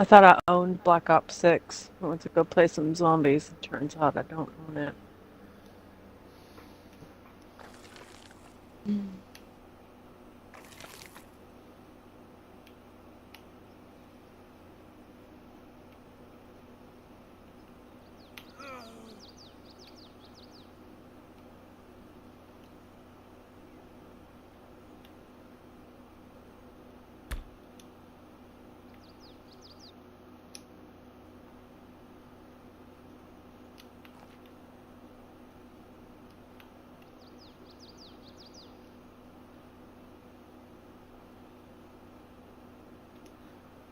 I thought I owned Black Ops 6. I went to go play some zombies. It turns out I don't own it.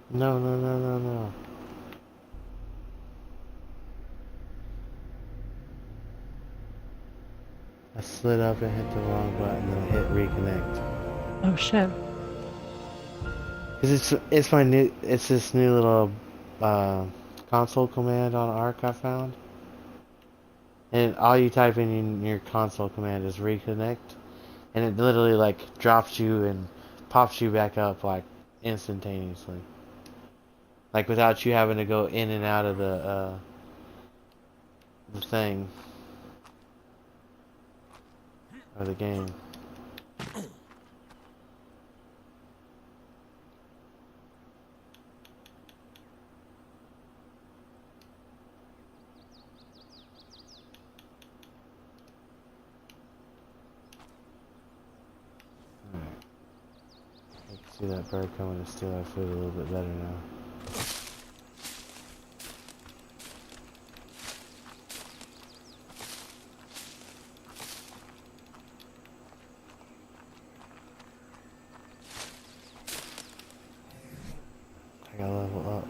No, no, no, no, no. I slid up and hit the wrong button and I hit reconnect. Oh shit. Cause it's this new little uh, console command on Arc I found. And all you type in your console command is reconnect. And it literally like drops you and pops you back up like instantaneously. Like without you having to go in and out of the thing. Or the game. Alright. I can see that bird coming to steal our food a little bit better now. I gotta level up.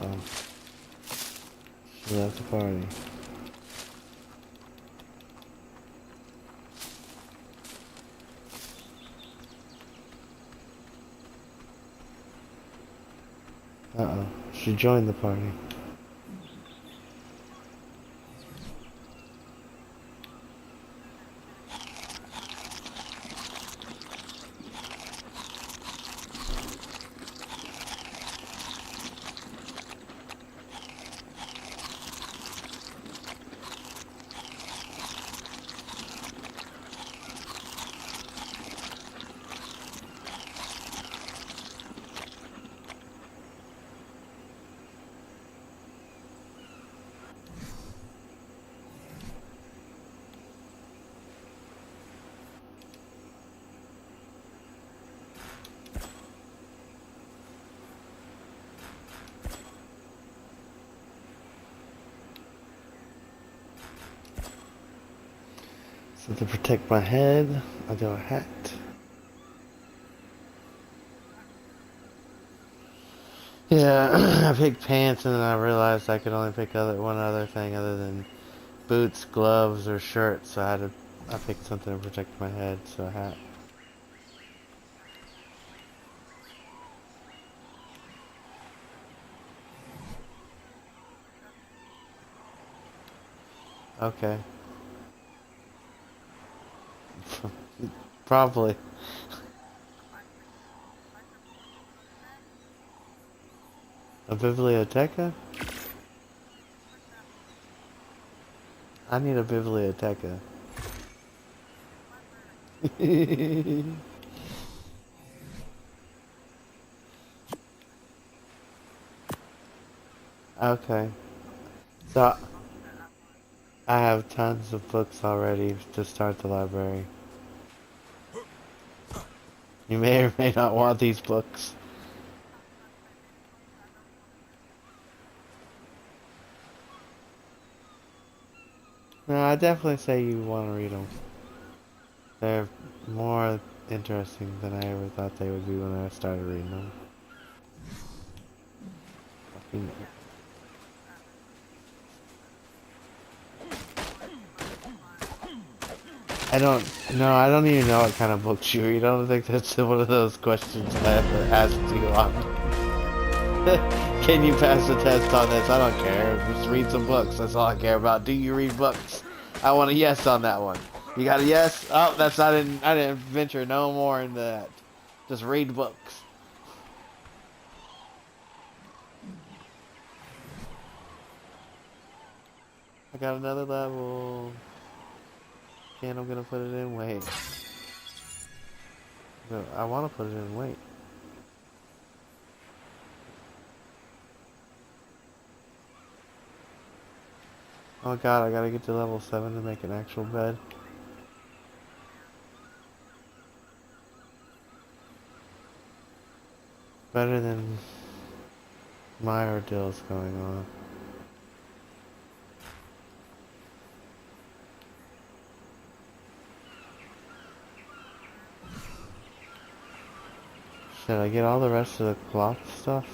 Uh, she left the party. Uh-oh. She joined the party. So to protect my head, I do a hat. Yeah, I picked pants and then I realized I could only pick one other thing other than boots, gloves, or shirts. So I picked something to protect my head, so a hat. Okay. Probably. A biblioteca? I need a biblioteca. Okay. So I have tons of books already to start the library. You may or may not want these books. No, I definitely say you want to read them. They're more interesting than I ever thought they would be when I started reading them. Fucking- I don't even know what kind of books you read. I don't think that's one of those questions I ever asked you on. Can you pass the test on this? I don't care. Just read some books. That's all I care about. Do you read books? I want a yes on that one. You got a yes? Oh, that's I didn't venture no more into that. Just read books. I got another level. And I'm gonna put it in wait. No, I wanna put it in wait. Oh god, I gotta get to level 7 to make an actual bed. Better than my ordeals going on. Should I get all the rest of the cloth stuff?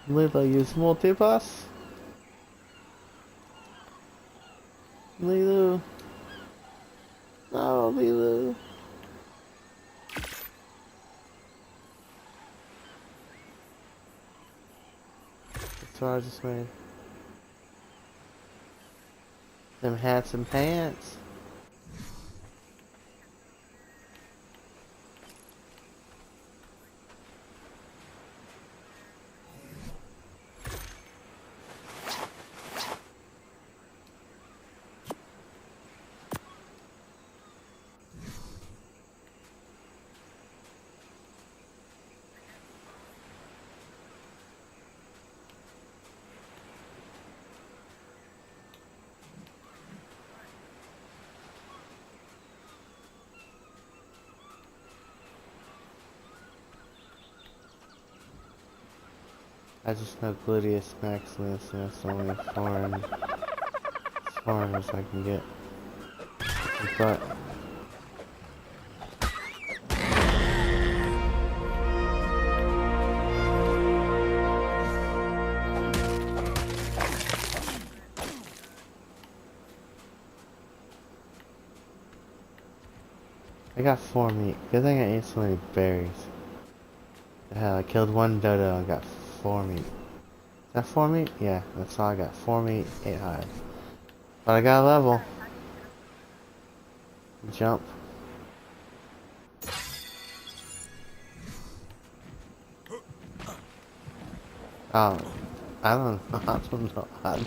Will I use multipass? Lilu. No, Lilu. That's what I just made. Them hats and pants. I just know Gluteus Maximus, and that's the only foreigners I can get. But I got 4 meat. Good thing I ate so many berries. Hell, I killed 1 dodo and got 4 meat. Is that 4 meat? Yeah, that's all I got. 4 meat, 8 hide. But I got a level. Jump. Oh, I don't I don't know.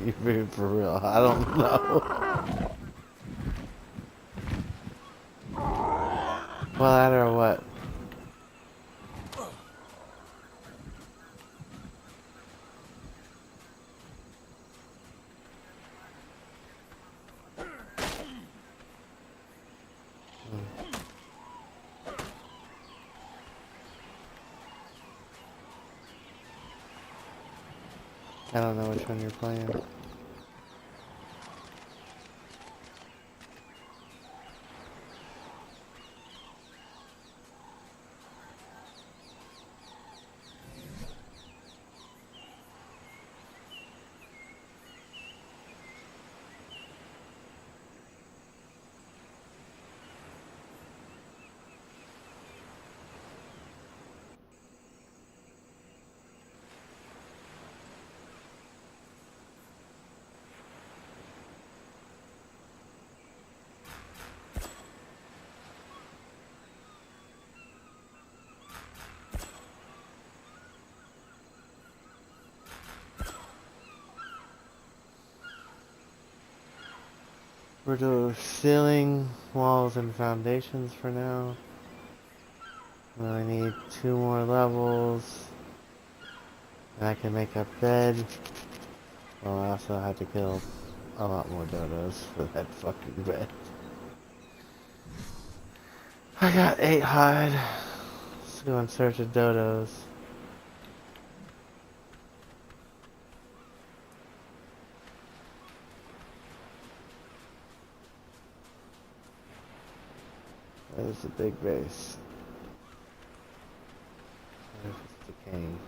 You being for real. I don't know. Well, that or what? I don't know which one you're playing. We're doing ceiling, walls, and foundations for now. I need 2 more levels. And I can make a bed. Well, I also have to kill a lot more dodos for that fucking bed. I got 8 hide. Let's go in search of dodos. That is a big base. What if it's decaying?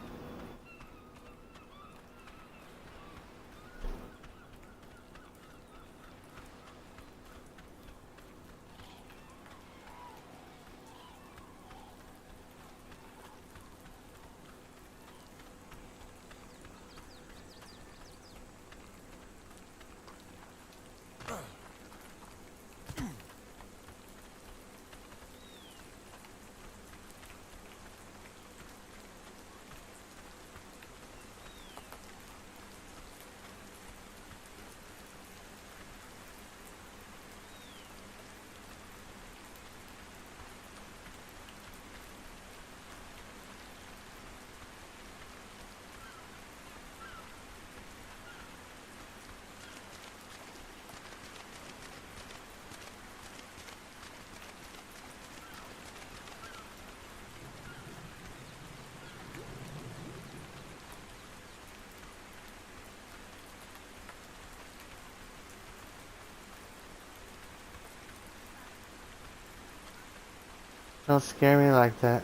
Don't scare me like that.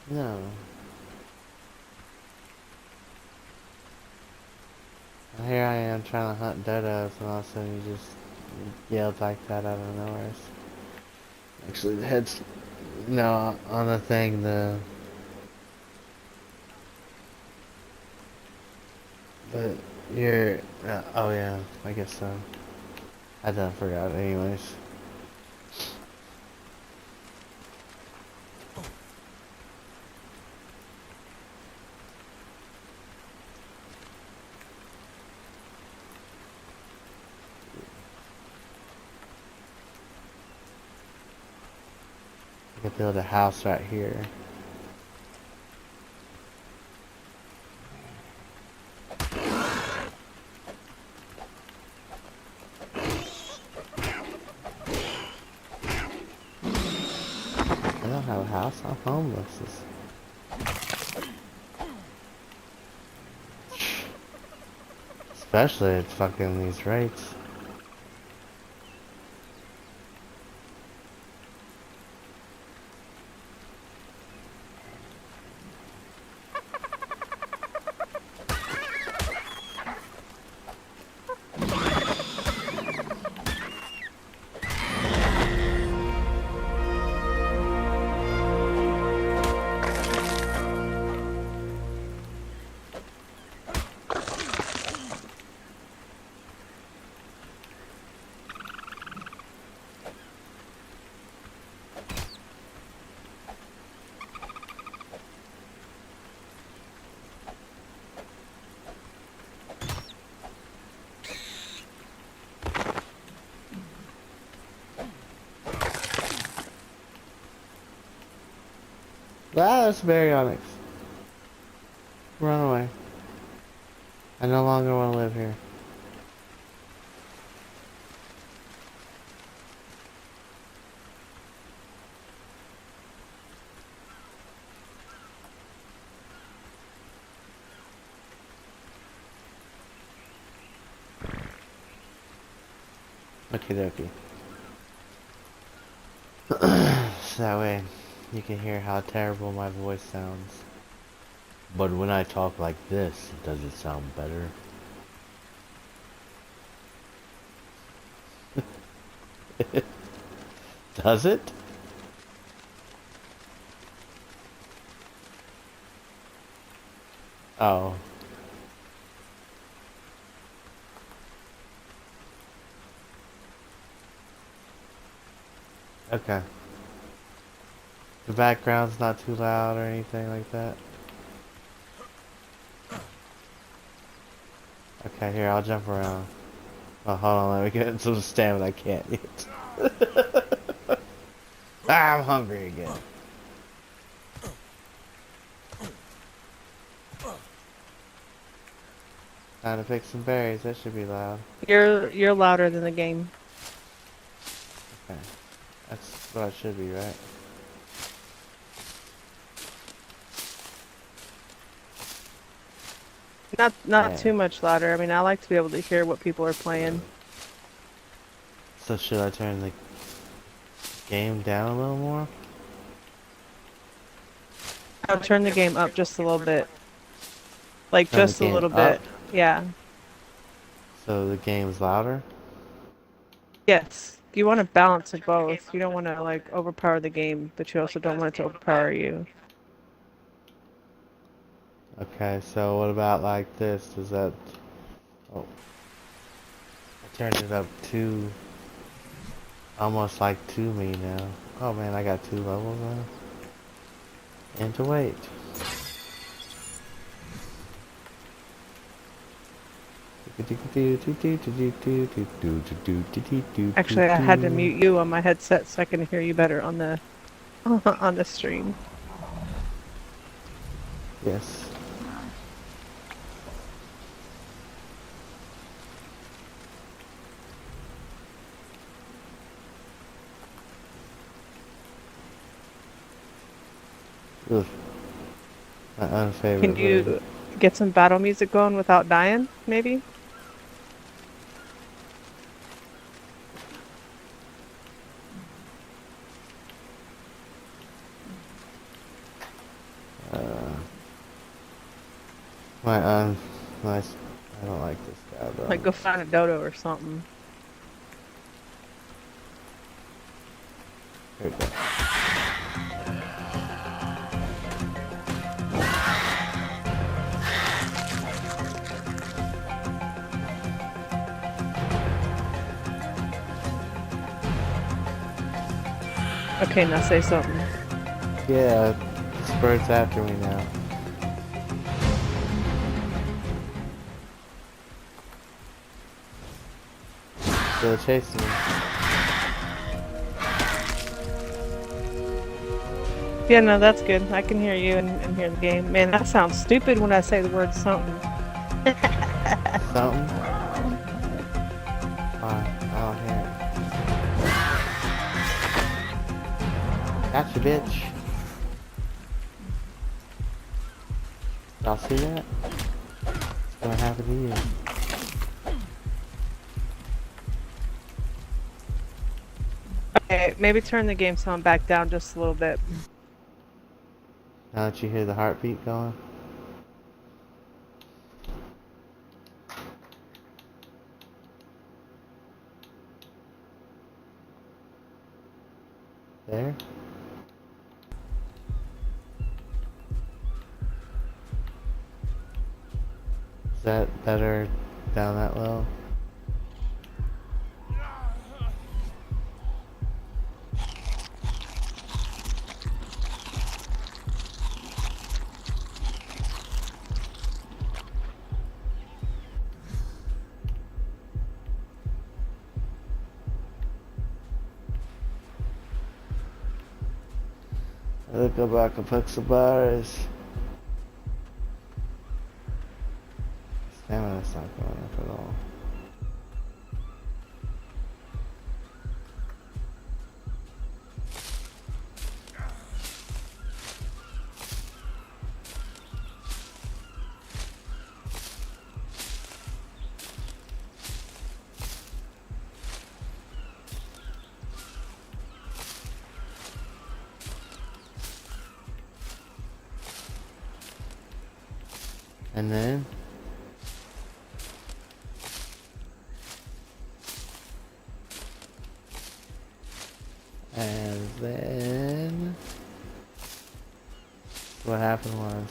No. Here I am trying to hunt dodos, and all of a sudden you just yelled like that out of nowhere. Actually, the head's no on the thing. But you're. Oh yeah, I guess so. I done forgot. Anyways. I could build a house right here. I don't have a house. I'm homeless. Especially at fucking these rates. Ah, that's baryonyx. Run away. I no longer want to live here. Okie dokie. So that way you can hear how terrible my voice sounds. But when I talk like this, does it sound better? Does it? Oh. Okay. The background's not too loud or anything like that. Okay, here, I'll jump around. Oh, hold on, let me get some stamina I can't eat. Ah, I'm hungry again. Time to pick some berries, that should be loud. You're louder than the game. Okay. That's what it should be, right? Not Yeah. too much louder. I mean, I like to be able to hear what people are playing. So should I turn the game down a little more? I'll turn the game up just a little bit. Like Turn the just a game little up bit. Yeah. so the game's louder? Yes. You want to balance it both. You don't want to like overpower the game, but you also don't want it to overpower you. Okay, so what about like this? Does that... Oh, I turned it up to... almost like to me now. Oh man, I got 2 levels now. And to wait. Actually, I had to mute you on my headset so I can hear you better on the on the stream. Yes. Ugh, my Can unfavorite hood. you get some battle music going without dying, maybe? Uh, my un... My... I don't like this guy though. Like go find a dodo or something. Here we go. Okay, now say something. Yeah, this bird's after me now. They're chasing me. Yeah, no, that's good. I can hear you and hear the game. Man, that sounds stupid when I say the word something. Something? Why? I don't hear it. Gotcha, bitch. Y'all see that? What's gonna happen to you? Okay, maybe turn the game sound back down just a little bit. Now that you hear the heartbeat going? There? Is that better down that low? Look about a pixel bars. Stamina's not going up at all. And then what happened was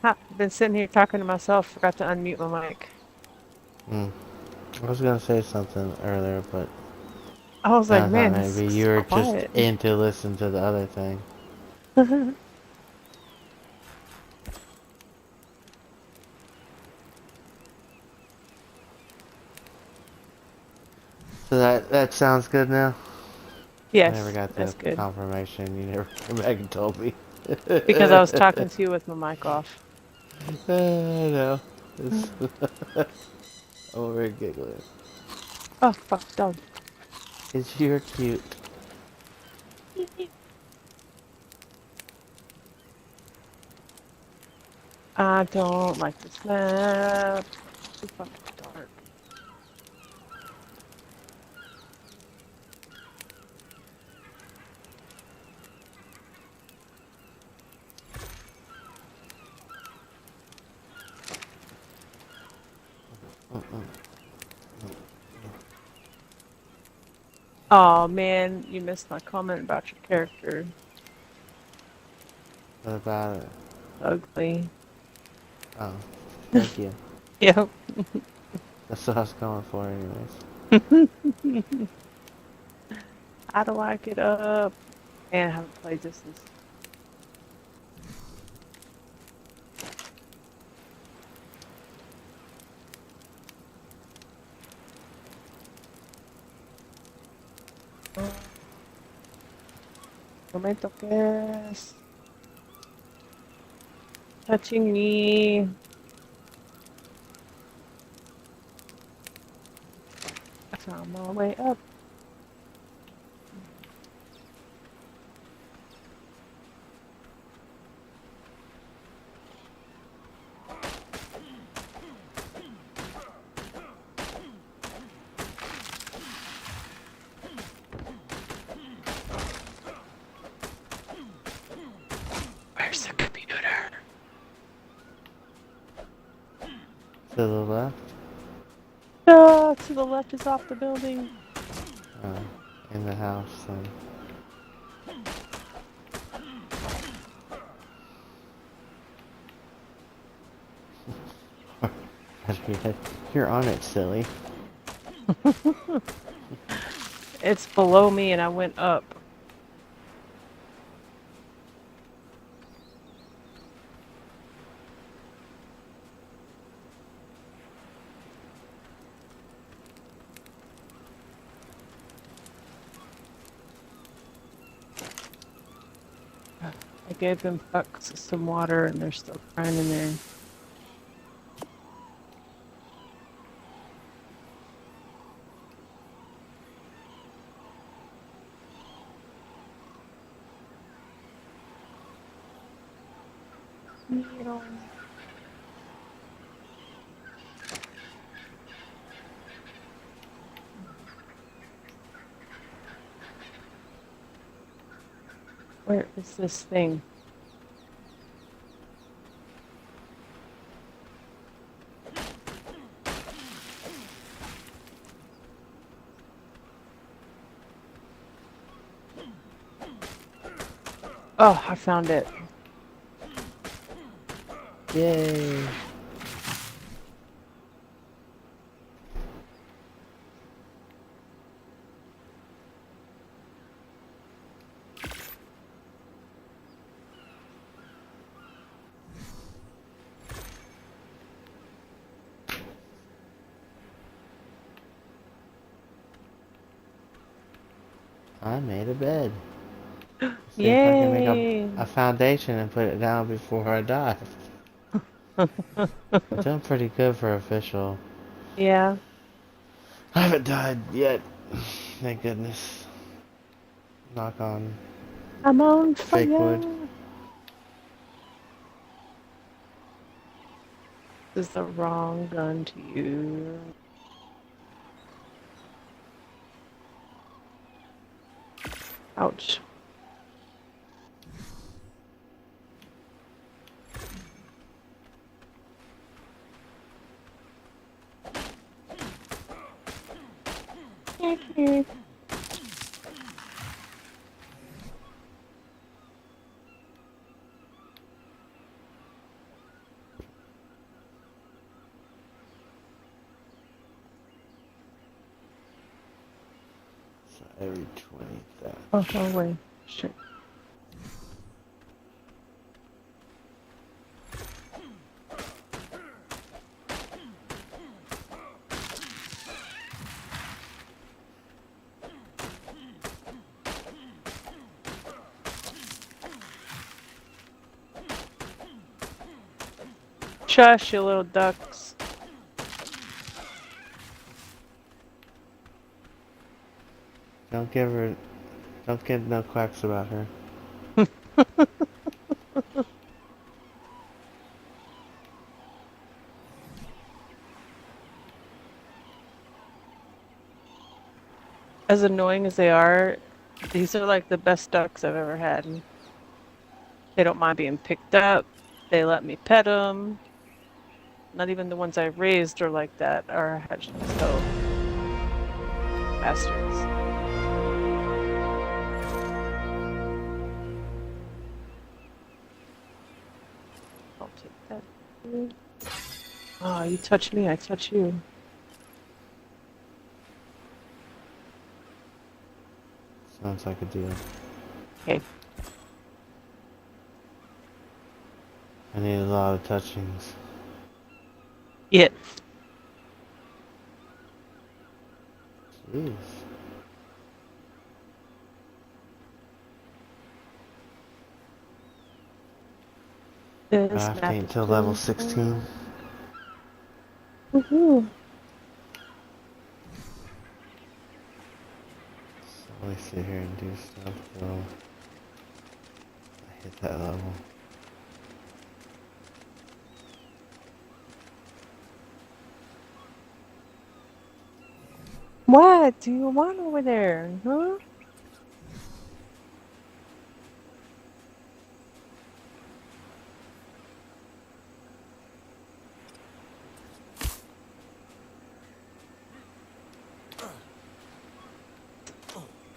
Ha, been sitting here talking to myself. Forgot to unmute my mic. Hmm. I was gonna say something earlier, but I was like, I thought man, it's maybe you so were just quiet. into listening to the other thing. So that sounds good now? I never Yes, got the that's good. confirmation. You never came back and told me. Because I was talking to you with my mic off. I know. It's over giggling. Oh, fuck, dog. Cause you're cute. I don't like this map. It's too fucking dark. Oh man, you missed my comment about your character. What about it? Ugly. Oh, thank you. Yep. That's what I was going for anyways. How do I get up? Man, I haven't played this since. No me toques. Touching me. I found my way up. Where's the computer? To the left? To the left is off the building. Oh, in the house then. You're on it, silly. It's below me and I went up. I gave them fucks some water and they're still crying in there. Needle. Where is this thing? Oh, I found it. Yay! I made a bed. See if I can make Yay! a foundation and put it down before I die. I'm doing pretty good for official. Yeah, I haven't died yet. Thank goodness. Knock on I'm on fake wood. fire. This is the wrong gun to use. Ouch. Every 20,000. Oh, no way. Shit. Shush, you little ducks. Don't give her. Don't get no quacks about her. As annoying as they are, these are like the best ducks I've ever had. They don't mind being picked up. They let me pet them. Not even the ones I raised are like that, are hatched. So, bastards. I'll take that. Oh, you touch me, I touch you. Sounds like a deal. Okay. I need a lot of touchings. Yeah. Jeez. This Craft map ain't is till level too 16. fun. Woohoo. So let me sit here and do stuff till I hit that level. What do you want over there, huh?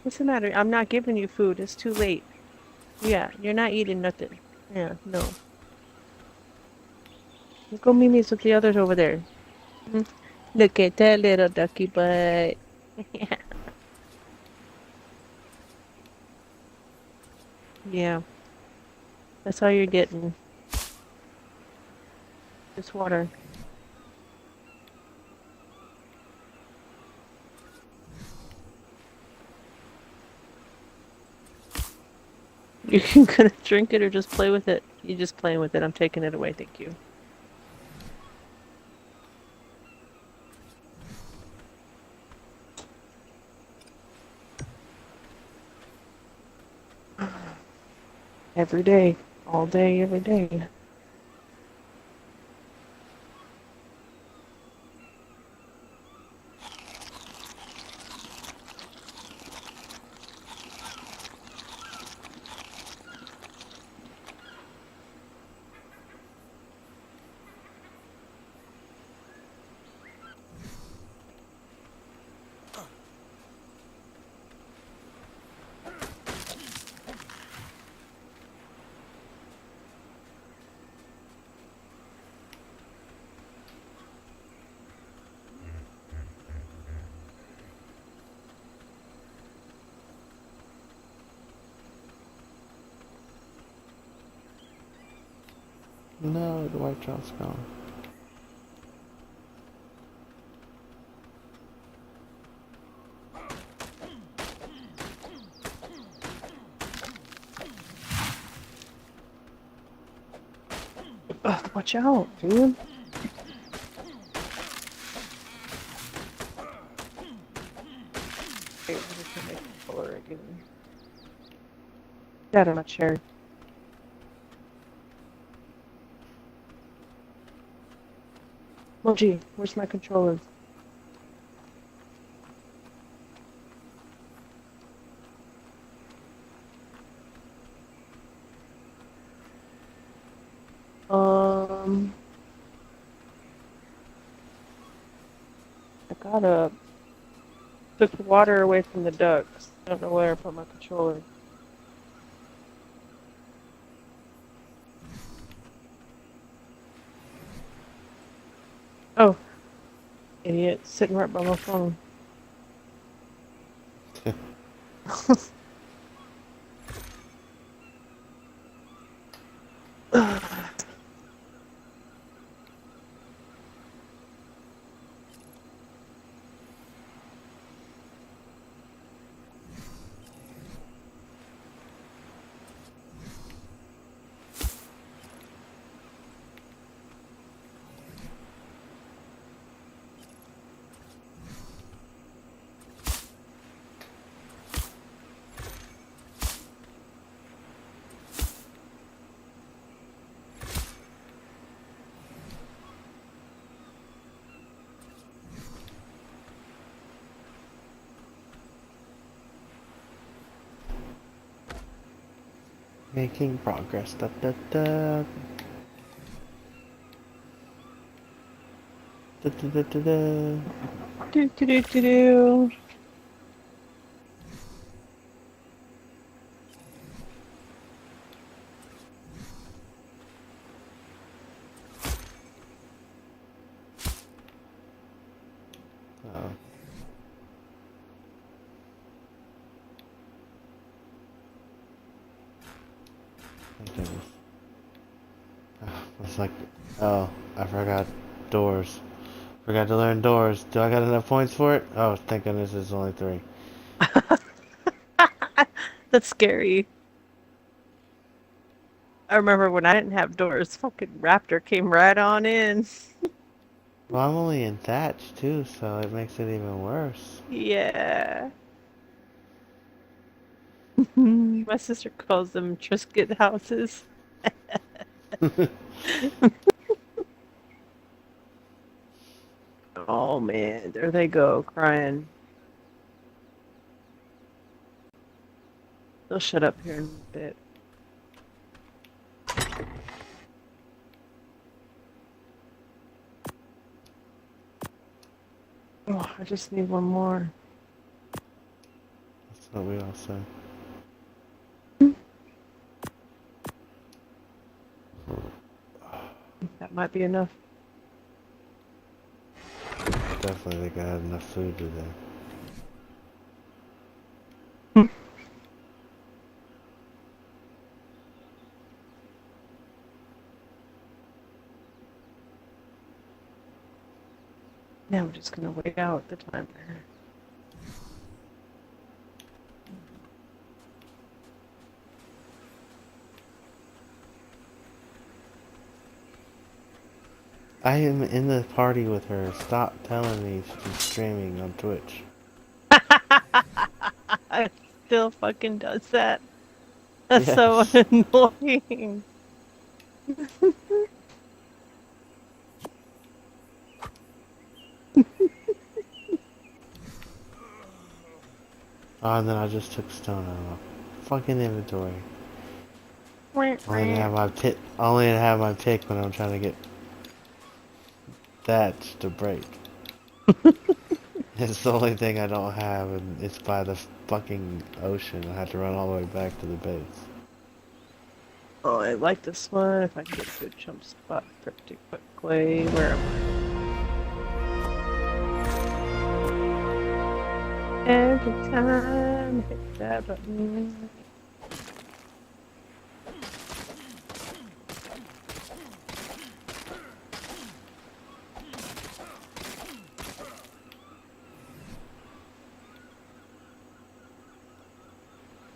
What's the matter? I'm not giving you food. It's too late. Yeah, you're not eating nothing. Yeah, no. Let's go meet me with the others over there. Mhm. Look at that little ducky butt. Yeah. Yeah, that's all you're getting. Just water. You can gonna drink it or just play with it. You're just playing with it. I'm taking it away. Thank you. Every day. All day, every day. No, the white trout's gone. Ugh, watch out, dude. Wait, what is my controller again? Get out of my chair. Moji, where's my controller? Um, I gotta took the water away from the ducks. I don't know where I put my controller. Oh, idiot, sitting right by my phone. Making progress. Da, da, da. Da, da, da, da, da. Do do do do do. Oh, thank goodness. It's like, oh, I forgot doors. Forgot to learn doors. Do I got enough points for it? Oh, thank goodness it's only 3. That's scary. I remember when I didn't have doors, fucking raptor came right on in. Well, I'm only in thatch too, so it makes it even worse. Yeah. My sister calls them Triscuit houses. Oh man, there they go, crying. They'll shut up here in a bit. Oh, I just need one more. That's what we all say. That might be enough. Definitely think I had enough food today. Now we're just gonna wait out the timer. I am in the party with her. Stop telling me she's streaming on Twitch. Still fucking does that. That's so Yes. annoying. Oh, and then I just took stone out of my fucking inventory. Wah, Only to wah. have my pick. Only to have my pick when I'm trying to get thatch to break. It's the only thing I don't have, and it's by the fucking ocean. I have to run all the way back to the base. Oh, I like this one. If I can get to a jump spot pretty quickly. Where am I? Every time I hit that button.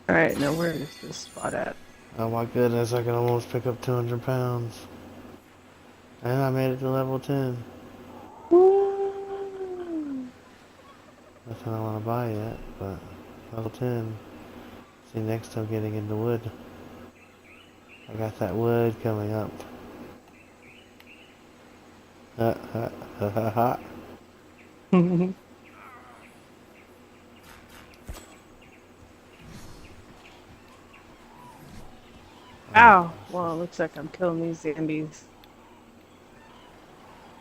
Alright, now where is this spot at? Oh my goodness, I can almost pick up 200 pounds. And I made it to level 10. Woo! Nothing I want to buy yet, but level 10. See, next I'm getting into wood. I got that wood coming up. Ha ha ha ha ha. Oh, Ow! Well, it looks like I'm killing these zombies.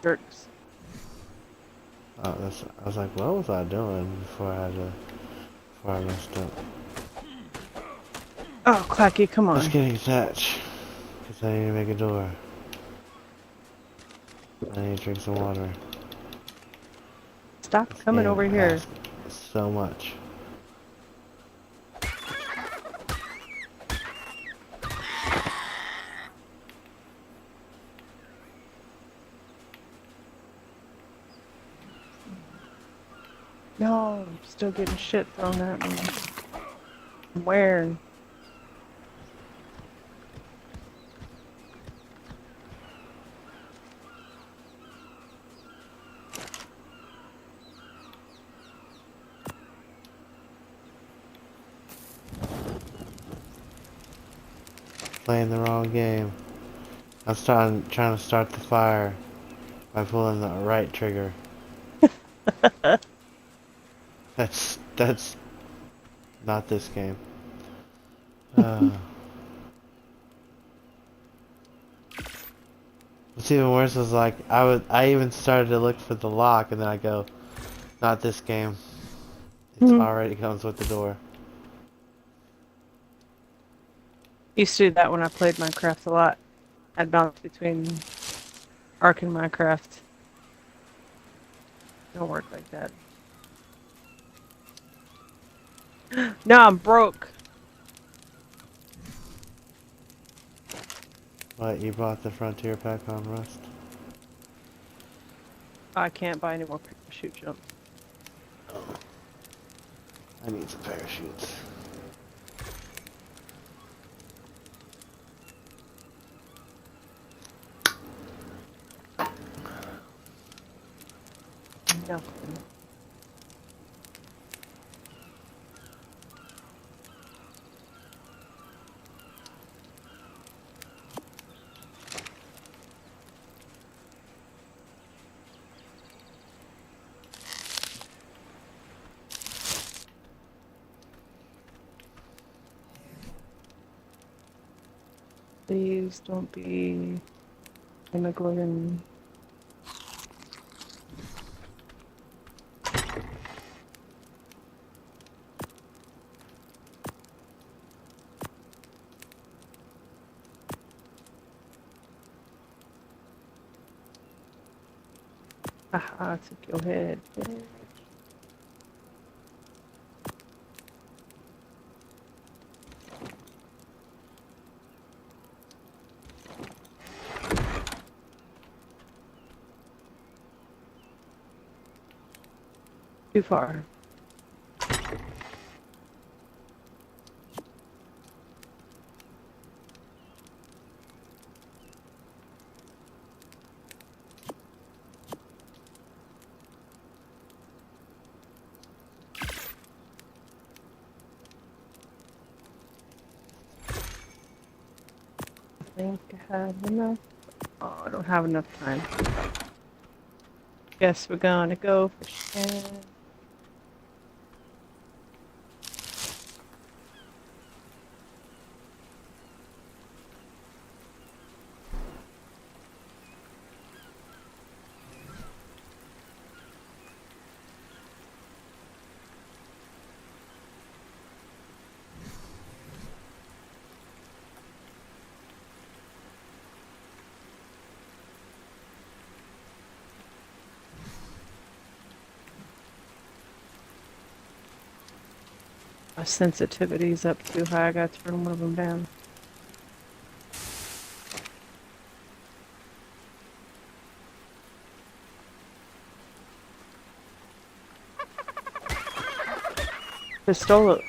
Jerks. oh, I was like, what was I doing before I messed up? Oh, Clacky, come Just on. getting thatch. Because I need to make a door. I need to drink some water. Stop This coming game over here. asks so much. No, I'm still getting shit thrown at me. I'm wearing. Playing the wrong game. Trying to start the fire by pulling the right trigger. That's not this game. What's even worse is like I even started to look for the lock and then I go, not this game. It's Mhm. already comes with the door. Used to do that when I played Minecraft a lot. I'd bounce between Ark and Minecraft. Don't work like that. Now I'm broke. What, you bought the Frontier pack on Rust? I can't buy any more parachute jumps. I need some parachutes. Nothing. Please don't be immigrant. Haha, I took your head. Too far. I think I have enough. Oh, I don't have enough time. Guess we're gonna go fishing. My sensitivity's up too high. I gotta turn one of them down. They stole it.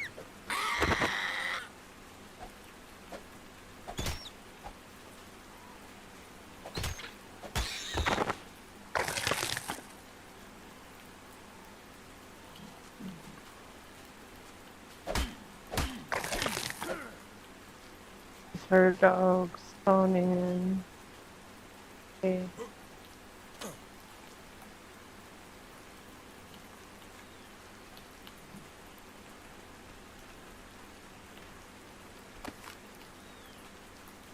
Her dogs spawning. Okay.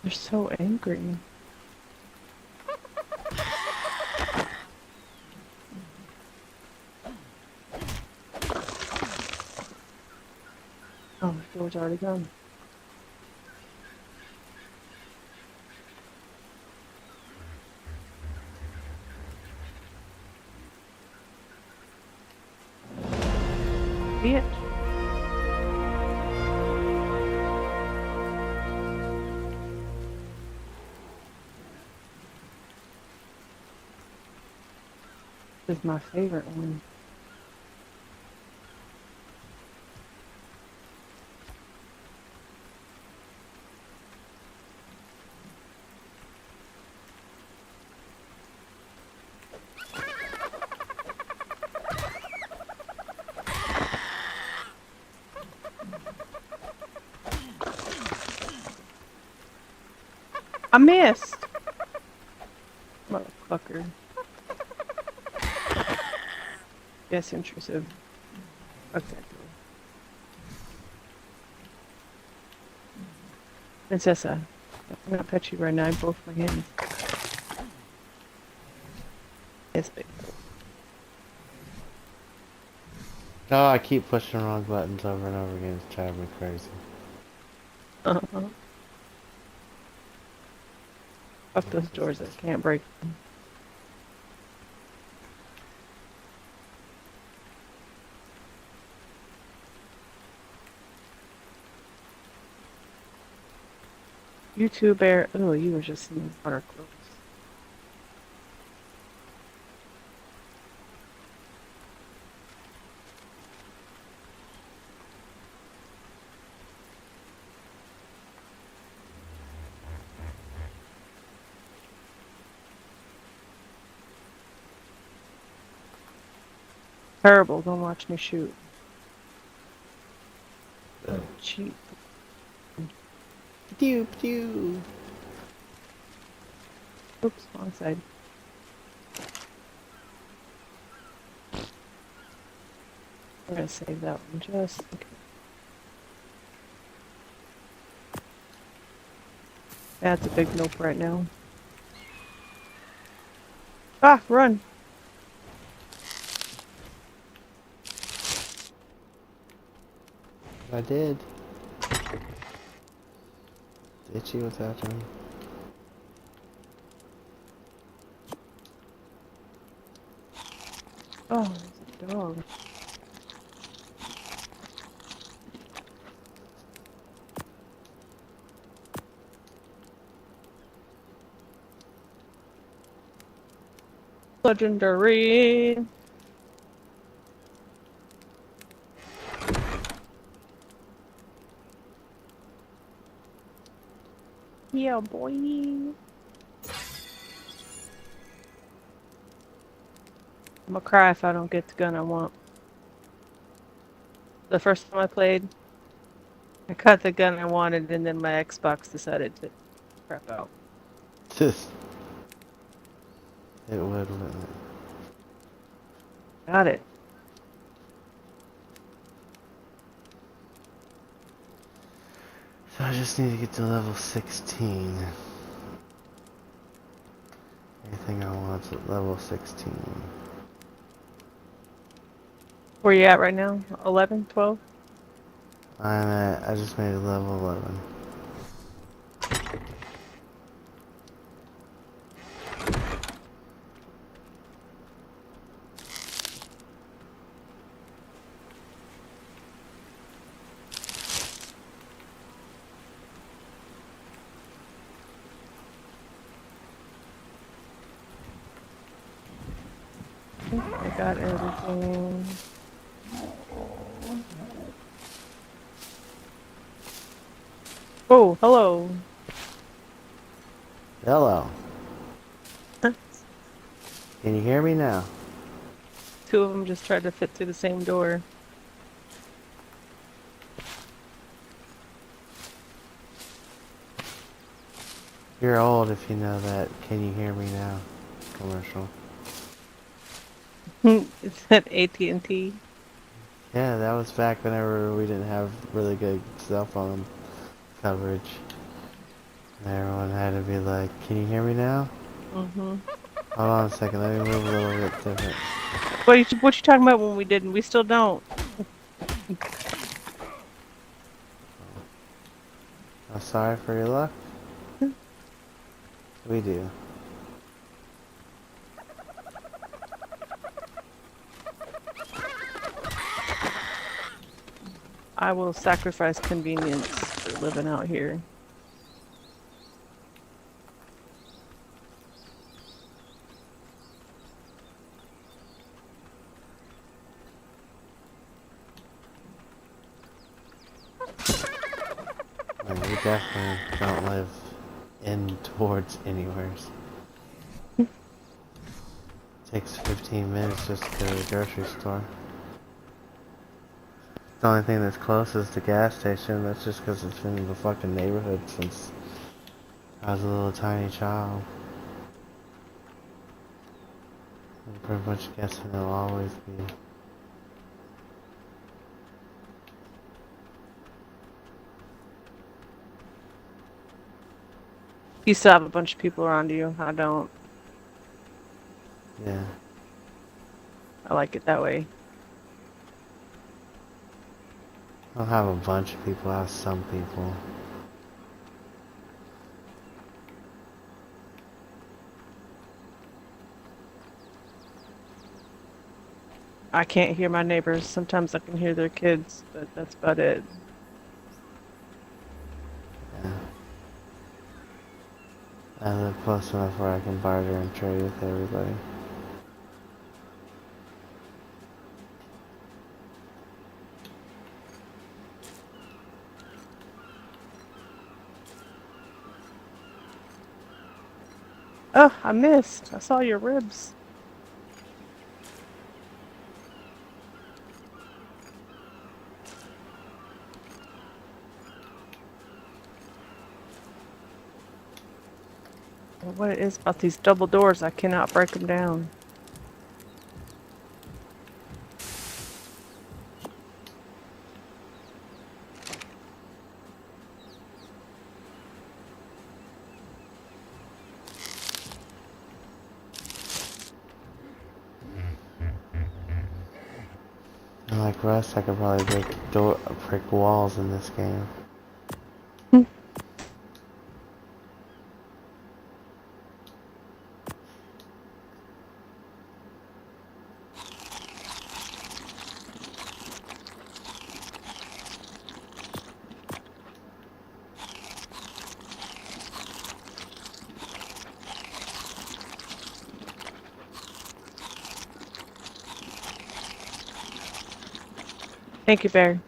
They're so angry. Oh, the door's already gone. Bitch. This is my favorite one. I missed! Motherfucker. Yes, intrusive. Okay. Princessa, I'm gonna pet you right now in both my hands. Yes, baby. Oh, I keep pushing wrong buttons over and over again. It's driving me crazy. Uh-huh. Fuck those doors, I can't break them. You too, Bear. Oh, you were just in the water close. Terrible, don't watch me shoot. Oh, cheap. Pew pew. Oops, wrong side. I'm gonna save that one just in case. That's a big nope right now. Ah, run! I did. Itchy without him. Oh, there's a dog. Legendary! Yeah, boy! I'm gonna cry if I don't get the gun I want. The first time I played, I got the gun I wanted, and then my Xbox decided to crap out. Just it would, wouldn't it? Got it. So I just need to get to level 16. Anything I want's at level 16. Where you at right now? 11, 12? I just made it level 11. I got everything. Oh, hello. Hello. Can you hear me now? Two of them just tried to fit through the same door. You're old if you know that. Can you hear me now? Commercial. It's at AT&T. Yeah, that was back whenever we didn't have really good cell phone coverage. And everyone had to be like, can you hear me now? Mm-hmm. Hold on a second, let me move a little bit different. What you talking about when we didn't? We still don't. I'm sorry for your luck. We do. I will sacrifice convenience for living out here. Like, we definitely don't live in towards anywheres. Takes 15 minutes just to go to the grocery store. The only thing that's close is the gas station. That's just because it's been in the fucking neighborhood since I was a little tiny child. I'm pretty much guessing it'll always be. You still have a bunch of people around you. I don't. Yeah. I like it that way. I don't have a bunch of people, I have some people. I can't hear my neighbors. Sometimes I can hear their kids, but that's about it. Yeah. I live close enough where I can barter and trade with everybody. Oh, I missed. I saw your ribs. What it is about these double doors, I cannot break them down. And like Rust, I could probably break walls in this game. Thank you, Bear.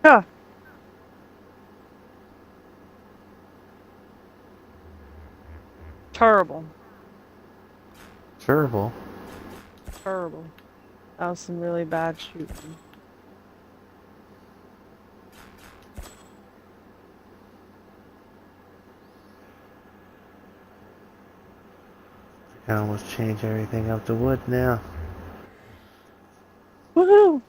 Ah, terrible. Terrible. Terrible. That was some really bad shooting. I can almost change everything up to wood now. Woohoo!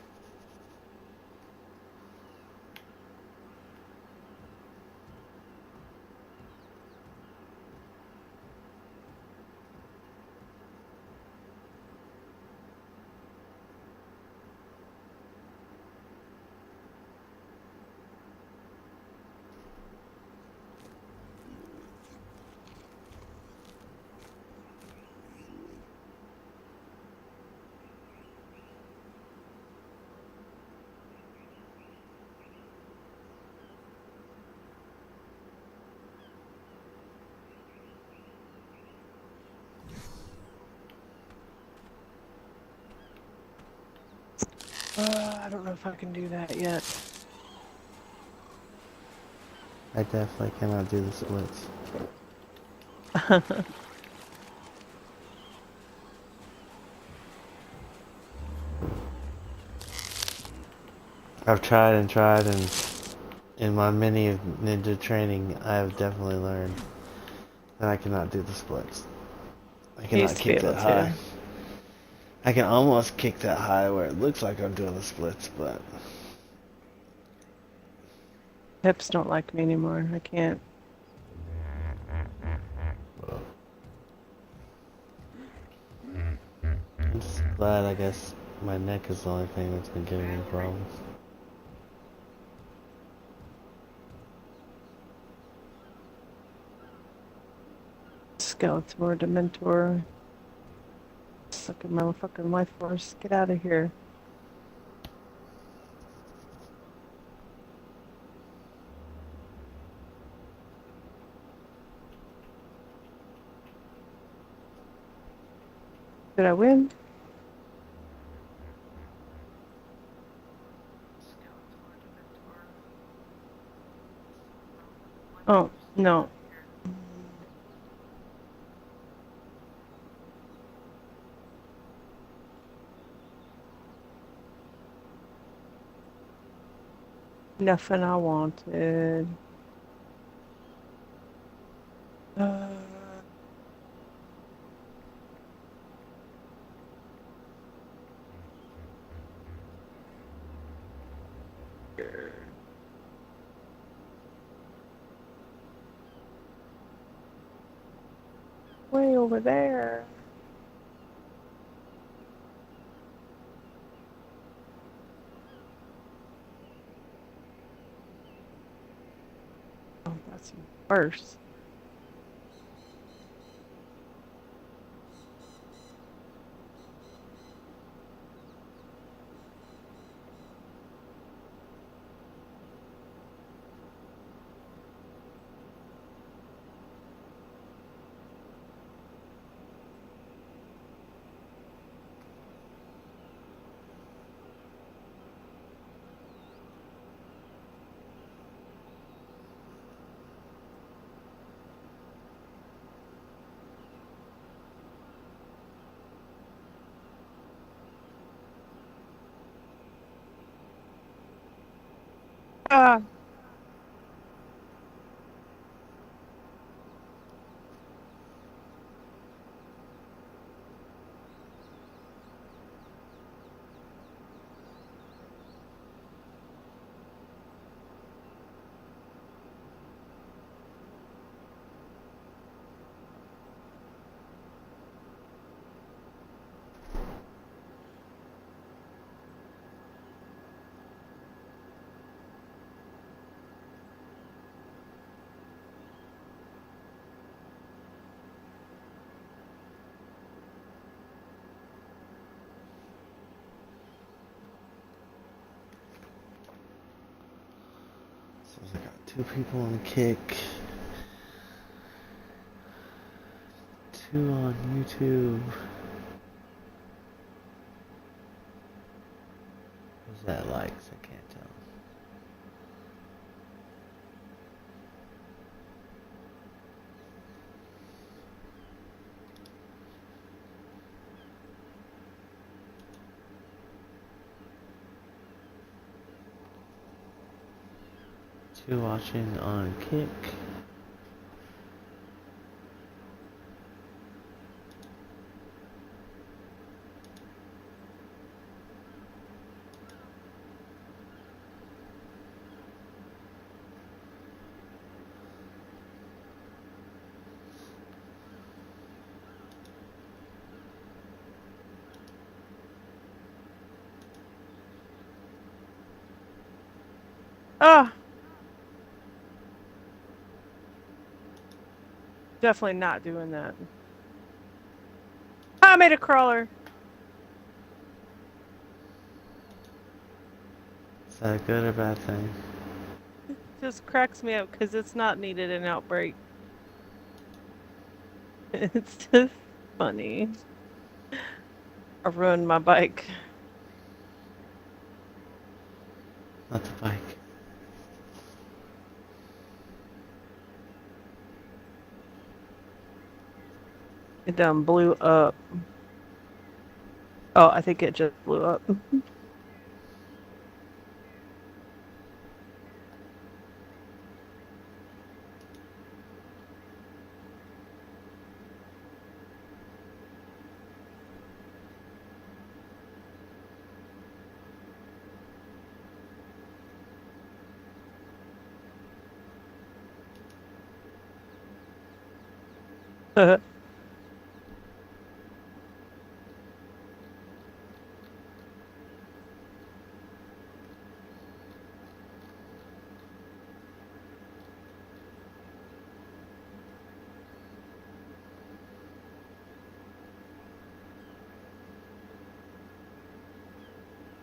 I don't know if I can do that yet. I definitely cannot do the splits. I've tried and tried, and in my mini of ninja training, I have definitely learned that I cannot do the splits. I I cannot used to be kick able that high. to. I can almost kick that high where it looks like I'm doing the splits, but Hips don't like me anymore. I can't. I'm just glad, I guess, my neck is the only thing that's been giving me problems. Skeletor, Dementor. Suck in my fucking life force. Get out of here. Did I win? Oh, no. Nothing I wanted. Uh, way over there. Oh, that's worse. Ah, So I got two people on kick, two on YouTube. What's that likes? I can't tell. Two watching on kick. ah, definitely not doing that. I made a crawler. Is that a good or bad thing? Just cracks me up because it's not needed an outbreak. It's just funny. I ruined my bike. Not the bike. It done blew up. Oh, I think it just blew up.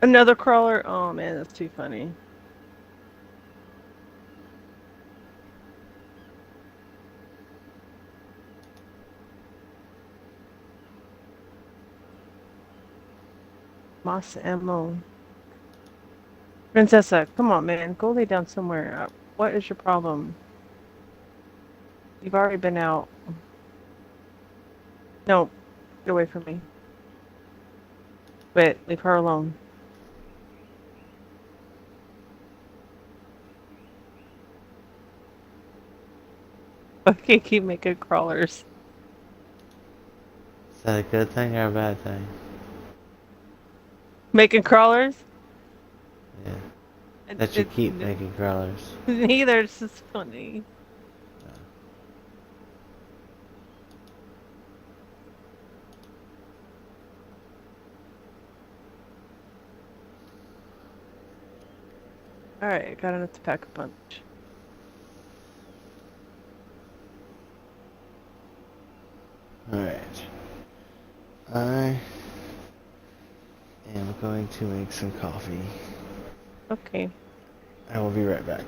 Another crawler. Oh man, that's too funny. Moss ammo. Princessa, come on, man. Go lay down somewhere. What is your problem? You've already been out. No, get away from me. Wait, leave her alone. Okay, keep making crawlers. Is that a good thing or a bad thing? Making crawlers? Yeah. It, That you it, keep making crawlers. neither. It's just funny. All right, I got enough to pack a punch. Alright. I am going to make some coffee. Okay. I will be right back.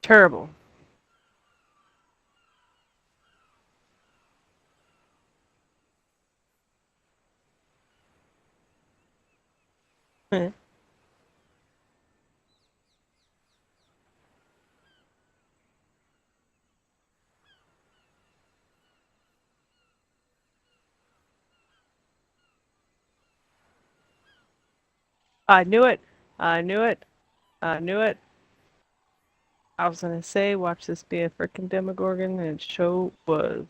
Terrible. I knew it. I knew it. I knew it. I was gonna say, watch this be a freaking Demogorgon, and it show was.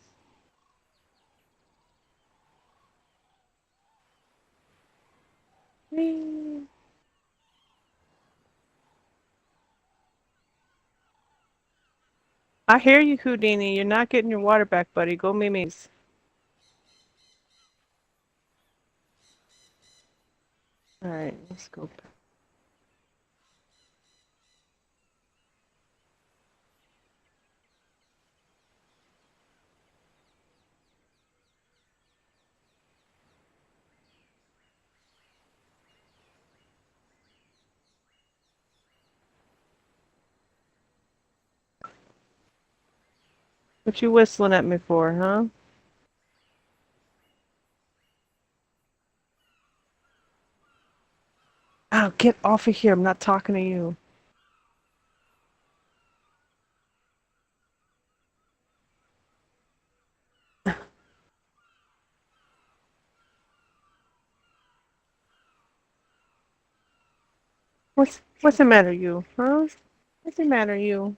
Whee! I hear you, Houdini. You're not getting your water back, buddy. Go Mimi's. All right, let's go. What you whistling at me for, huh? Oh, get off of here. I'm not talking to you. What's the matter, you? Huh? What's the matter, you?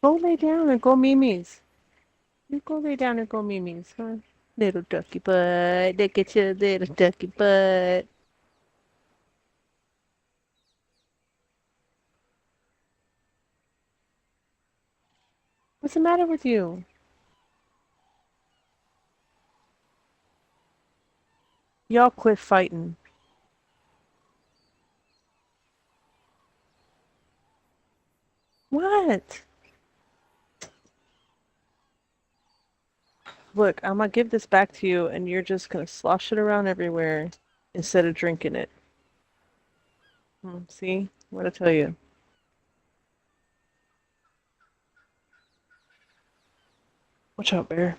Go lay down and go Mimi's. You go lay down and go Mimi's, huh? Little ducky butt. Look at your little ducky butt. What's the matter with you? Y'all quit fighting. What? Look, I'm gonna give this back to you, and you're just gonna slosh it around everywhere instead of drinking it. See? What I tell you? Watch out, bear.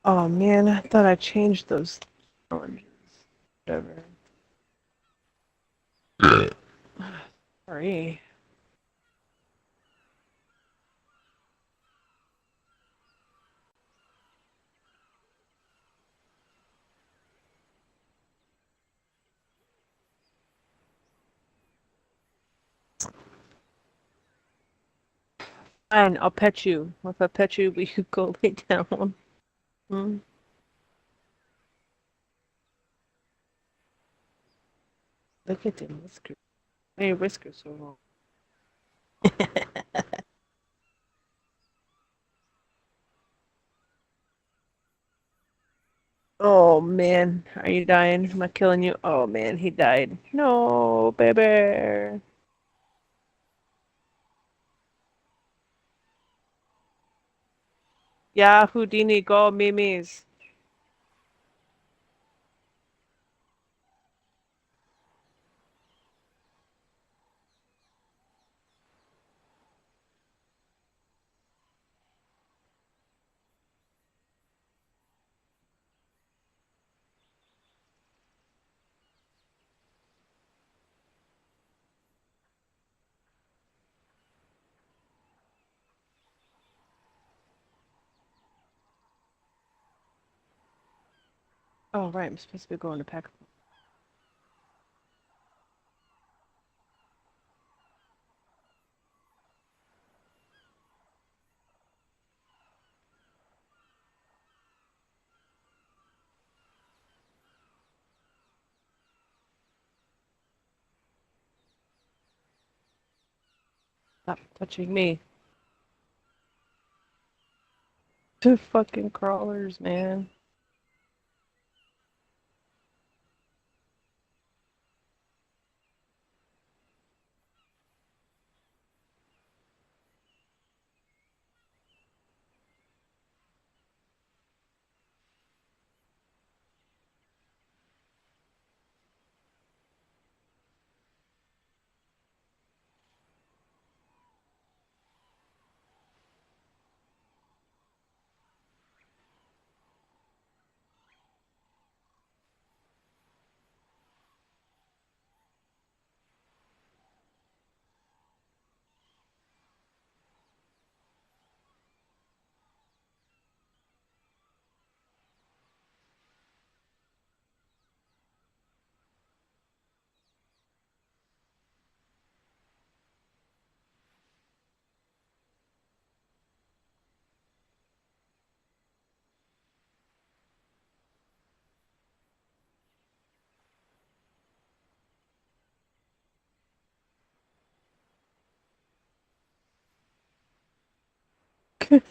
Oh man, I thought I changed those challenges. Whatever. Sorry. Fine, I'll pet you. If I pet you, will you go lay down? Hmm? Look at them whiskers. Why your whiskers so long? Oh man, are you dying? Am I killing you? Oh man, he died. No, baby. Yeah, Houdini, go Mimi's. Oh, right. I'm supposed to be going to pack. Stop touching me. The fucking crawlers, man. I'm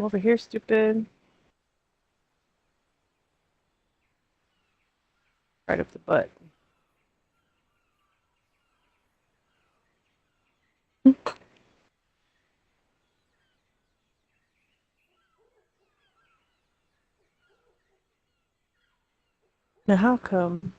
over here, stupid. Right up the butt. Now, how come?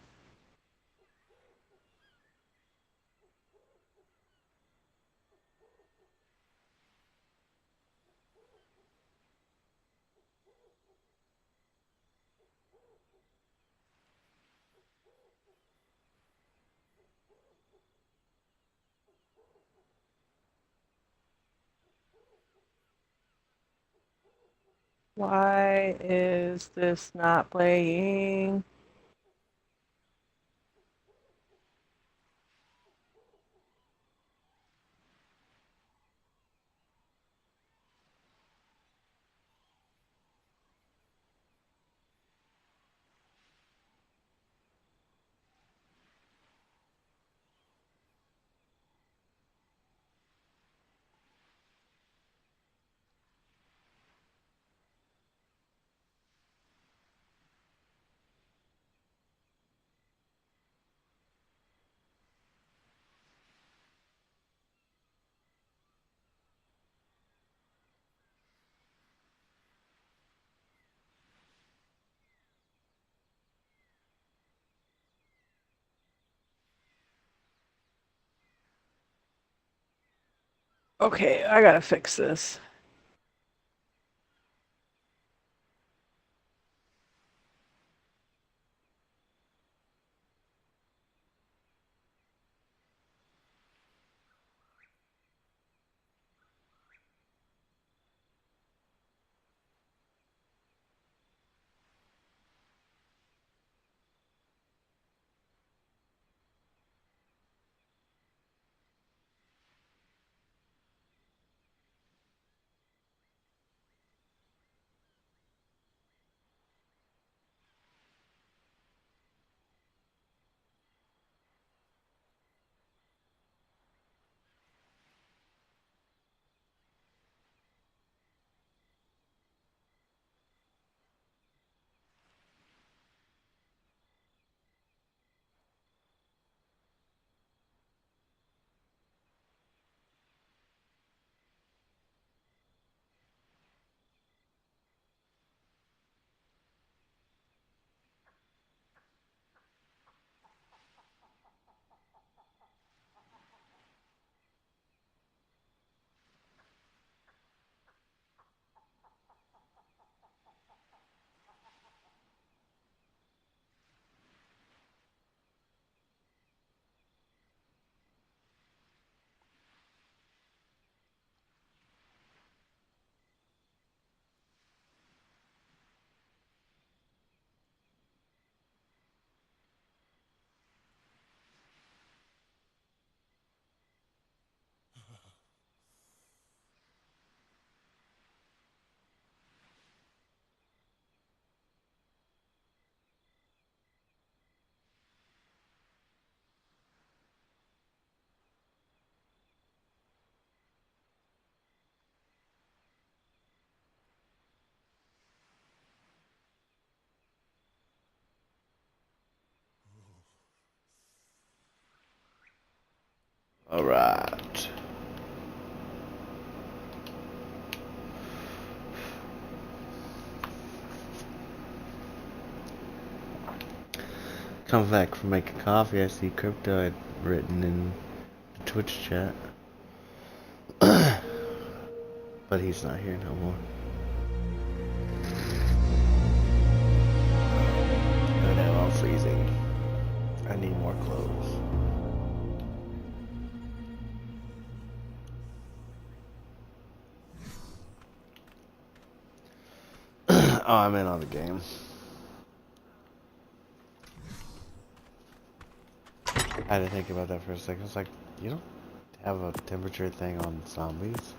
Why is this not playing? Okay, I gotta fix this. Alright. Come back from making coffee, I see crypto had written in the Twitch chat. But he's not here no more. Oh no, I'm freezing. I need more clothes. Oh, I'm in on the game. I had to think about that for a second. I was like, you don't have a temperature thing on zombies?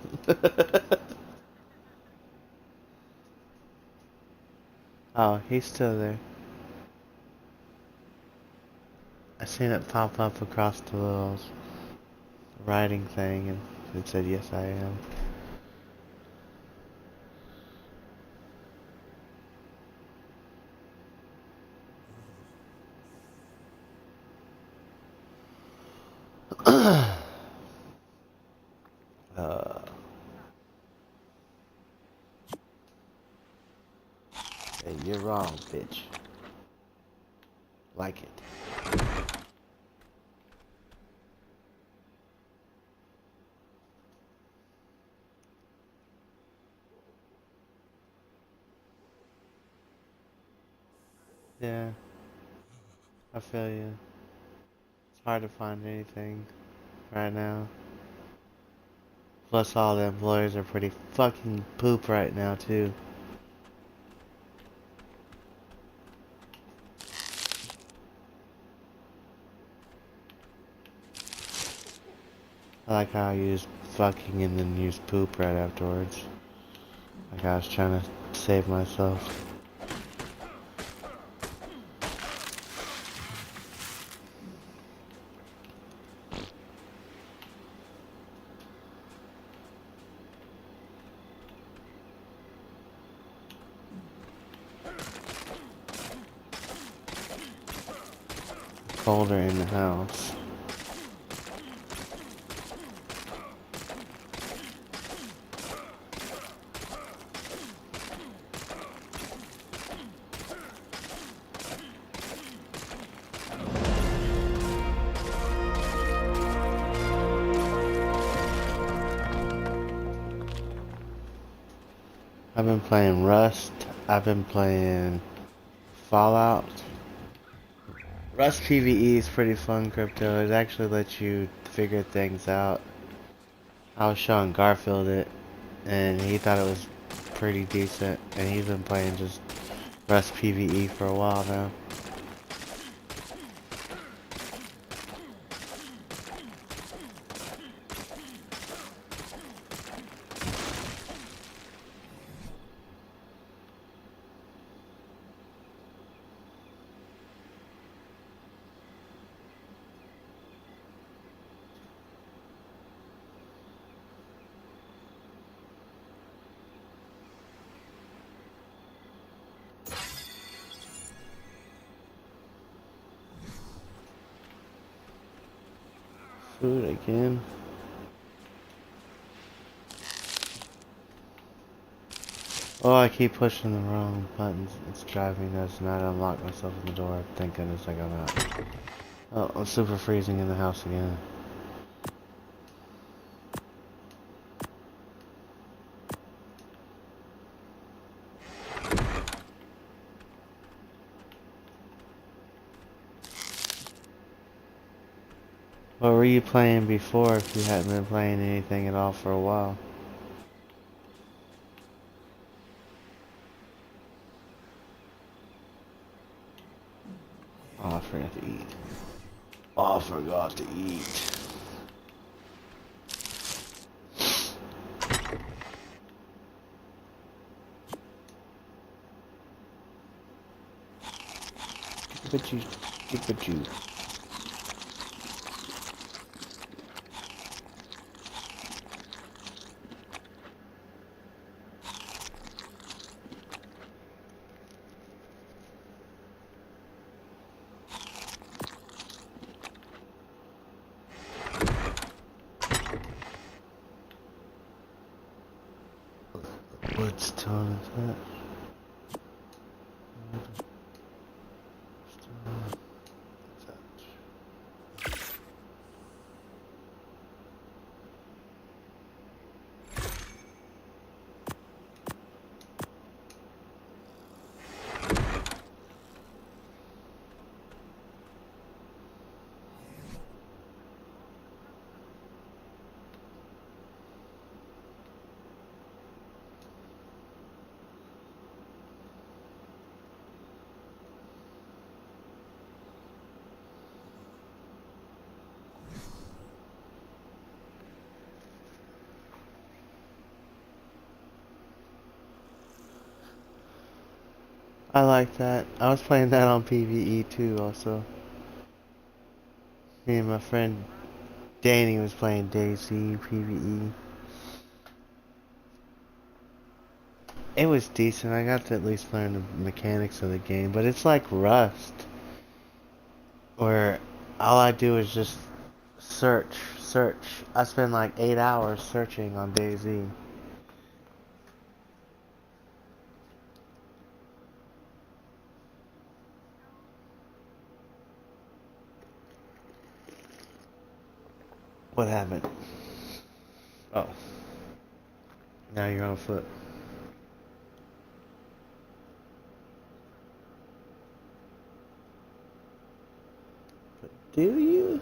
Oh, he's still there. I seen it pop up across the little writing thing and it said, yes, I am. uh, hey, you're wrong, bitch. Like it. Yeah, I feel you. It's hard to find anything right now. Plus all the employers are pretty fucking poop right now too. I like how I used fucking and then used poop right afterwards. Like I was trying to save myself. Colder in the house. I've been playing Rust. I've been playing Fallout. Rust PvE is pretty fun, crypto. It actually lets you figure things out. I was showing Garfield it, and he thought it was pretty decent, and he's been playing just Rust PvE for a while now. Food again. Oh, I keep pushing the wrong buttons. It's driving me nuts, and I unlock myself in the door. Thank goodness I got out. Oh, I'm super freezing in the house again. What were you playing before if you hadn't been playing anything at all for a while? Oh, I forgot to eat. Oh, I forgot to eat. But you. What's time is that? I like that. I was playing that on PvE too also. Me and my friend Danny was playing DayZ PvE. It was decent. I got to at least learn the mechanics of the game, but it's like Rust, where all I do is just search. I spend like 8 hours searching on DayZ. What happened? Oh, now you're on foot. But do you?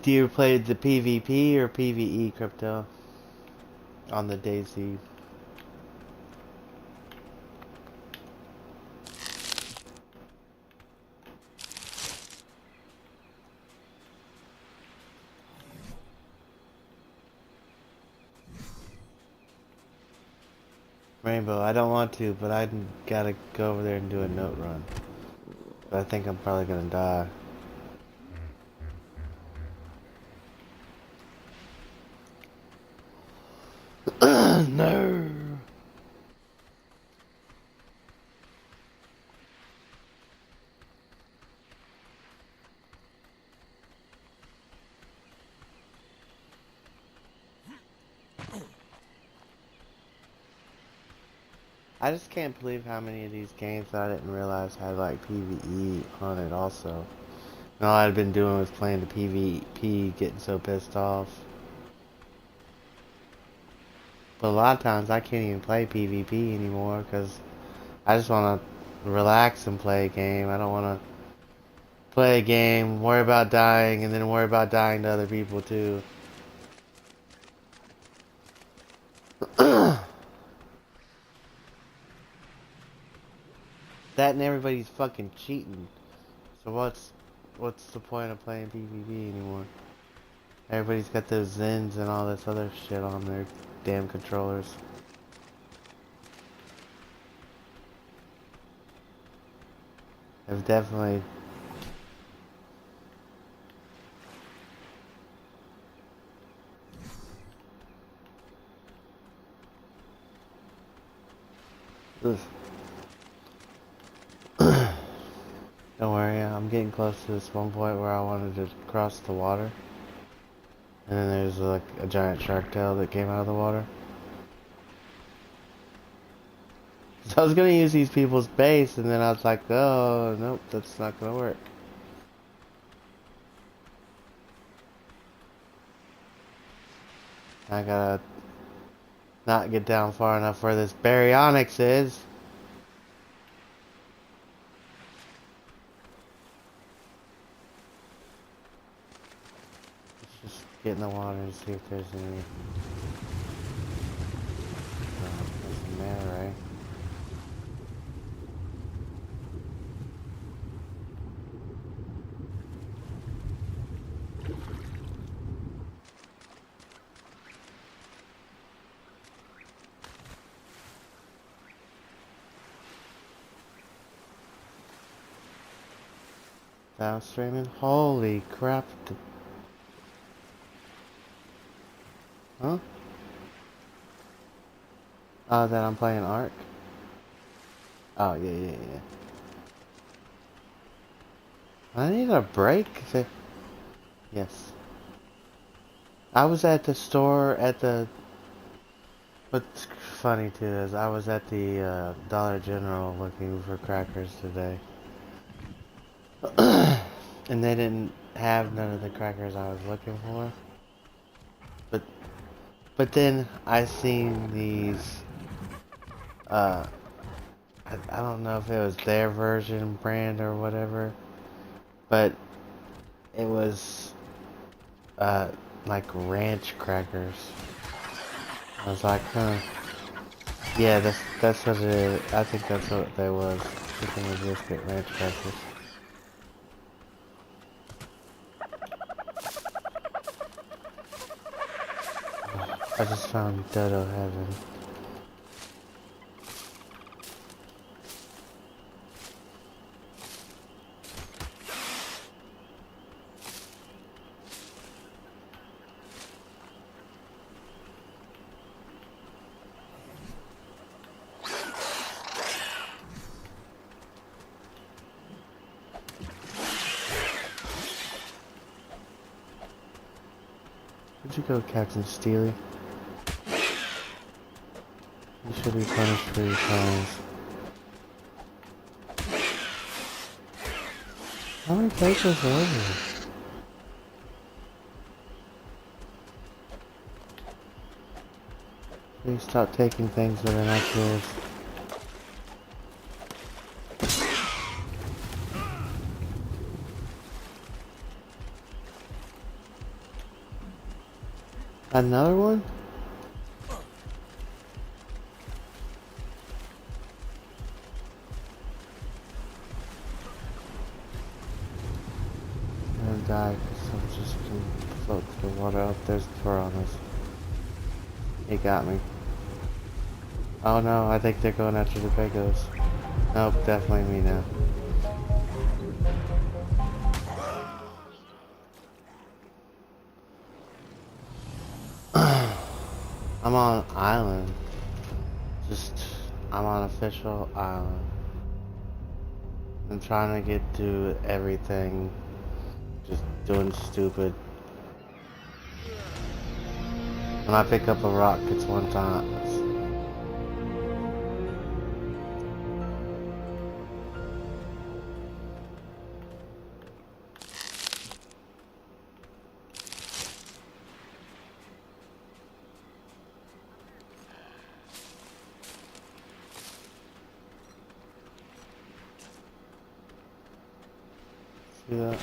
Do you play the PvP or PvE crypto on the DayZ? Rainbow, I don't want to, but I gotta go over there and do a note run. But I think I'm probably gonna die. No. I just can't believe how many of these games that I didn't realize had like PvE on it also. And all I'd been doing was playing the PvP, getting so pissed off. But a lot of times I can't even play PvP anymore because I just want to relax and play a game. I don't want to play a game, worry about dying, and then worry about dying to other people too. That and everybody's fucking cheating. So what's the point of playing PvP anymore? Everybody's got those Zens and all this other shit on their damn controllers. I've definitely Don't worry, I'm getting close to this one point where I wanted to cross the water. And then there's like a giant shark tail that came out of the water. So I was gonna use these people's base, and then I was like, oh, nope, that's not gonna work. I gotta not get down far enough where this baryonyx is. Let's just get in the water and see if there's any. Nothing there, right? Downstreaming? Holy crap. Huh? Oh, that I'm playing Ark? Oh, yeah. I need a break. Yes. I was at the store at the... What's funny too is I was at the Dollar General looking for crackers today. And they didn't have none of the crackers I was looking for. But then I seen these I don't know if it was their version brand or whatever, but it was uh like ranch crackers. I was like, huh. Yeah, that's what it is. I think that's what they was. Chicken and biscuit ranch crackers. I just found Dodo Heaven. Where'd you go, Captain Steely? You should be punished for your crimes. How many places are over here? Please stop taking things that are not yours. Another one? I'm gonna die because I'm just gonna float through the water. Oh, there's the piranhas. He got me. Oh no, I think they're going after the Pecos. Nope, definitely me now. I'm on an island. I'm on official island. I'm trying to get through everything. Just doing stupid. When I pick up a rock, it's one time. See that?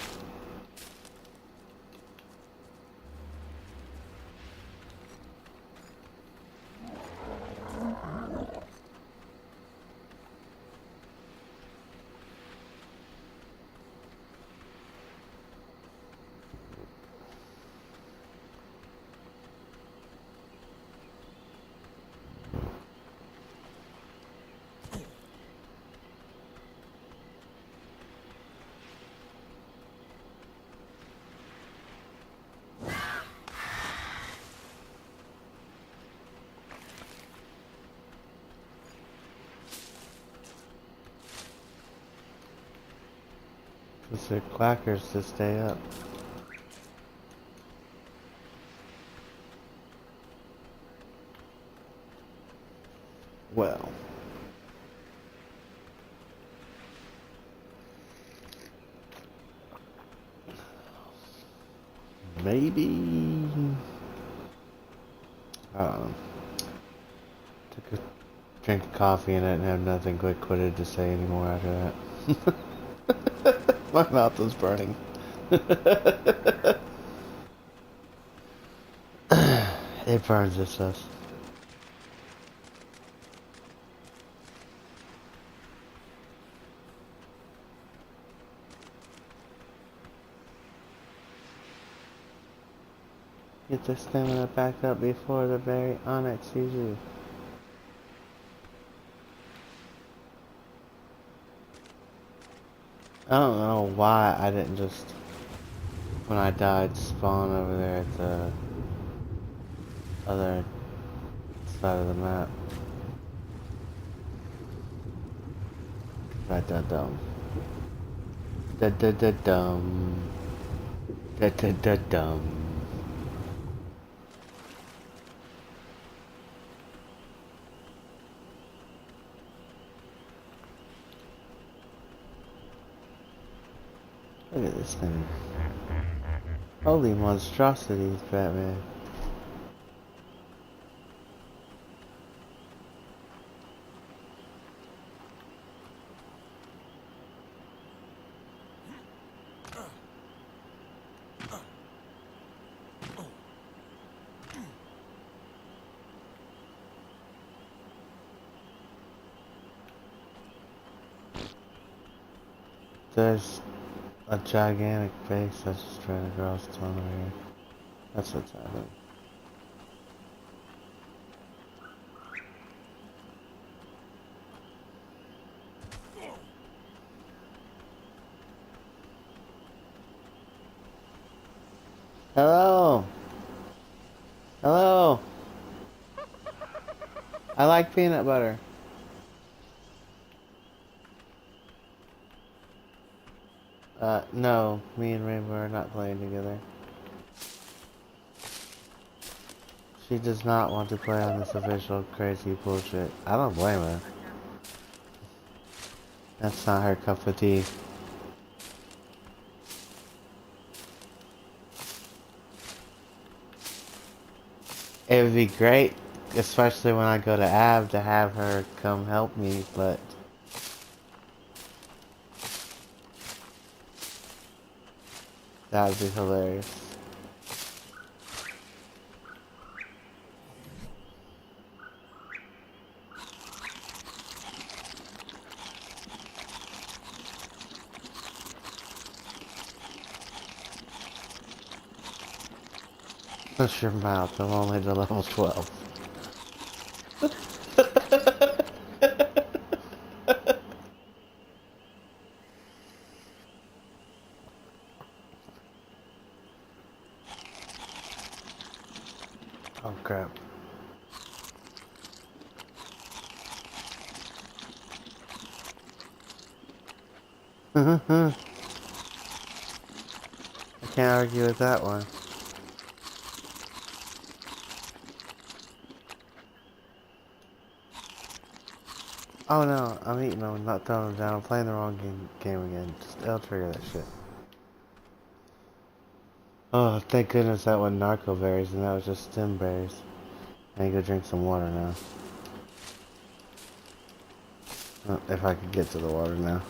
It's their clackers to stay up. Well. Maybe. Took a drink of coffee and I didn't have nothing quick-witted to say anymore after that. My mouth was burning. It burns this us. Get the stamina back up before the very onyx sees you. I don't know why I didn't just, when I died, spawn over there at the other side of the map. Da da dum. Da da da dum. Da da da dum. Look at this thing. Holy monstrosities, Batman. There's a gigantic base that's just trying to cross town over here. That's what's happening. Hello! Hello! I like peanut butter. No, me and Rainbow are not playing together. She does not want to play on this official crazy bullshit. I don't blame her. That's not her cup of tea. It would be great, especially when I go to Av, to have her come help me, but that would be hilarious. Shut your mouth, I'm only to level 12. Oh crap. I can't argue with that one. Oh no, I'm eating them, not throwing them down. I'm playing the wrong game again. Just L trigger that shit. Oh, thank goodness that wasn't narco berries and that was just stem berries. I need to go drink some water now. If I could get to the water now.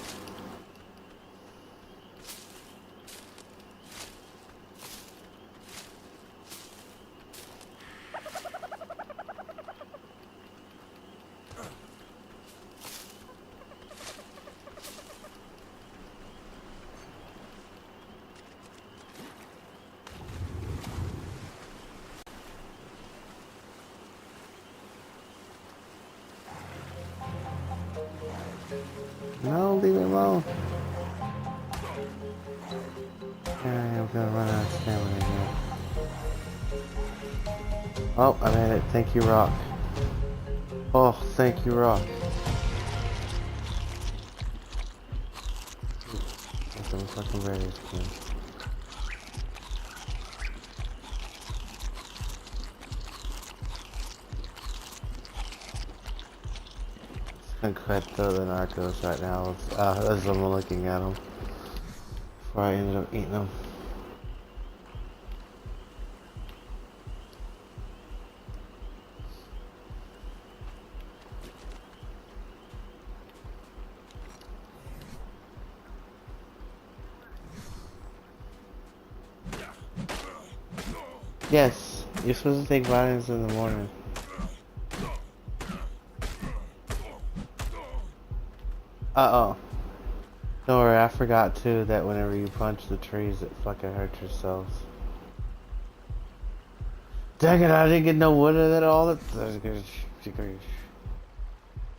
No, leave me alone. I am gonna run out of stamina again. Oh, I made it. Thank you, Rock. Oh, thank you, Rock. some fucking berries again. I'm quite throw the narcos right now as I'm looking at them before I ended up eating them. Yes, you're supposed to take vitamins in the morning. Uh-oh. Don't worry, I forgot too that whenever you punch the trees, it fucking hurts yourselves. Dang it, I didn't get no wood of that all.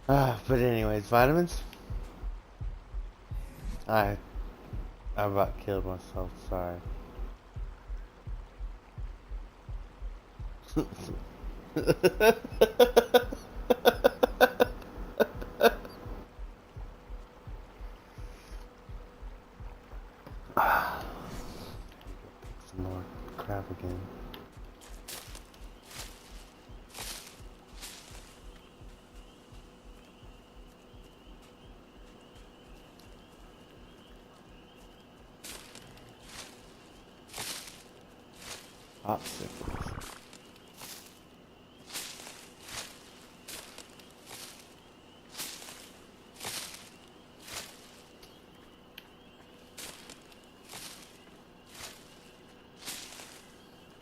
But anyways, vitamins? I about killed myself, sorry. Some more crap again. Popsicles.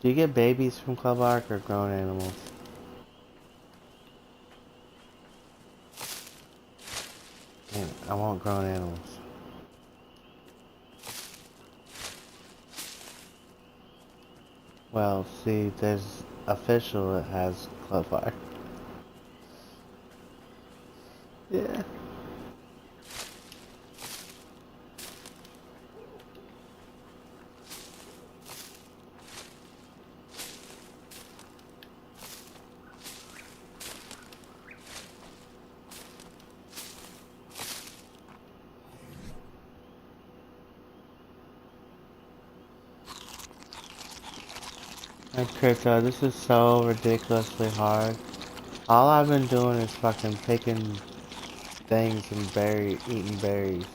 Do you get babies from Club Arc or grown animals? Man, I want grown animals. Well, see, there's official that has Club Arc. Yeah. And Crypto, this is so ridiculously hard. All I've been doing is fucking picking things and eating berries.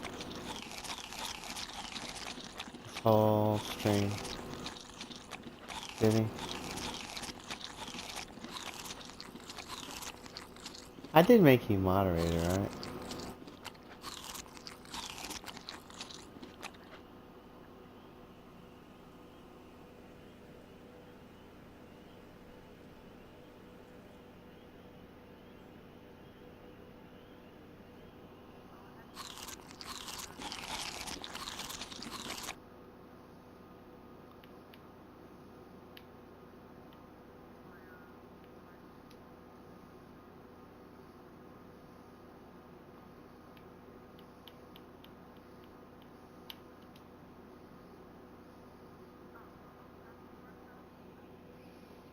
This whole stream. Did he? I did make you moderator, right?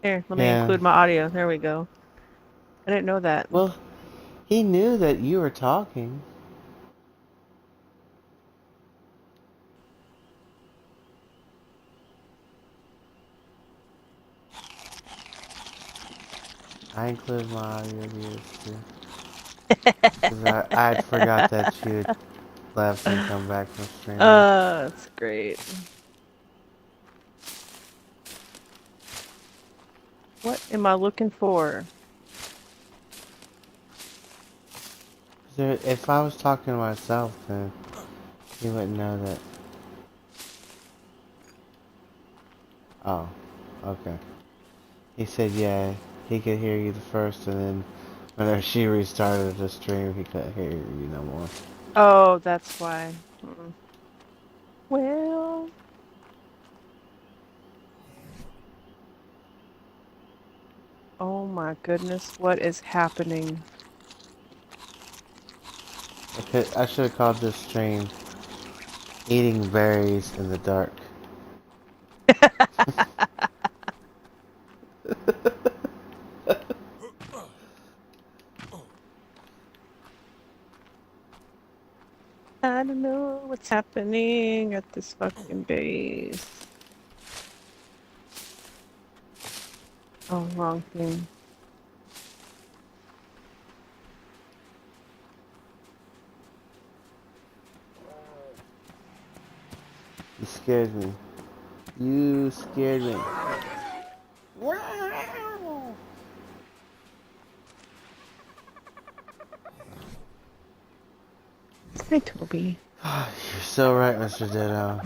Here, let me Yeah. include my audio. There we go. I didn't know that. Well, he knew that you were talking. I included my audio viewers too. Because I forgot that you had left and come back from streaming. That's great. What am I looking for? If I was talking to myself, then you wouldn't know that. Oh, okay. He said, yeah, he could hear you the first, and then whenever she restarted the stream, he couldn't hear you no more. Oh, that's why. Well, oh my goodness, what is happening? I should have called this stream Eating Berries in the Dark. I don't know what's happening at this fucking base. Oh, wrong thing. You scared me. You scared me. Hi, Toby. You're so right, Mr. Ditto.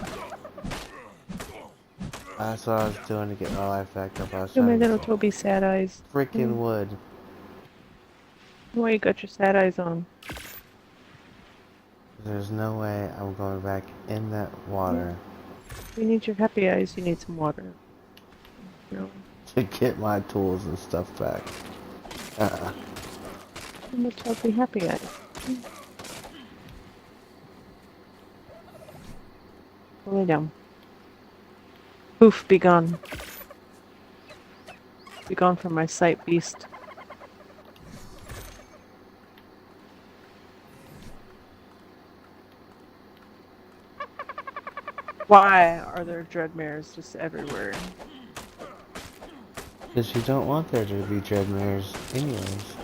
That's what I was doing to get my life back up. I was Oh, my trying to little get some Toby sad eyes. freaking wood. Why you got your sad eyes on? There's no way I'm going back in that water You need your happy eyes. You need some water. No. to get my tools and stuff back. I'm a Toby happy eyes. Lay down. Poof, be gone. Be gone from my sight, beast. Why are there dreadmares just everywhere? Because you don't want there to be dreadmares anyways.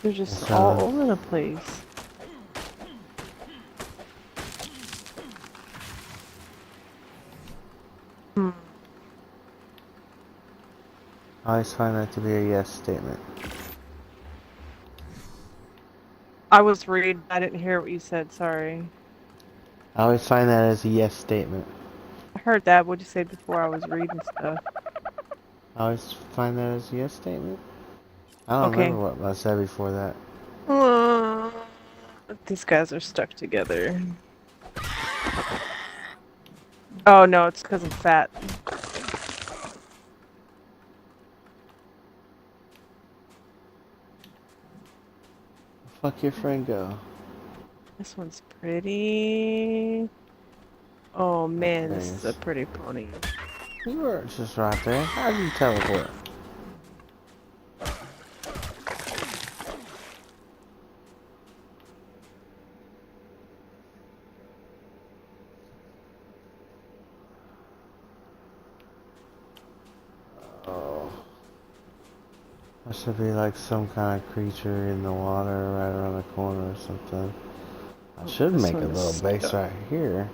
They're just all over the place. Hmm. I always find that to be a yes statement. I was reading. I didn't hear what you said. Sorry. I always find that as a yes statement. I heard that. What'd you say before I was reading stuff? I always find that as a yes statement. I don't Okay. remember what I said before that. Uh, these guys are stuck together. Oh no, it's because I'm fat. Fuck your friend go. This one's pretty. Oh man, There he this is a is. pretty pony. You were just right there. How did you teleport? Oh. There should be like some kind of creature in the water right around the corner or something. I Oh, should this make a one is little base stuck. right here.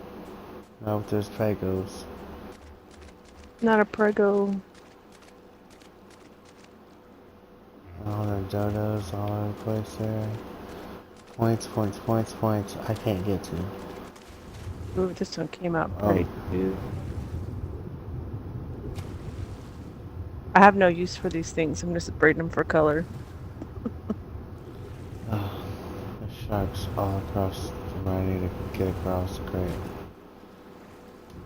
No, there's Pagos. Not a prego. All the dodos all over the place there. Points, points, points, points. I can't get to. Ooh, this one came out Oh. pretty too. I have no use for these things. I'm just breeding them for color. Oh. There's sharks all across where I need to get across. Great.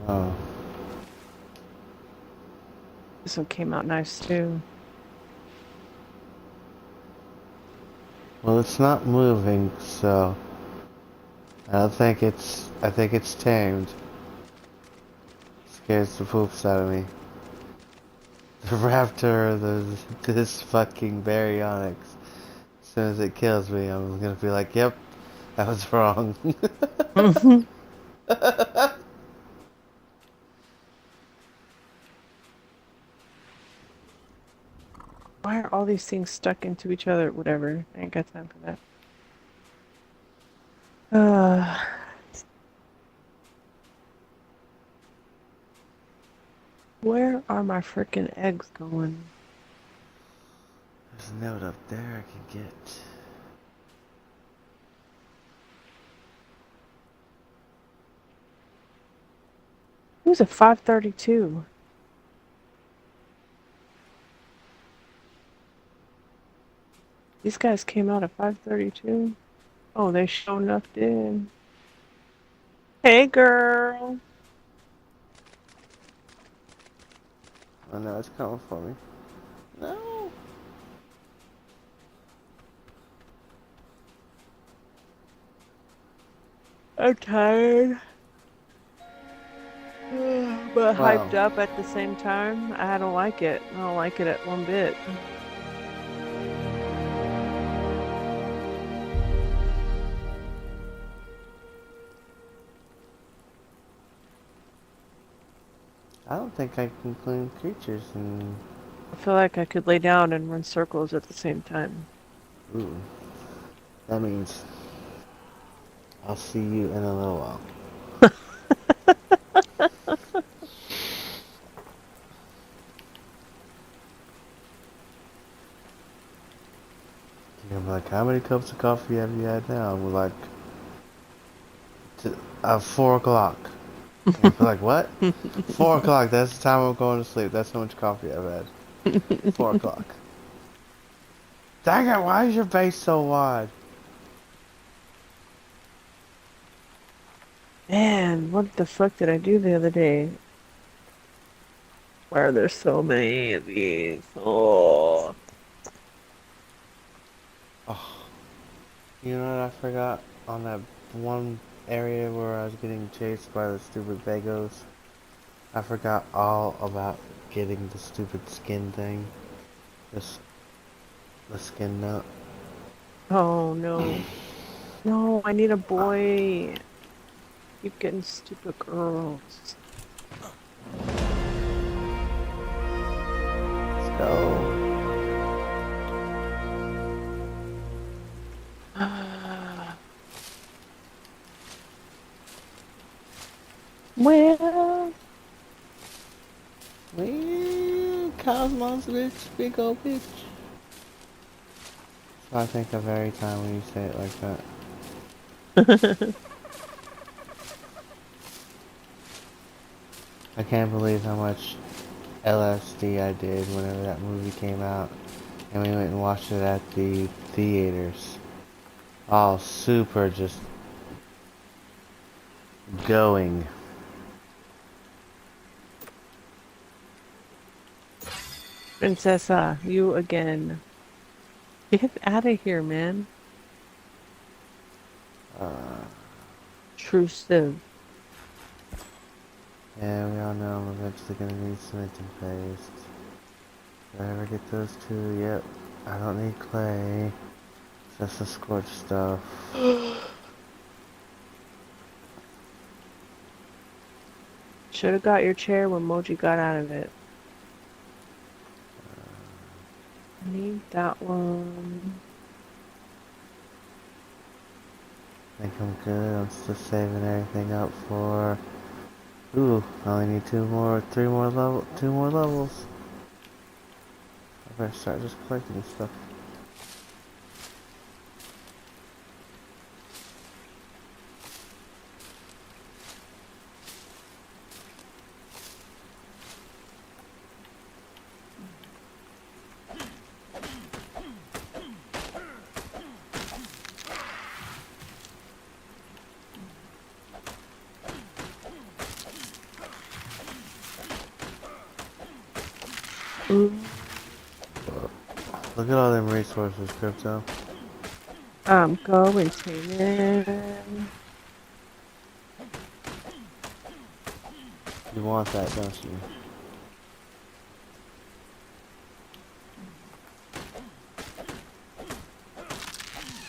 Oh. This one came out nice too. Well, it's not moving, so I think it's tamed. Scares the poops out of me. The raptor, this fucking baryonyx. As soon as it kills me, I'm gonna be like, yep, that was wrong. Why are all these things stuck into each other? Whatever. I ain't got time for that. Where are my freaking eggs going? There's a note up there I can get. Who's a 532? These guys came out at 532? Oh, they sure enough did. Hey, girl. Oh no, it's coming for me. No. I'm tired. But Wow. hyped up at the same time. I don't like it. I don't like it at one bit. I don't think I can clean creatures and... I feel like I could lay down and run circles at the same time. Ooh, that means I'll see you in a little while. And I'm like, how many cups of coffee have you had now? And we're like, 4 o'clock. And we're like, what? 4 o'clock, that's the time I'm going to sleep. That's how much coffee I've had. 4 o'clock. Dang it, why is your face so wide? Man, what the fuck did I do the other day? Why are there so many of these? Oh. Oh, you know what I forgot? On that one area where I was getting chased by the stupid bagos, I forgot all about getting the stupid skin thing. Just the skin nut. Oh no. No, I need a boy. Keep getting stupid girls. Let's go. Well, Cosmos bitch, big old bitch. So I think of every time when you say it like that. I can't believe how much LSD I did whenever that movie came out. And we went and watched it at the theaters. All super just going. Princessa, you again. Get out of here, man. Uh, Intrusive. yeah, we all know I'm eventually gonna need cement and paste. If I ever get those two, yep. I don't need clay. Just the scorch stuff. Should have got your chair when Moji got out of it. I need that one. I think I'm good. I'm still saving everything up for... Ooh, I only need two more levels. I better start just collecting stuff. Mm. Look at all them resources, Crypto. I'm going to man. You want that, don't you?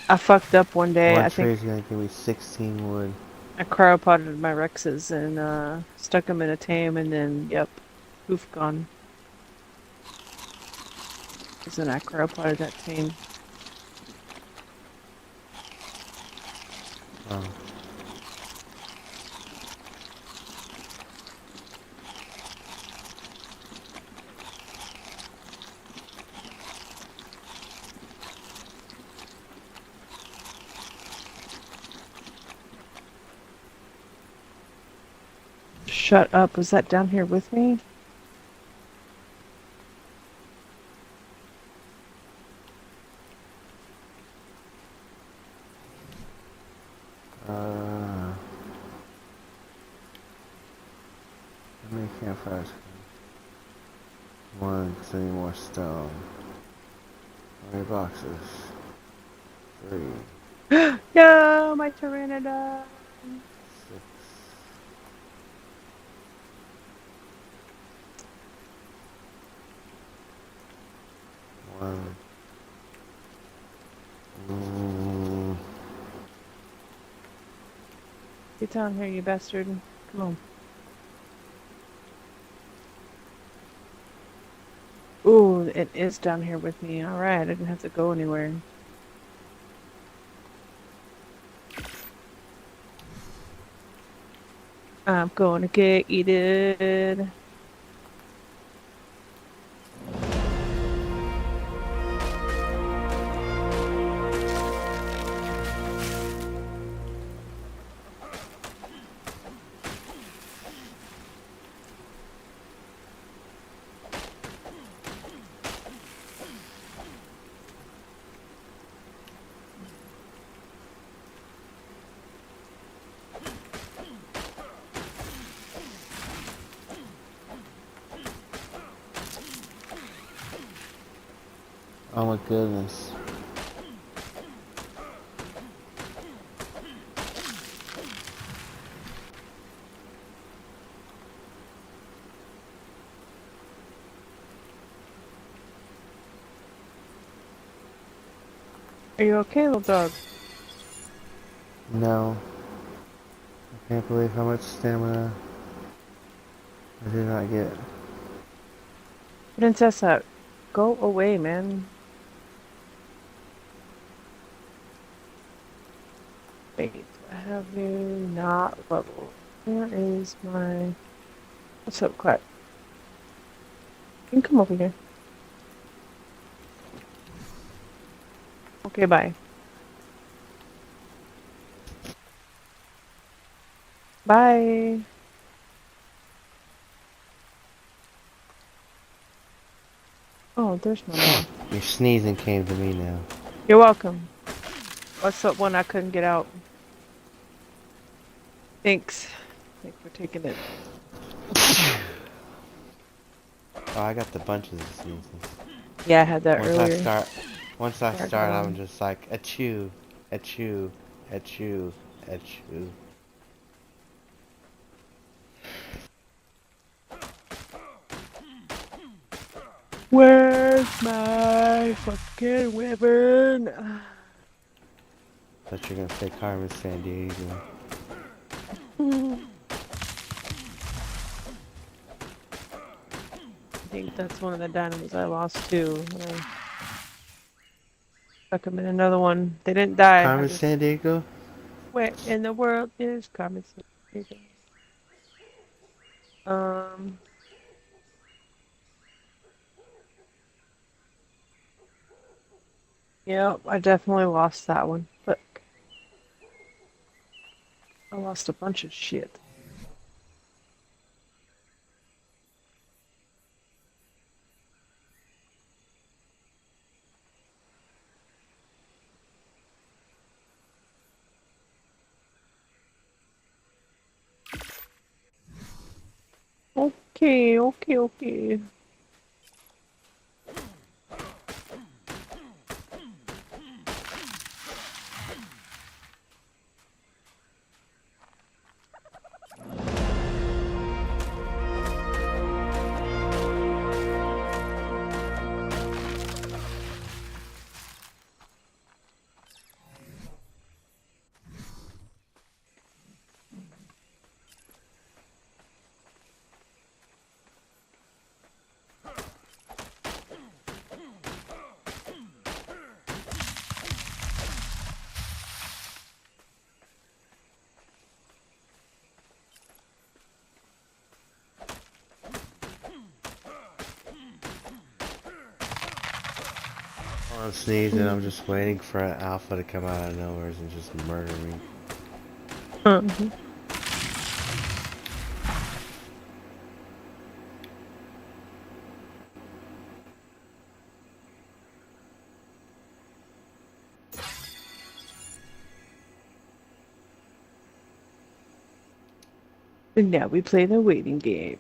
I fucked up one day. One I tree think is gonna give me 16 wood. I cryopotted my Rexes and stuck them in a tame and then, yep, poof, gone. Because then I cryopotted that tame. Oh. Shut up. Was that down here with me? How many campfires? One, because I need more stone. How many boxes? 3, No, my Tyrannodon. 6, 1. Get down here, you bastard. Come on. it is down here with me. All right, I didn't have to go anywhere. I'm going to get eaten. Oh my goodness. Are you okay, little dog? No. I can't believe how much stamina I did not get. Princessa, go away, man. Wait, I have you not leveled. Where is my... What's up, Clyde? You can come over here. Okay, bye. Bye. Oh, there's my mom. Your sneezing came to me now. You're welcome. What's up one I couldn't get out? Thanks. Thanks for taking it. Oh, I got the bunches of sneezes. Yeah, I had that Once I earlier. start, once I I got start, I'm 'em. just like achoo, achoo, achoo, achoo. Where's my fucking weapon? Thought you're gonna say Carmen San Diego. I think that's one of the dynamos I lost too. When I stuck them in another one. They didn't die. I Carmen just, San Diego? where in the world is Carmen Sandiego? Um, yeah, I definitely lost that one. But I lost a bunch of shit. Okay, okay, okay. While I'm sneezing, I'm just waiting for an alpha to come out of nowhere and just murder me. Mhm. And now we play the waiting game.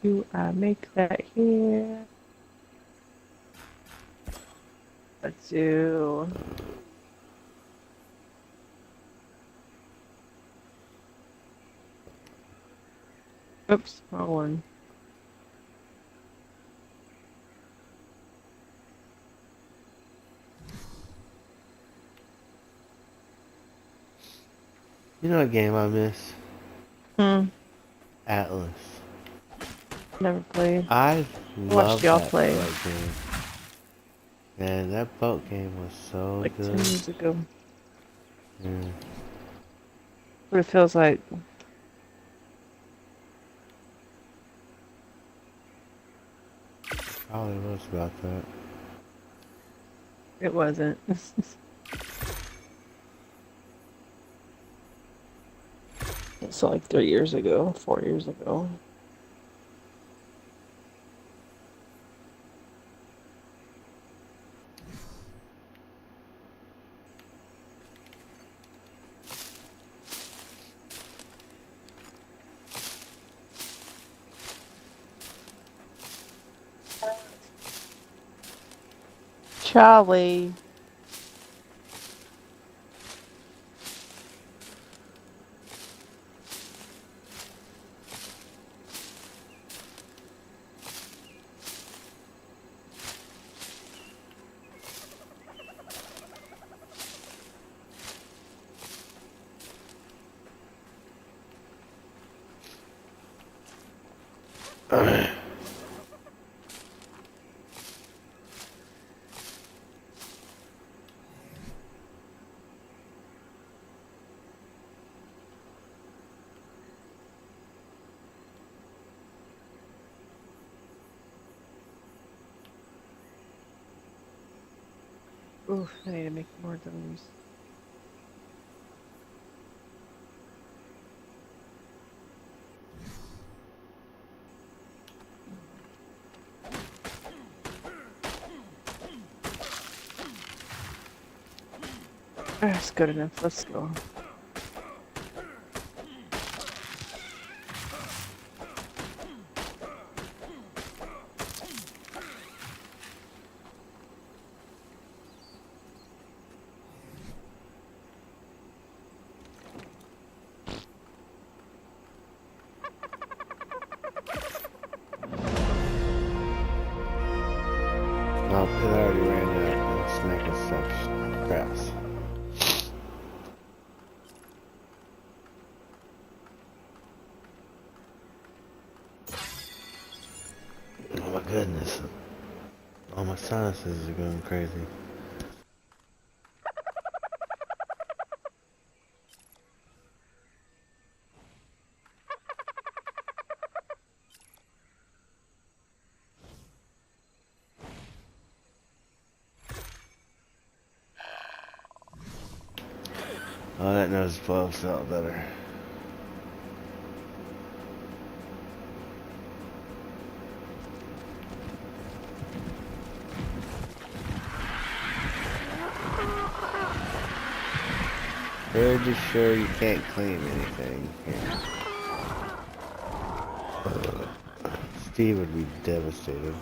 Do I make that here? Let's do. Oops, wrong one. You know what game I miss? Hmm. Atlas. Never played. I I watched love y'all that play boat game. Man, that boat game was so like 10 good. years ago. Yeah, What it feels like. probably was about that. It wasn't. It's like 3 years ago, 4 years ago. Charlie. Oof, I need to make more of those. That's good enough. Let's go. Nope, it already ran out. Let's make a such grass. Oh my goodness. All my sinuses are going crazy. Oh, that nose 12 felt better. Pretty sure you can't claim anything here. Steve would be devastated.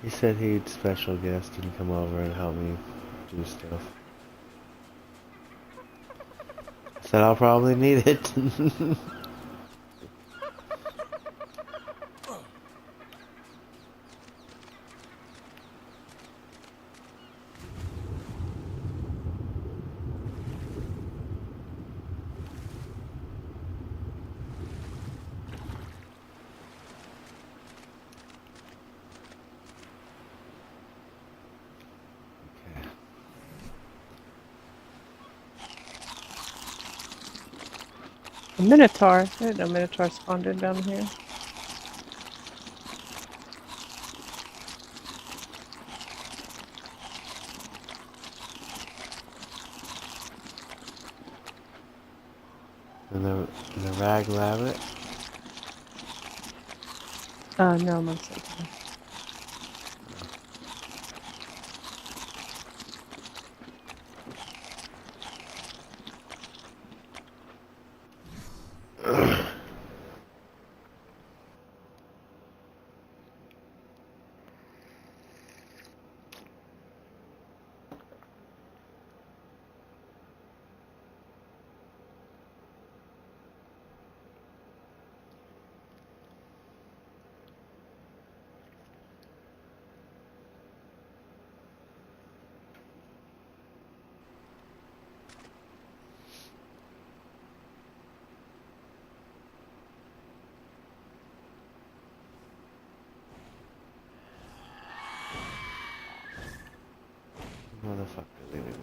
He said he'd special guest and come over and help me do stuff. I said I'll probably need it. A Minotaur. I didn't know Minotaur spawned in down here. and the rag rabbit. No, I'm upside down. Wait, wait,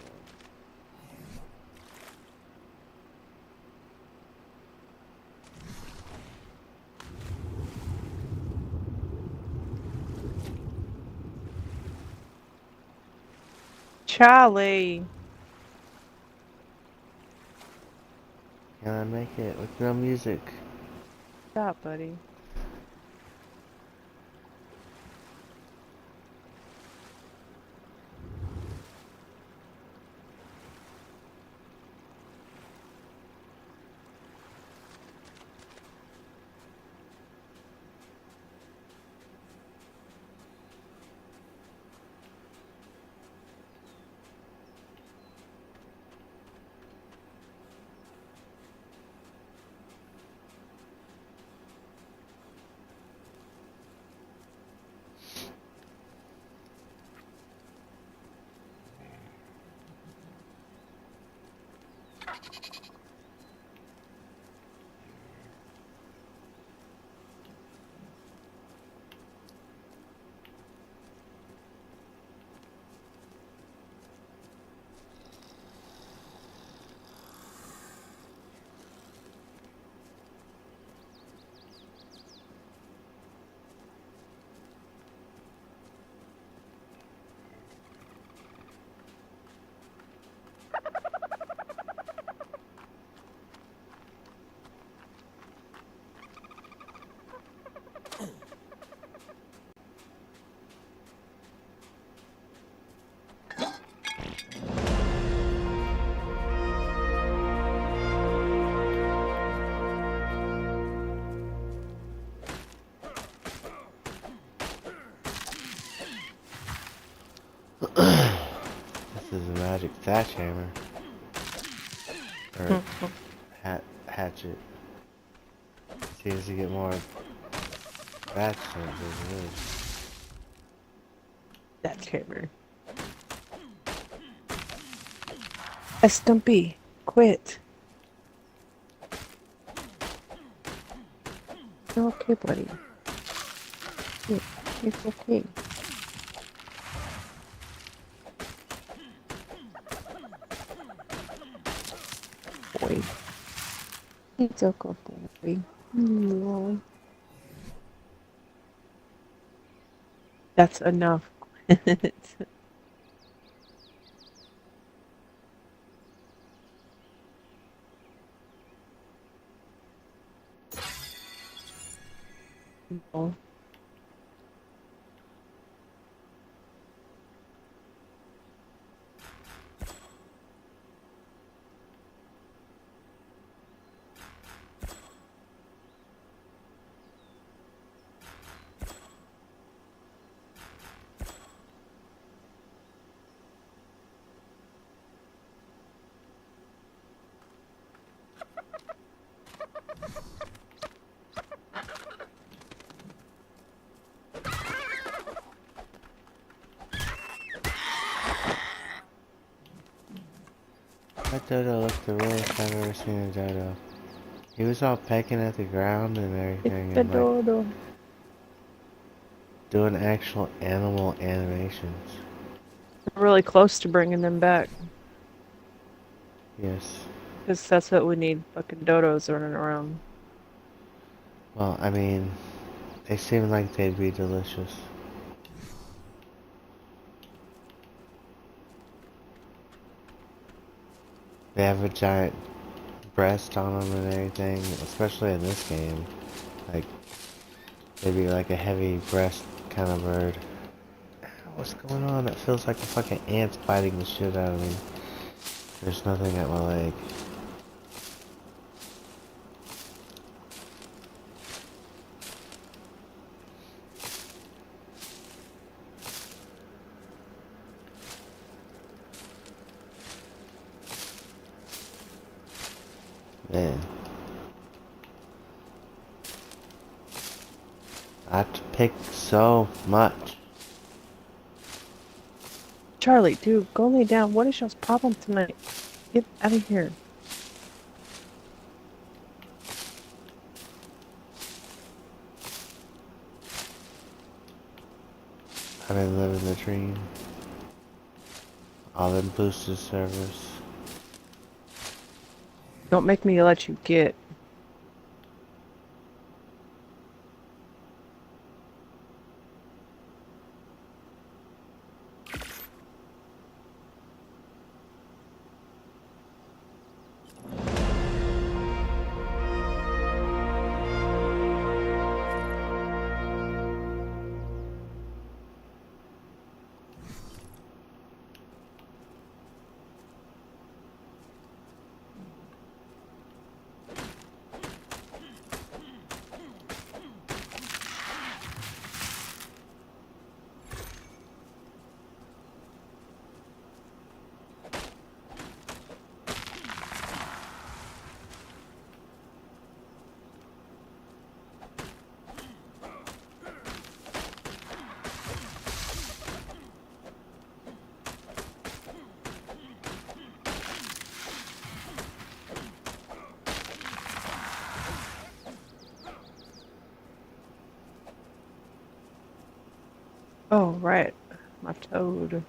Charlie. can I make it with no music? Stop, buddy. This is a magic thatch hammer. Or hatchet. Seems to get more thatch than it is. That's hammer. Hey, Stumpy, quit. You're okay, buddy. It's okay. Boy. It's okay, boy. No. That's enough. No. That dodo looked the realest I've ever seen a dodo. He was all pecking at the ground and It's everything the and like dodo. doing actual animal animations. We're really close to bringing them back. Yes. Because that's what we need. Fucking dodos running around. Well, I mean, they seem like they'd be delicious. They have a giant breast on them and everything, especially in this game. Like, they'd be like a heavy breast kind of bird. What's going on? It feels like a fucking ant's biting the shit out of me. There's nothing at my leg. Man. I have to pick so much. Charlie, dude, go lay down. What is y'all's problem tonight? Get out of here. I've been living the dream. All them boosted servers. Don't make me let you get. Oh, right. My toad.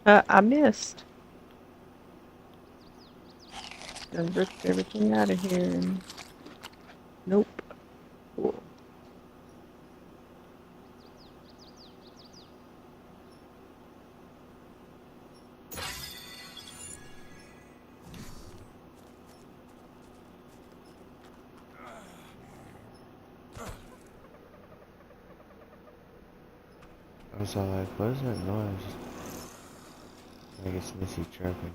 I missed. Gonna rip everything out of here. Nope. Cool. I was all like, what is that noise? I guess Missy chirping.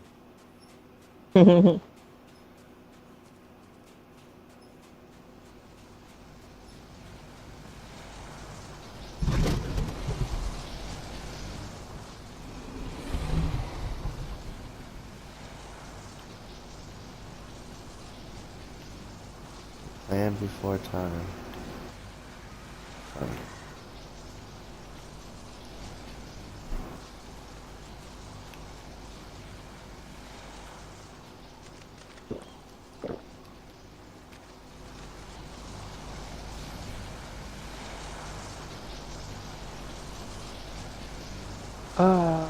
Land before time. Sorry. um.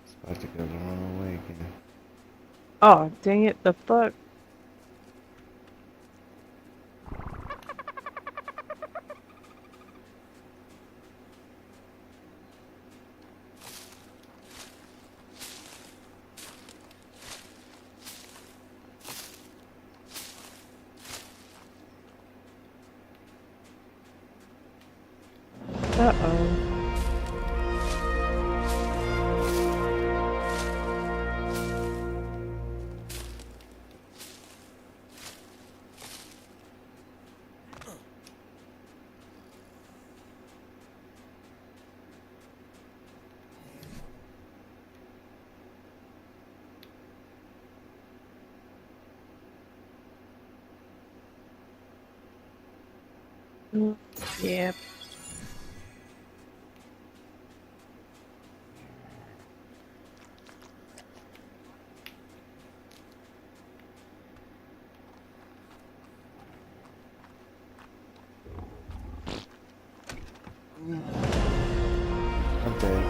It's about to go the wrong way again. Oh, dang it. The fuck? Uh-oh. Yep. I'm dead.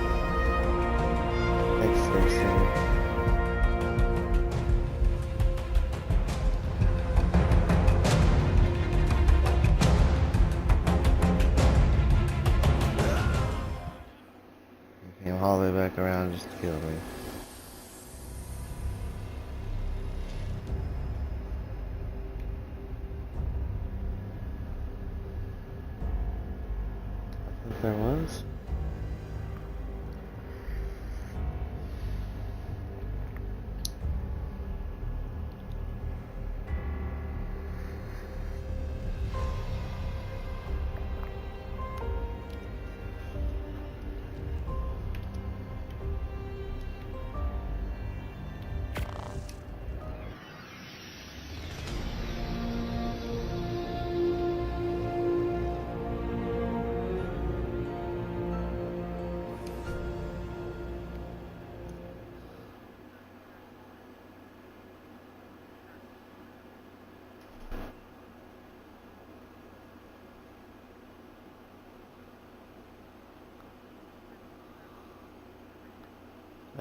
Thanks, Thursday. Came all the way back around just to kill me. I think there was.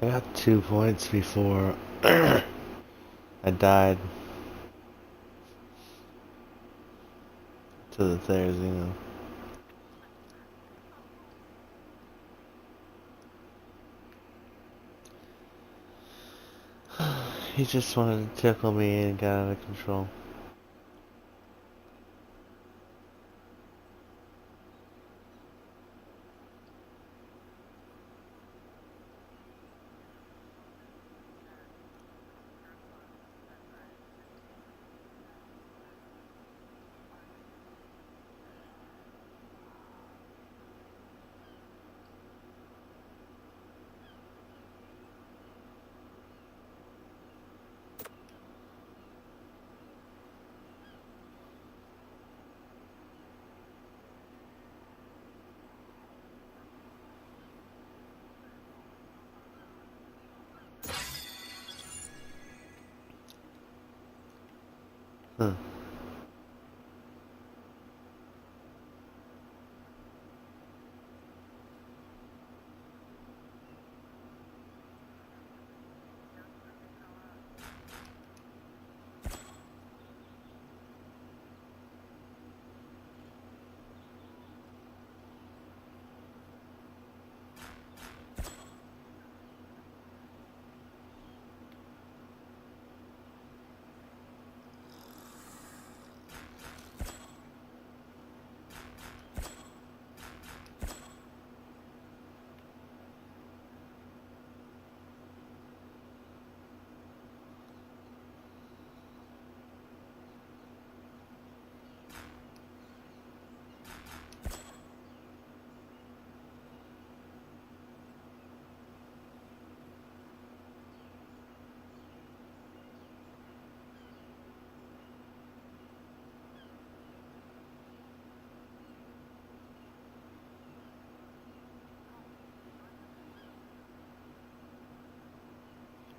I got 2 points before I died to the Therizino. He just wanted to tickle me and got out of control. Huh.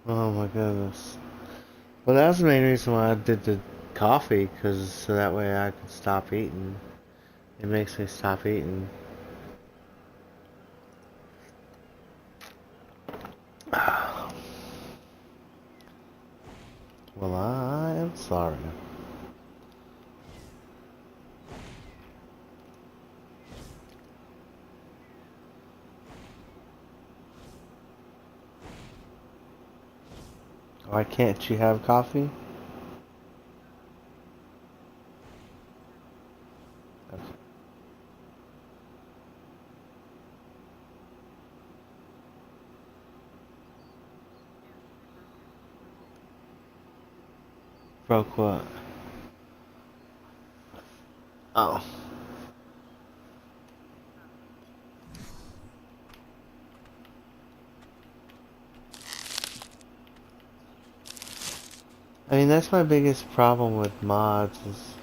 Oh my goodness. Well, that was the main reason why I did the coffee, cause so that way I could stop eating. It makes me stop eating. Well, I am sorry. Why can't you have coffee? Okay. Broke what? Oh. I mean, that's my biggest problem with mods, is,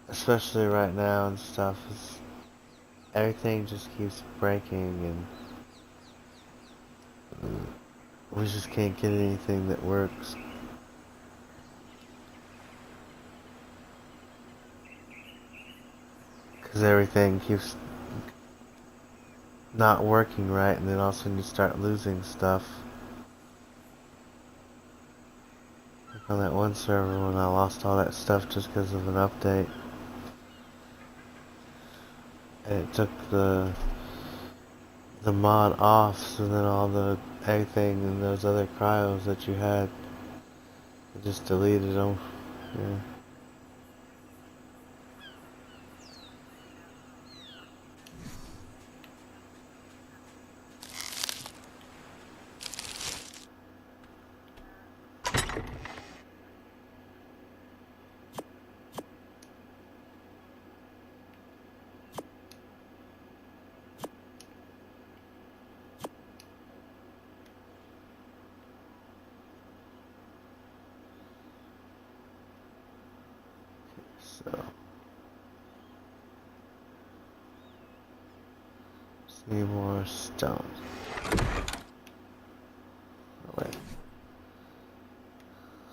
especially right now and stuff, is everything just keeps breaking and we just can't get anything that works. Because everything keeps not working right, and then all of a sudden you start losing stuff. Like on that one server when I lost all that stuff just because of an update. And it took the the mod off, so then all the egg thing and those other cryos that you had, I just deleted them. Yeah. So, see more stone. Oh, wait.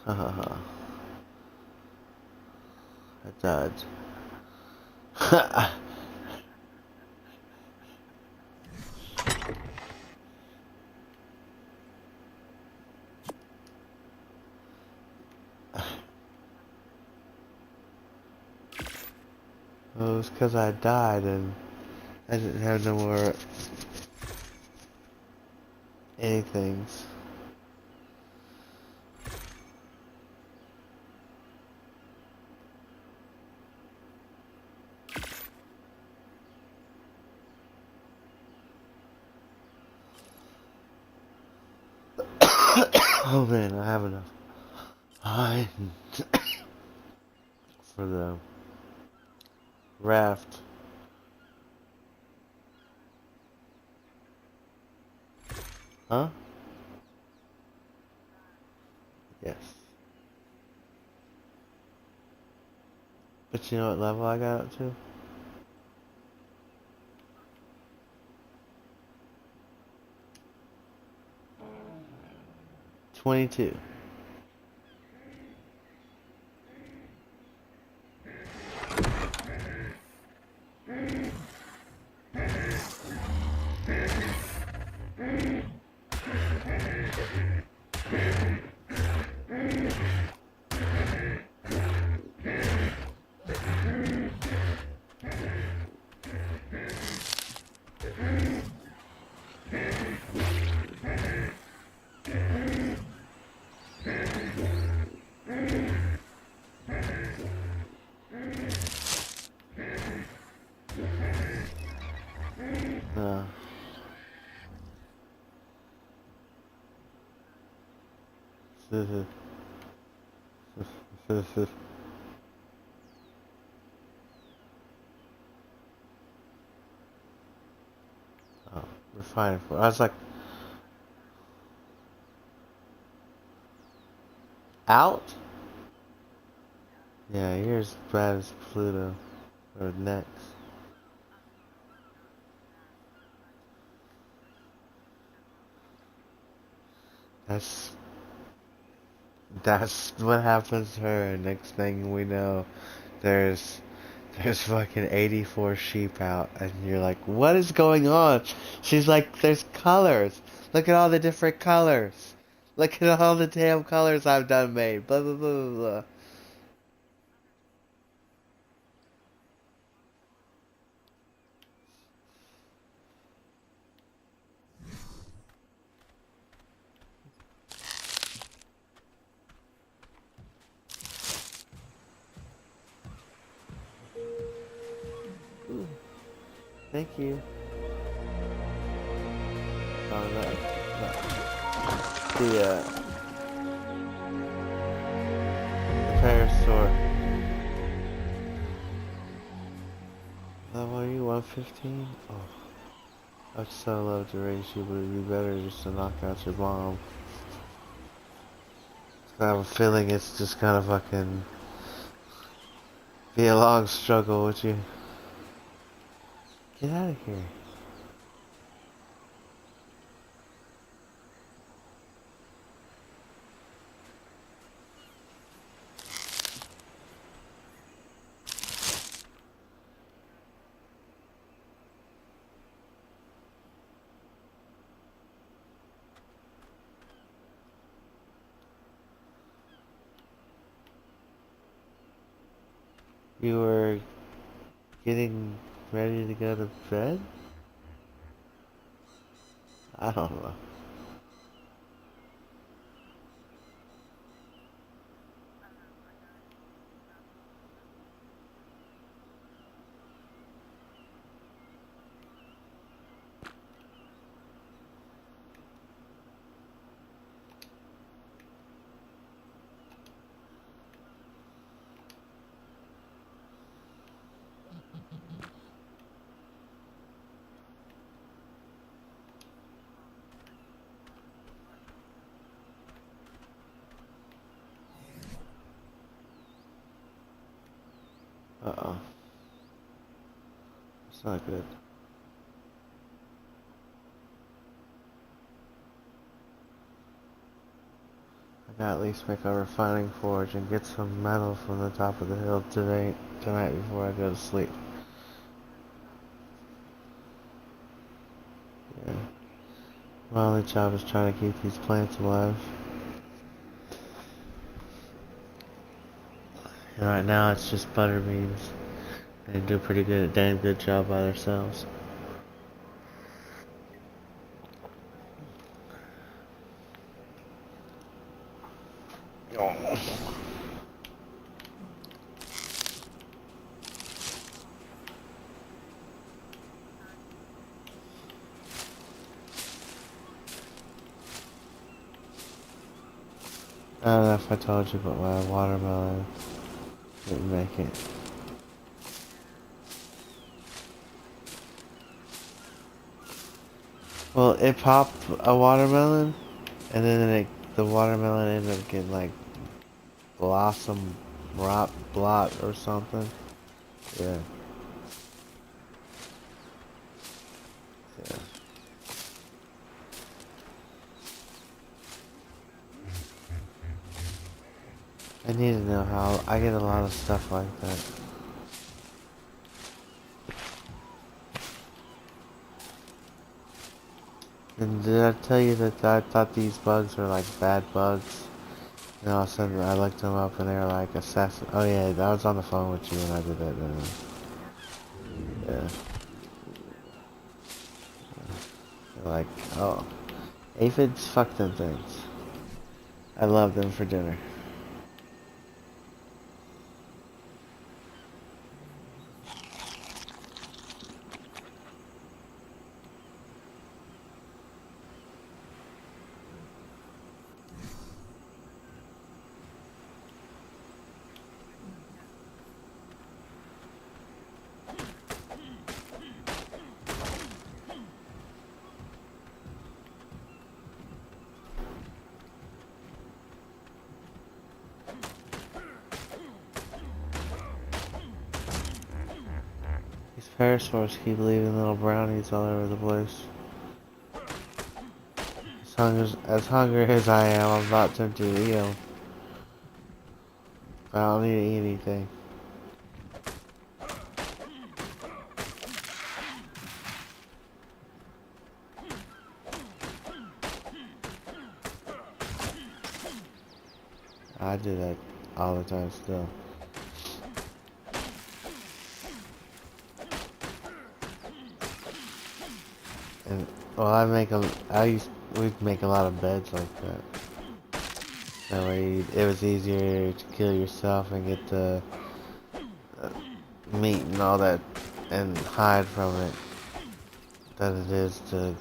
Hahaha. I died. Well, it was because I died and I didn't have no more anythings. Oh man, I have enough. I for the raft. Huh? Yes. But you know what level I got up to? 22. Uh, oh, refining for. I was like, out? Yeah, you're as bad as Pluto. Or next. That's that's what happens to her. Next thing we know, there's there's fucking 84 sheep out, and you're like, what is going on? She's like, there's colors. Look at all the different colors. Look at all the damn colors I've done made. Blah blah blah blah blah. Ooh, thank you. Oh, the repair store. Level are you 115? Oh, I'd so love to race you, but it'd be better just to knock out your bomb. I have a feeling it's just gonna fucking be a long struggle with you. Get out of here. You were getting ready to go to bed? I don't know. Uh-oh. It's not good. I gotta at least make a refining forge and get some metal from the top of the hill tonight before I go to sleep. Yeah. My only job is trying to keep these plants alive. And right now it's just butter beans. They do a damn good job by themselves. Oh. I don't know if I told you, but my watermelon didn't make it. Well, it popped a watermelon, and then the watermelon ended up getting like blossom rot blot or something. Yeah, yeah. I need to know how. I get a lot of stuff like that. And did I tell you that I thought these bugs were like bad bugs? And all of a sudden I looked them up and they were like assassin. Oh yeah, I was on the phone with you when I did that. Yeah. They're like, oh, aphids, fuck them things. I love them for dinner. These parasaurs keep leaving little brownies all over the place. As hungry as I am, I'm not tempted to eat them. I don't need to eat anything. I do that all the time still. And well, we'd make a lot of beds like that. That way, it was easier to kill yourself and get the meat and all that and hide from it than it is to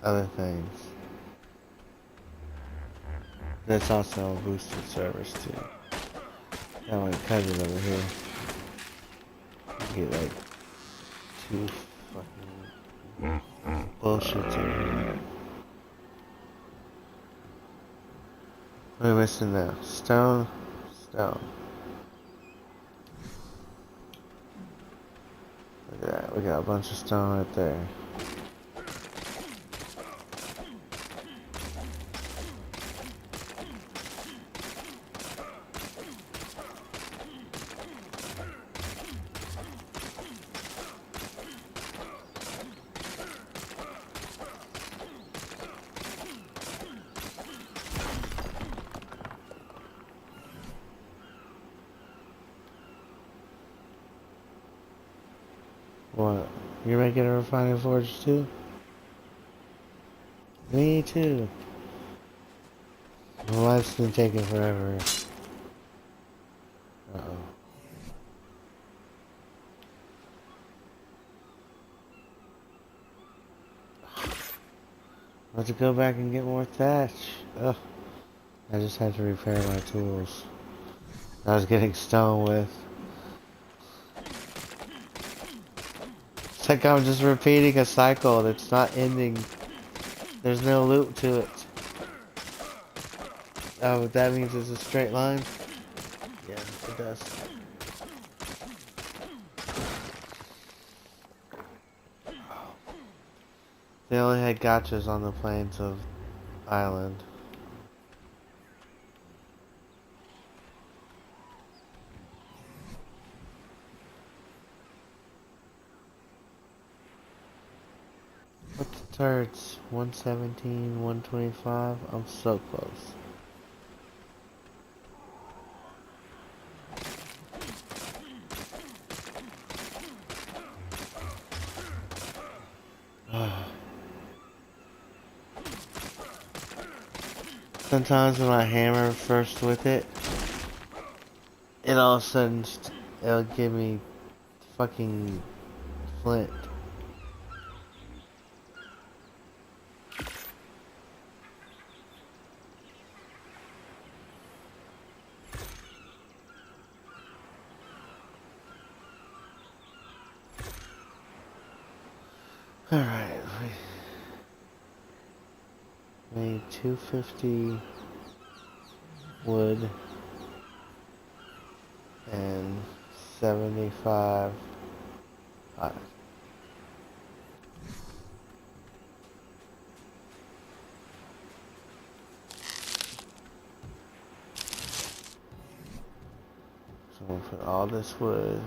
other things. That's also a boosted service too. That one cut it over here. You get like two fucking bullshits over here. What are we missing now? Stone? Stone. Look at that. We got a bunch of stone right there. What? You're making a refining forge too? Me too. My life's been taking forever. Uh-oh. I have to go back and get more thatch. Ugh. I just had to repair my tools. I was getting stone with. It's like I'm just repeating a cycle that's not ending. There's no loop to it. Oh, that means it's a straight line? Yeah, it does. They only had gotchas on the plains of Island. What the turds? 117, 125? I'm so close. Sometimes when I hammer first with it, it all of a sudden it'll give me fucking flint. Alright, we made 250 wood and 75 iron. So we'll put all this wood.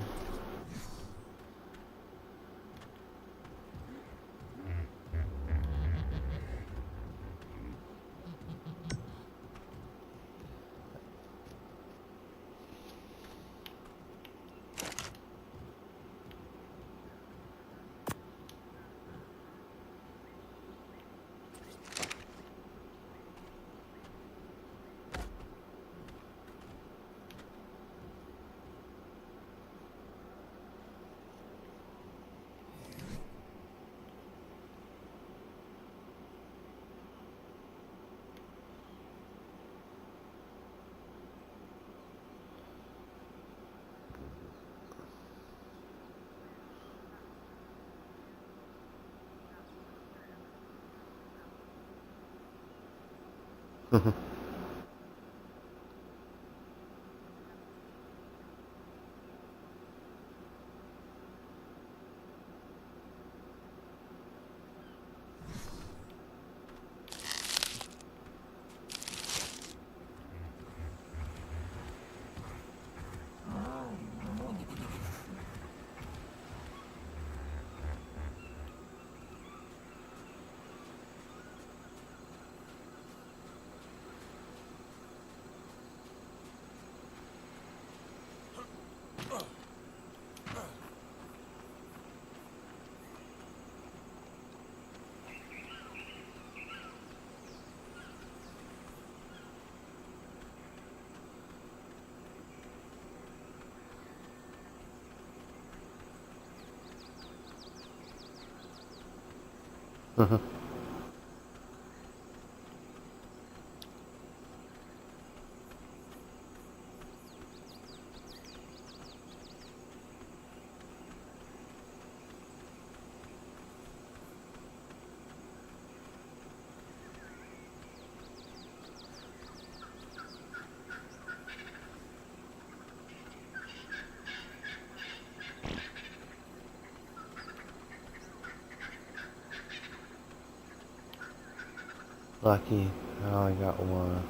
Lucky, I only got one.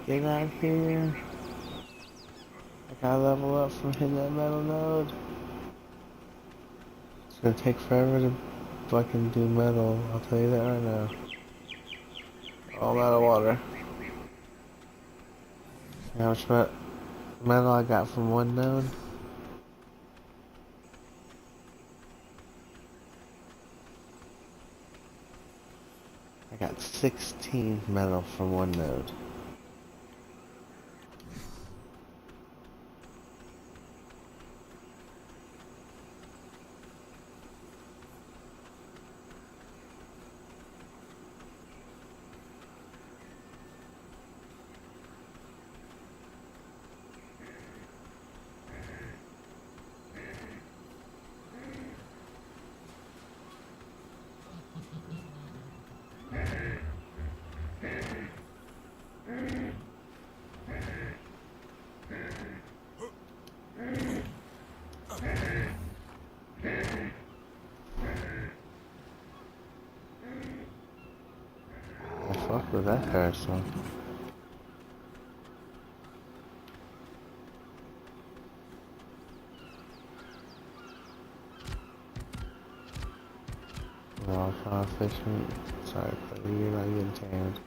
Get out here. I gotta level up from hitting that metal node. It's gonna take forever to fucking do metal. I'll tell you that right now. Oh, I'm out of water. How much metal I got from one node? I got 16 metal from one node. The fuck was that parasol? Raw fish meat. Sorry, buddy, you're not getting tamed.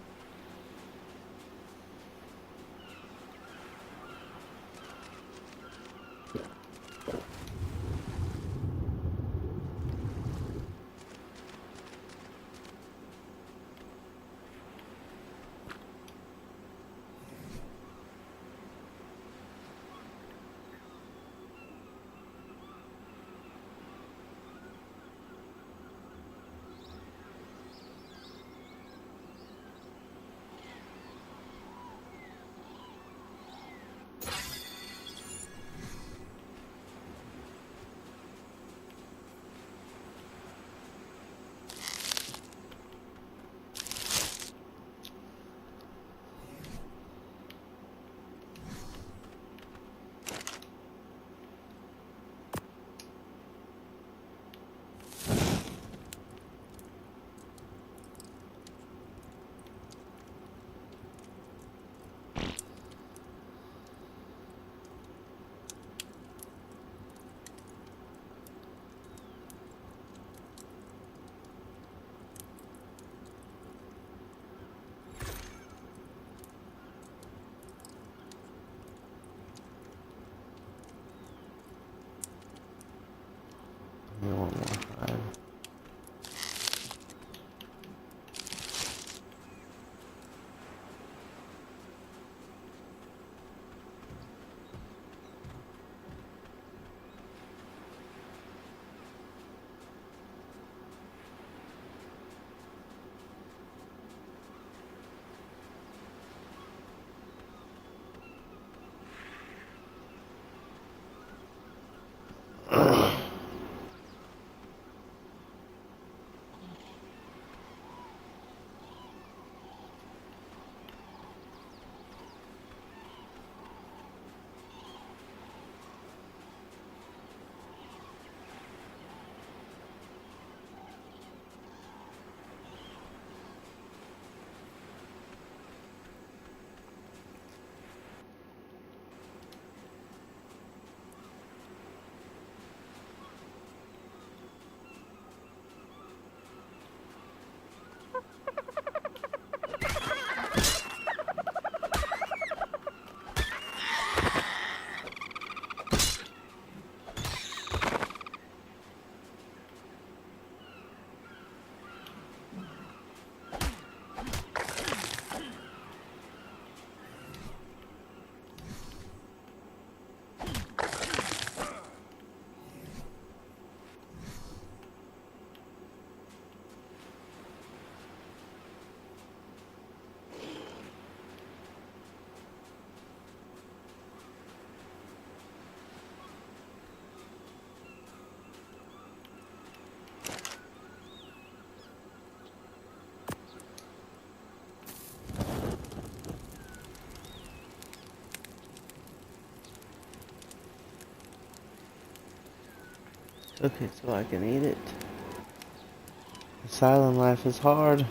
You want more hide? Okay, so I can eat it. Silent life is hard.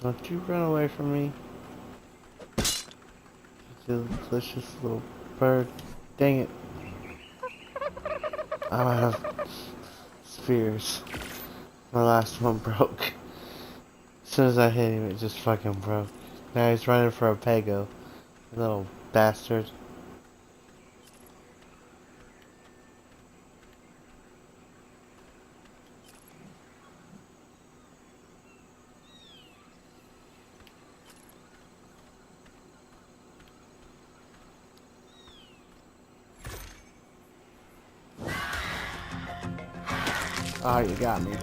Don't you run away from me, you delicious little bird. Dang it. I'm out of spears. My last one broke. As soon as I hit him, it just fucking broke. Now he's running for a pego. Little bastard. Oh, you got me.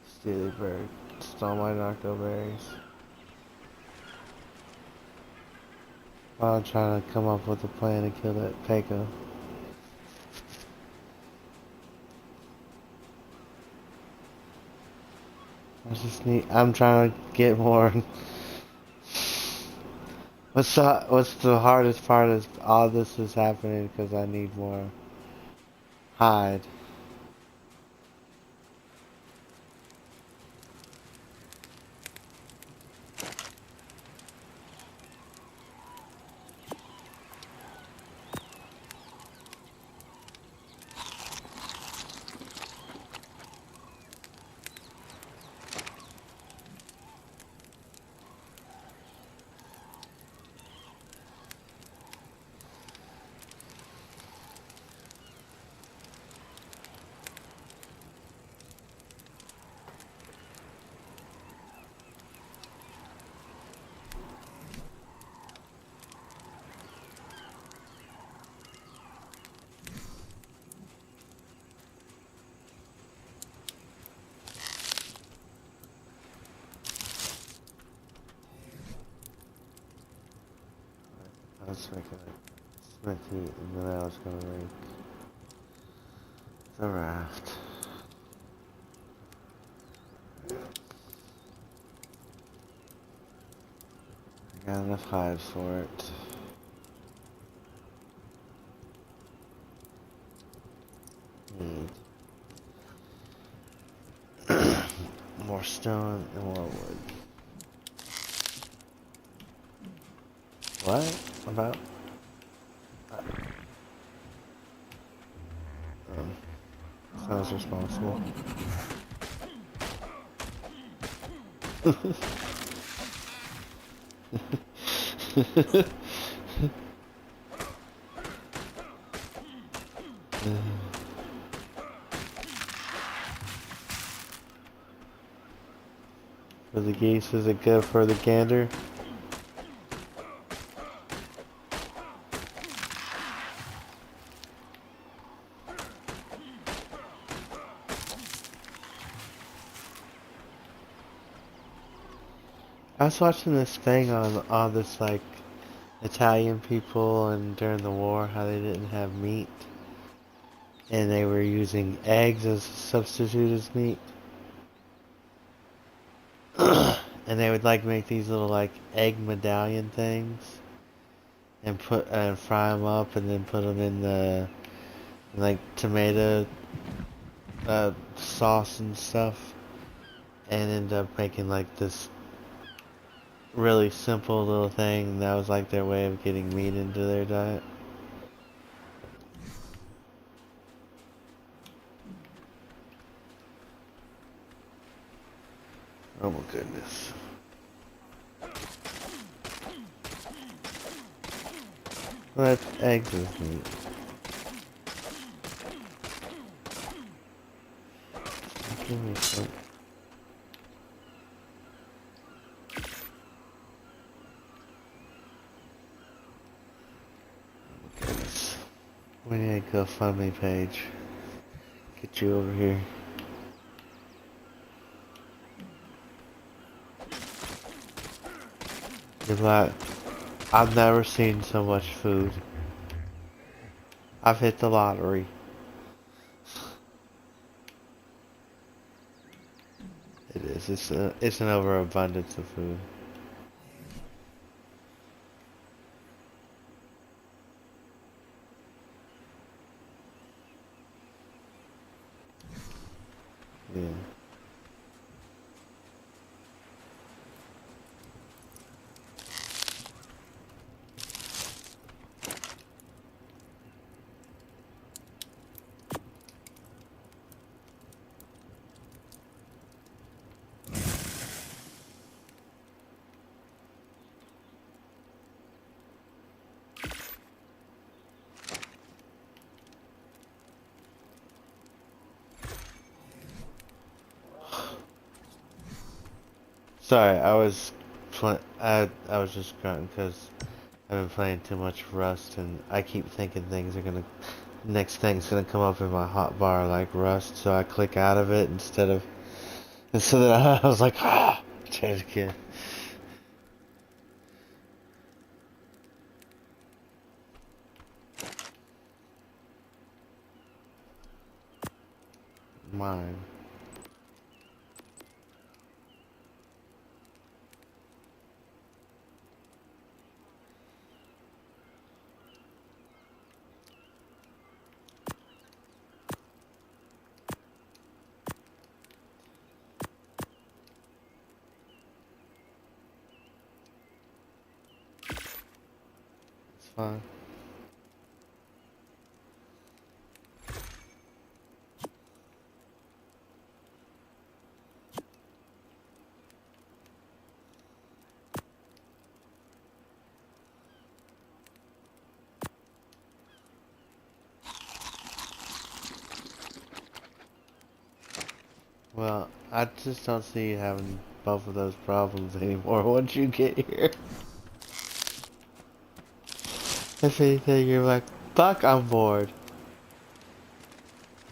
Steely bird. Stole my Nocto berries. While I'm trying to come up with a plan to kill that pego. I'm trying to get more. What's the hardest part is all this is happening because I need more hide. I was making a smithy and then I was gonna make the raft. I got enough hides for it. Need more stone and more wood. What? About? Um, sounds responsible. For the geese, is it good for the gander? I was watching this thing on all this like Italian people and during the war how they didn't have meat and they were using eggs as a substitute as meat. And they would like make these little like egg medallion things and put and fry them up and then put them in the like tomato sauce and stuff and end up making like this really simple little thing and that was like their way of getting meat into their diet. Oh my goodness. Well, that's eggs is meat. Give me some. Goodness. We need a GoFundMe page. Get you over here. You're like, I've never seen so much food. I've hit the lottery. It is. It's an overabundance of food. Yeah. Sorry, I was just grunting because I've been playing too much Rust, and I keep thinking things are gonna next thing's gonna come up in my hotbar like Rust, so I click out of it instead of, and so then I was like, try it again. Mine. It's fine. Well, I just don't see you having both of those problems anymore once you get here. If anything, you're like, fuck, I'm bored.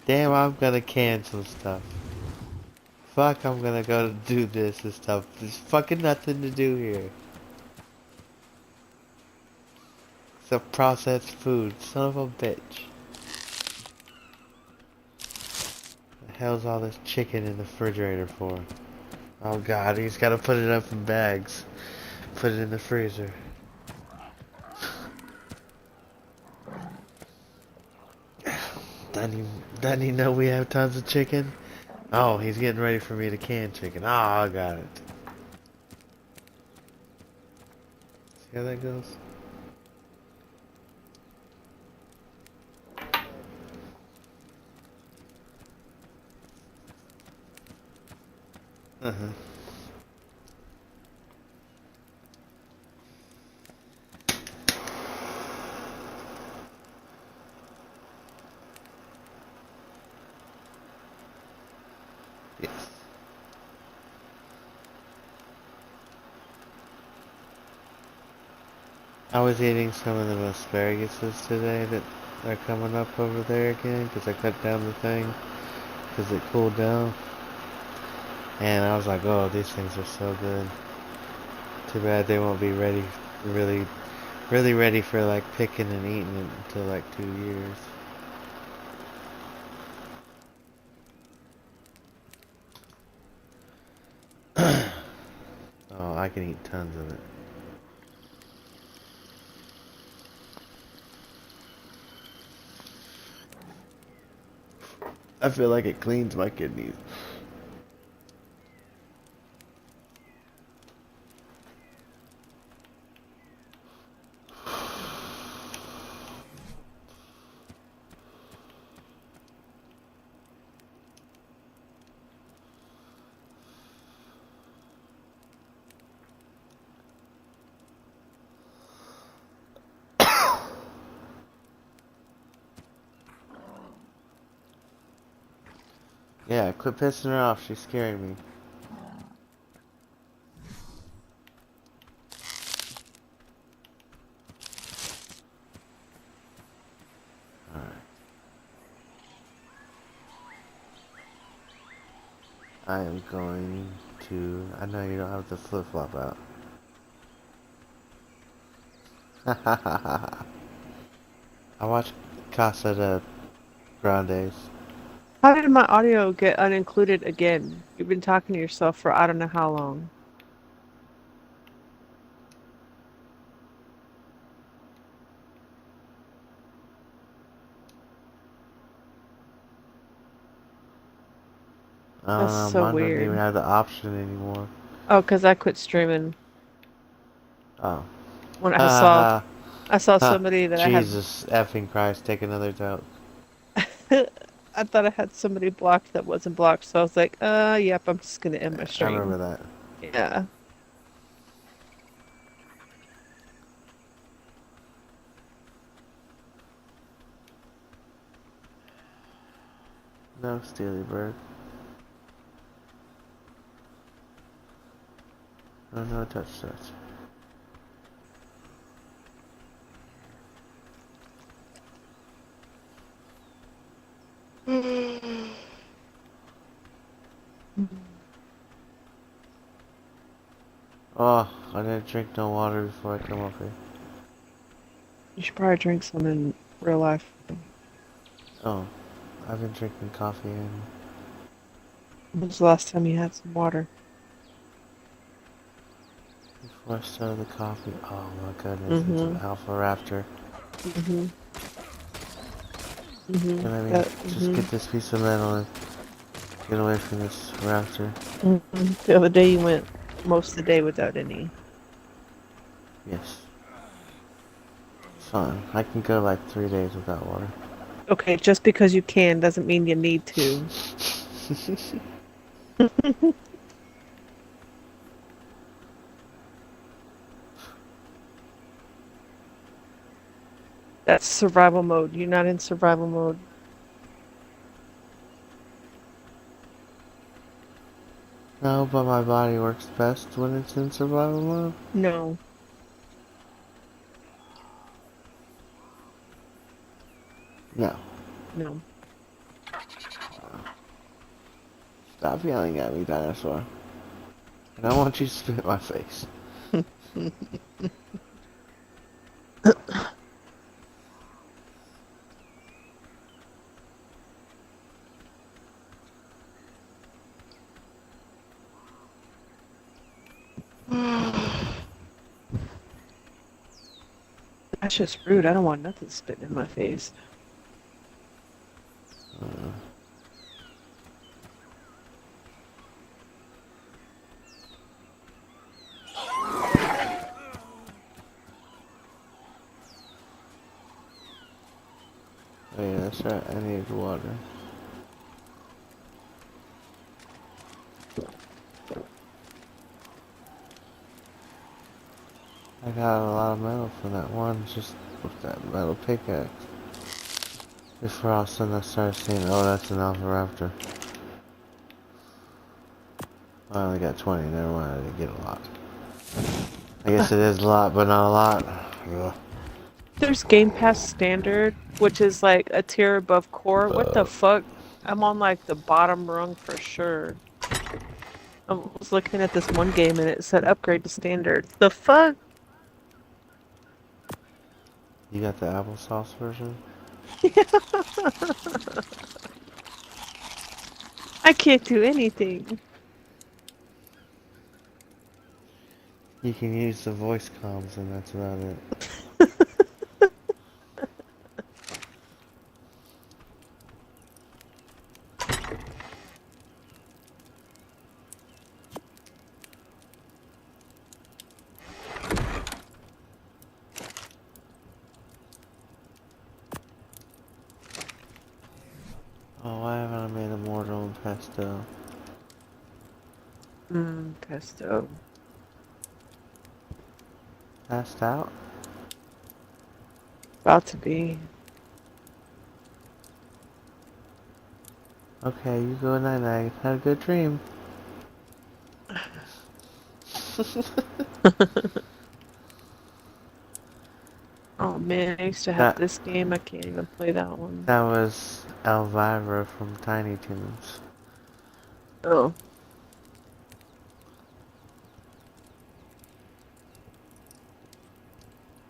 Damn, I'm gonna cancel stuff. Fuck, I'm gonna go do this and stuff. There's fucking nothing to do here. Except processed food. Son of a bitch. The hell's all this chicken in the refrigerator for? Oh god, he's gotta put it up in bags. Put it in the freezer. Doesn't he, doesn't he know we have tons of chicken? Oh, he's getting ready for me to can chicken. Oh, I got it. See how that goes? Uh-huh. Yes. I was eating some of the asparaguses today that are coming up over there again because I cut down the thing because it cooled down. And I was like, oh, these things are so good. Too bad they won't be ready, really, really ready for like picking and eating it until like 2 years. Oh, I can eat tons of it. I feel like it cleans my kidneys. Yeah, quit pissing her off. She's scaring me. Alright. I am going to... I know you don't have the flip-flop out. I watched Casa de Grandes. How did my audio get unincluded again? You've been talking to yourself for I don't know how long. I don't That's know, so mine doesn't even weird. have the option anymore. Oh, 'cause I quit streaming Oh. when Ha ha ha. I saw Ha. somebody that I had Jesus effing Christ, take another joke. I thought I had somebody blocked that wasn't blocked, so I was like, yep, I'm just gonna end my I remember stream. that. Yeah. No, Steely Bird. No, no, touch, touch. Oh, I didn't drink no water before I come up here. You should probably drink some in real life. Oh, I've been drinking coffee and When was the last time you had some water? before I started the coffee. Oh my goodness, it's an Mm-hmm. alpha raptor. Mm-hmm. Mm-hmm. And let me That. just Mm-hmm. get this piece of metal and get away from this raptor. Mm-hmm. The other day you went most of the day without any. Yes. It's fine. I can go like 3 days without water. Okay, just because you can doesn't mean you need to. That's survival mode. You're not in survival mode. No, but my body works best when it's in survival mode. No, No. no. Stop yelling at me, dinosaur. And I want you to spit in my face. That's just rude. I don't want nothing spitting in my face. Uh, oh yeah, that's right. I need water. I got a lot of metal from that one, just with that metal pickaxe. Before all of a sudden I started seeing, oh, that's an alpha raptor. I only got 20, never mind, I didn't get a lot. I guess it is a lot, but not a lot. Ugh. There's Game Pass Standard, which is like a tier above core. What the fuck? I'm on like the bottom rung for sure. I was looking at this one game and it said upgrade to standard. The fuck? You got the applesauce version? I can't do anything. You can use the voice comms and that's about it. Oh, why haven't I made a mortal and pesto? Pesto. Passed out? About to be. Okay, you go night night. Have a good dream. Oh man, I used to have that this game. I can't even play that one. that was Elvira from Tiny Toons. Oh,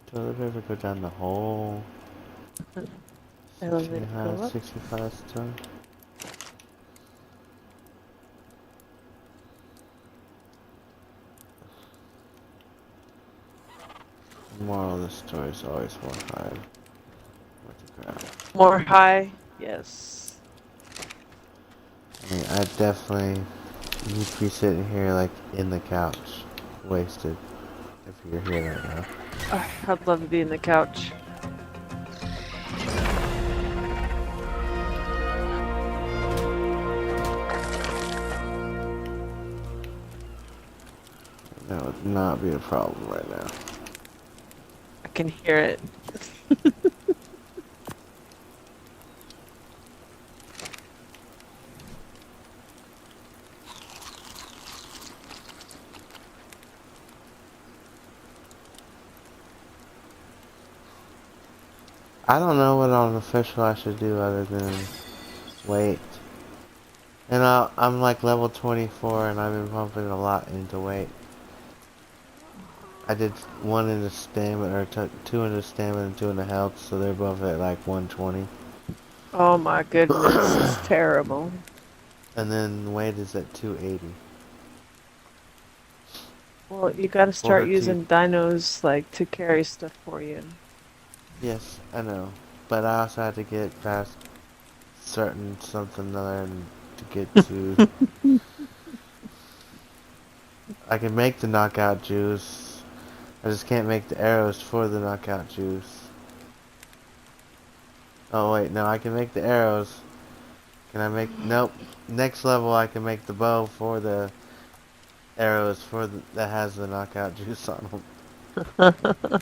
Toilet paper go down the hole. elevator go up. 65 stone. Moral of the story is always more high. What the crap. More high. Yes. I mean, I definitely need to be sitting here like in the couch, wasted. If you're here right now. I'd love to be in the couch. That would not be a problem right now. I can hear it. I don't know what on official I should do other than wait. And I'm like level 24 and I've been pumping a lot into weight. I did one into stamina, or two into stamina and two into health, so they're both at like 120. Oh my goodness, it's terrible. And then weight is at 280. Well, you gotta start For two. using dinos like to carry stuff for you. Yes, I know. But I also had to get past certain something other and to get to. I can make the knockout juice. I just can't make the arrows for the knockout juice. Oh wait, no, I can make the arrows. Can I make? Nope. Next level, I can make the bow for the arrows for that has the knockout juice on them.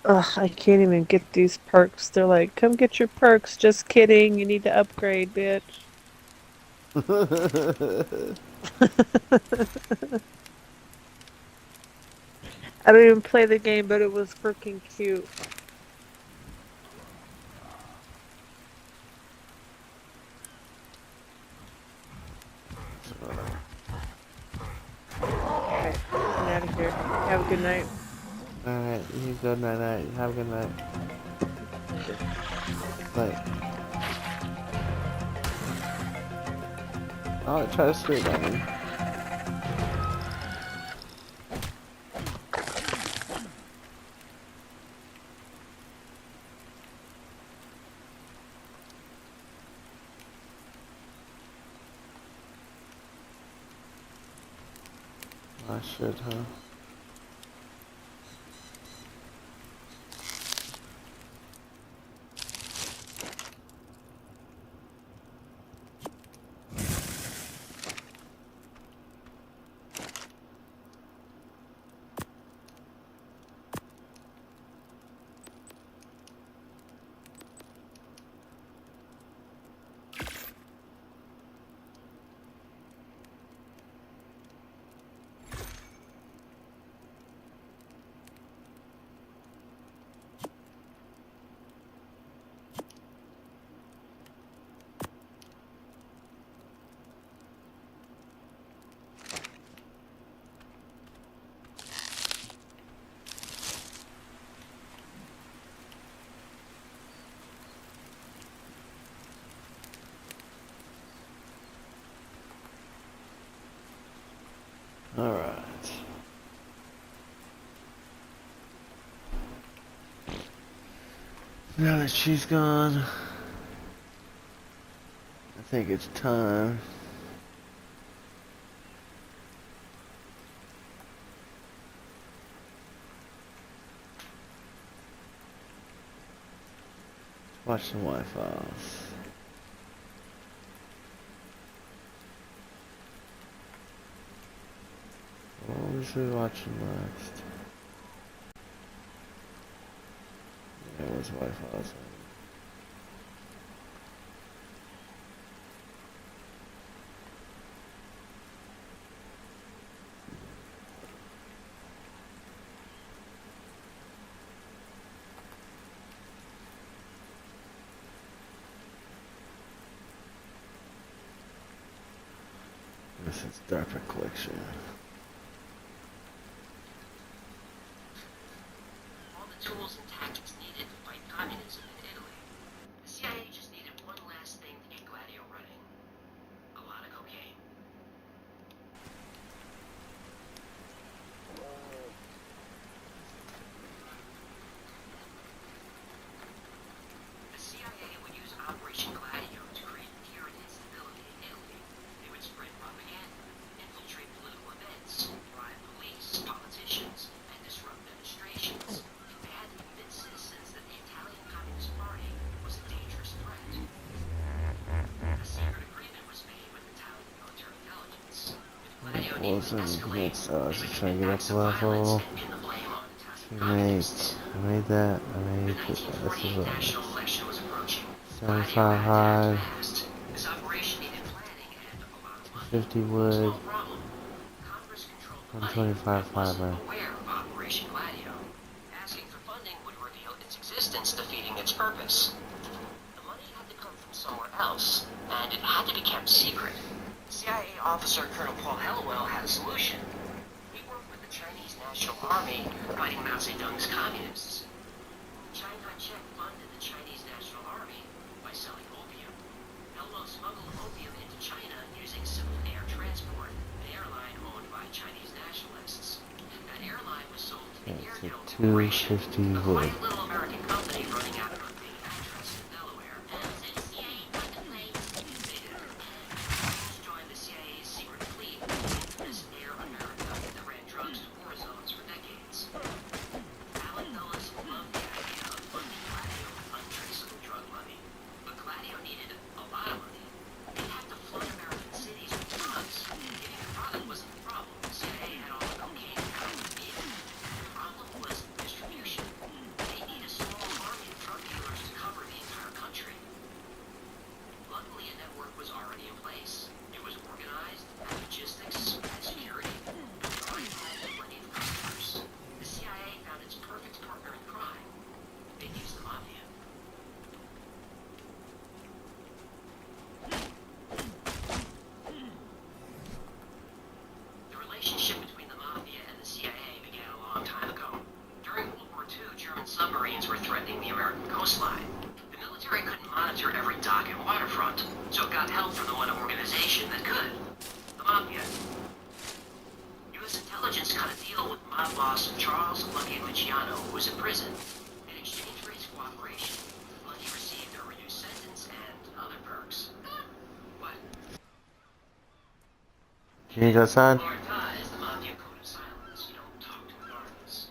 Ugh, I can't even get these perks. They're like, come get your perks. Just kidding. You need to upgrade, bitch. I don't even play the game, but it was freaking cute. Okay, getting out of here. Have a good night. Alright, you go night night. Have a good night. Night. Oh, try to scream at me. I should, huh? Alright. Now that she's gone, I think it's time. Watch some Wi-Fi's. What was we watching next? Yeah, it was Wi-Fi's. This is DARPA Collection. All the tools and tactics needed to fight communism in Italy. The CIA just needed one last thing to get Gladio running. A lot of cocaine. The CIA would use Operation Gladio to create fear and instability in Italy. They would spread propaganda, infiltrate political events, bribe police, politicians, and disrupt demonstrations. They had to convince citizens that the Italian Communist escalates, I they was would just trying commit to get up acts a of violence level. and pin the blame on the tacit Make, communists. I made that, I The made it. This is 1948 what, national election was approaching. Gladio 75 had to act hide, fast. This operation needed planning and a lot of money. 50 wood, Small problem. Congress controlled the money 125 and wasn't fiber. aware of Operation Gladio. Asking for funding would reveal its existence, defeating its purpose. The money had to come from somewhere else, and it had to be kept secret. CIA officer Colonel Paul Hellwell had a solution. He worked with the Chinese National Army fighting Mao Zedong's communists. China Czech funded the Chinese National Army by selling opium. Hellwell smuggled opium into China using civil air transport, an airline owned by Chinese nationalists. That airline was sold to the That's Air a Guild Corporation, 250 a wood. quiet little American company running out of a big address in Delaware. They did. Rebels joined the CIA's secret fleet, the infamous Air America, that ran drugs to war zones for decades. Allen Dulles loved the idea of funding Gladio with untraceable drug money. But Gladio needed a lot of money. It had to flood American cities with drugs. Getting the product wasn't the problem. The CIA had all the cocaine and heroin needed. The problem was distribution. They needed a small army of drug dealers to cover the entire country. Luckily, a network was already in place. It was organized, had logistics, had security. It already had plenty of customers. The CIA found its perfect partner in crime. They used the mafia. The relationship between the mafia and the CIA began a long time ago. During World War II, German submarines were threatening the American coastline. The military couldn't monitor every dock and waterfront, so it got help from the one organization that could: the mafia. U.S. intelligence cut a deal with mob boss Charles Lucky Luciano, who was in prison. In exchange for his cooperation, Lucky received a reduced sentence and other perks. What? Can you go outside? Marta is the mafia code of silence. You don't talk to authorities.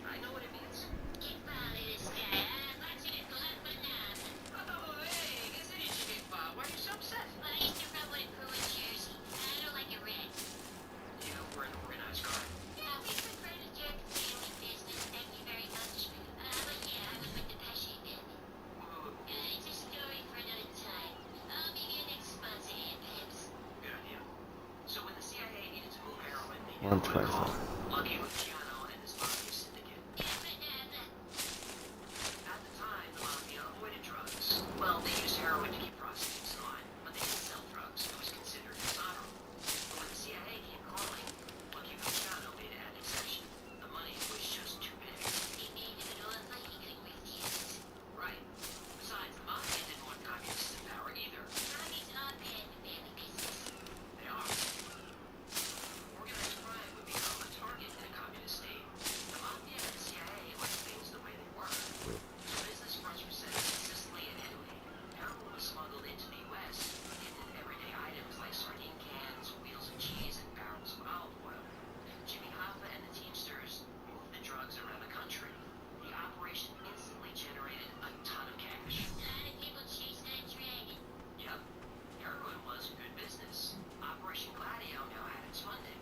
I know what it means. Oh, hey, che sei che fa? Why are you so upset? You were an organized crime. Good idea. So when the CIA needed to move heroin, they knew who to 125. call. Lucky Luciano and his mafia syndicate. At the time, the mafia avoided drugs. Well, they used heroin to keep prostitutes in line, but they didn't sell drugs. It was considered dishonorable. But when the CIA came calling, Lucky Luciano made an exception. The money was just too big. Right. Besides, the mafia didn't want communists in power either. They are. Organized crime would become a target in a communist state. The mafia and the CIA liked things the way they were. So business fronts were set up in Sicily and Italy. Heroin was smuggled into the U.S., hidden everyday items like sardine cans, wheels of cheese, and barrels of olive oil. Jimmy Hoffa and the Teamsters moved the drugs around the country. The operation instantly generated a ton of cash. Yep. Heroin was good business. Operation Gladio now had its funding.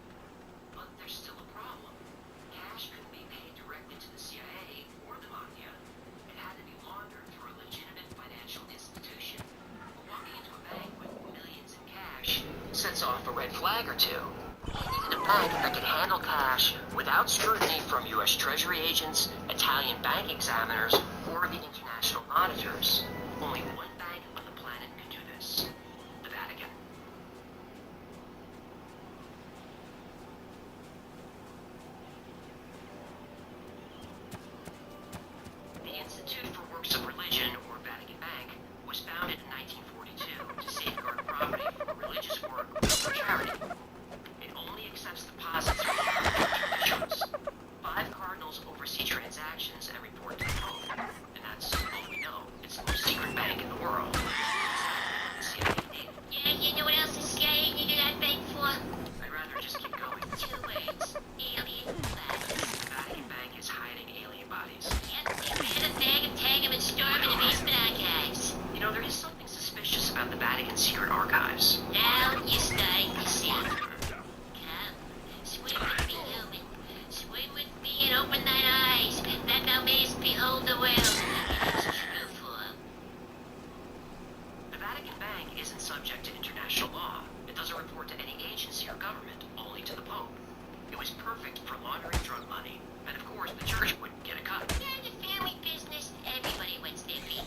But there's still a problem. Cash couldn't be paid directly to the CIA or the mafia. It had to be laundered through a legitimate financial institution. But walking into a bank with millions in cash sets off a red flag or two. You needed a bank that could handle cash without scrutiny from U.S. Treasury agents, Italian bank examiners, or the international monitors. Only one bank on the planet could do this: the Vatican. The Institute for Works of Religion, or Vatican Bank, was founded in 1942 to safeguard property for religious work or for charity. It only accepts deposits from individuals. 5 cardinals oversee transactions and report to the Pope, and that's all we know. It's the most secret bank in the world. Exactly what the CIA needed. I'd rather just keep going. The Vatican Bank is hiding alien bodies. agency or government, only to the Pope. It was perfect for laundering drug money, and of course the church wouldn't get a cut. Yeah, the family business, everybody wants their piece.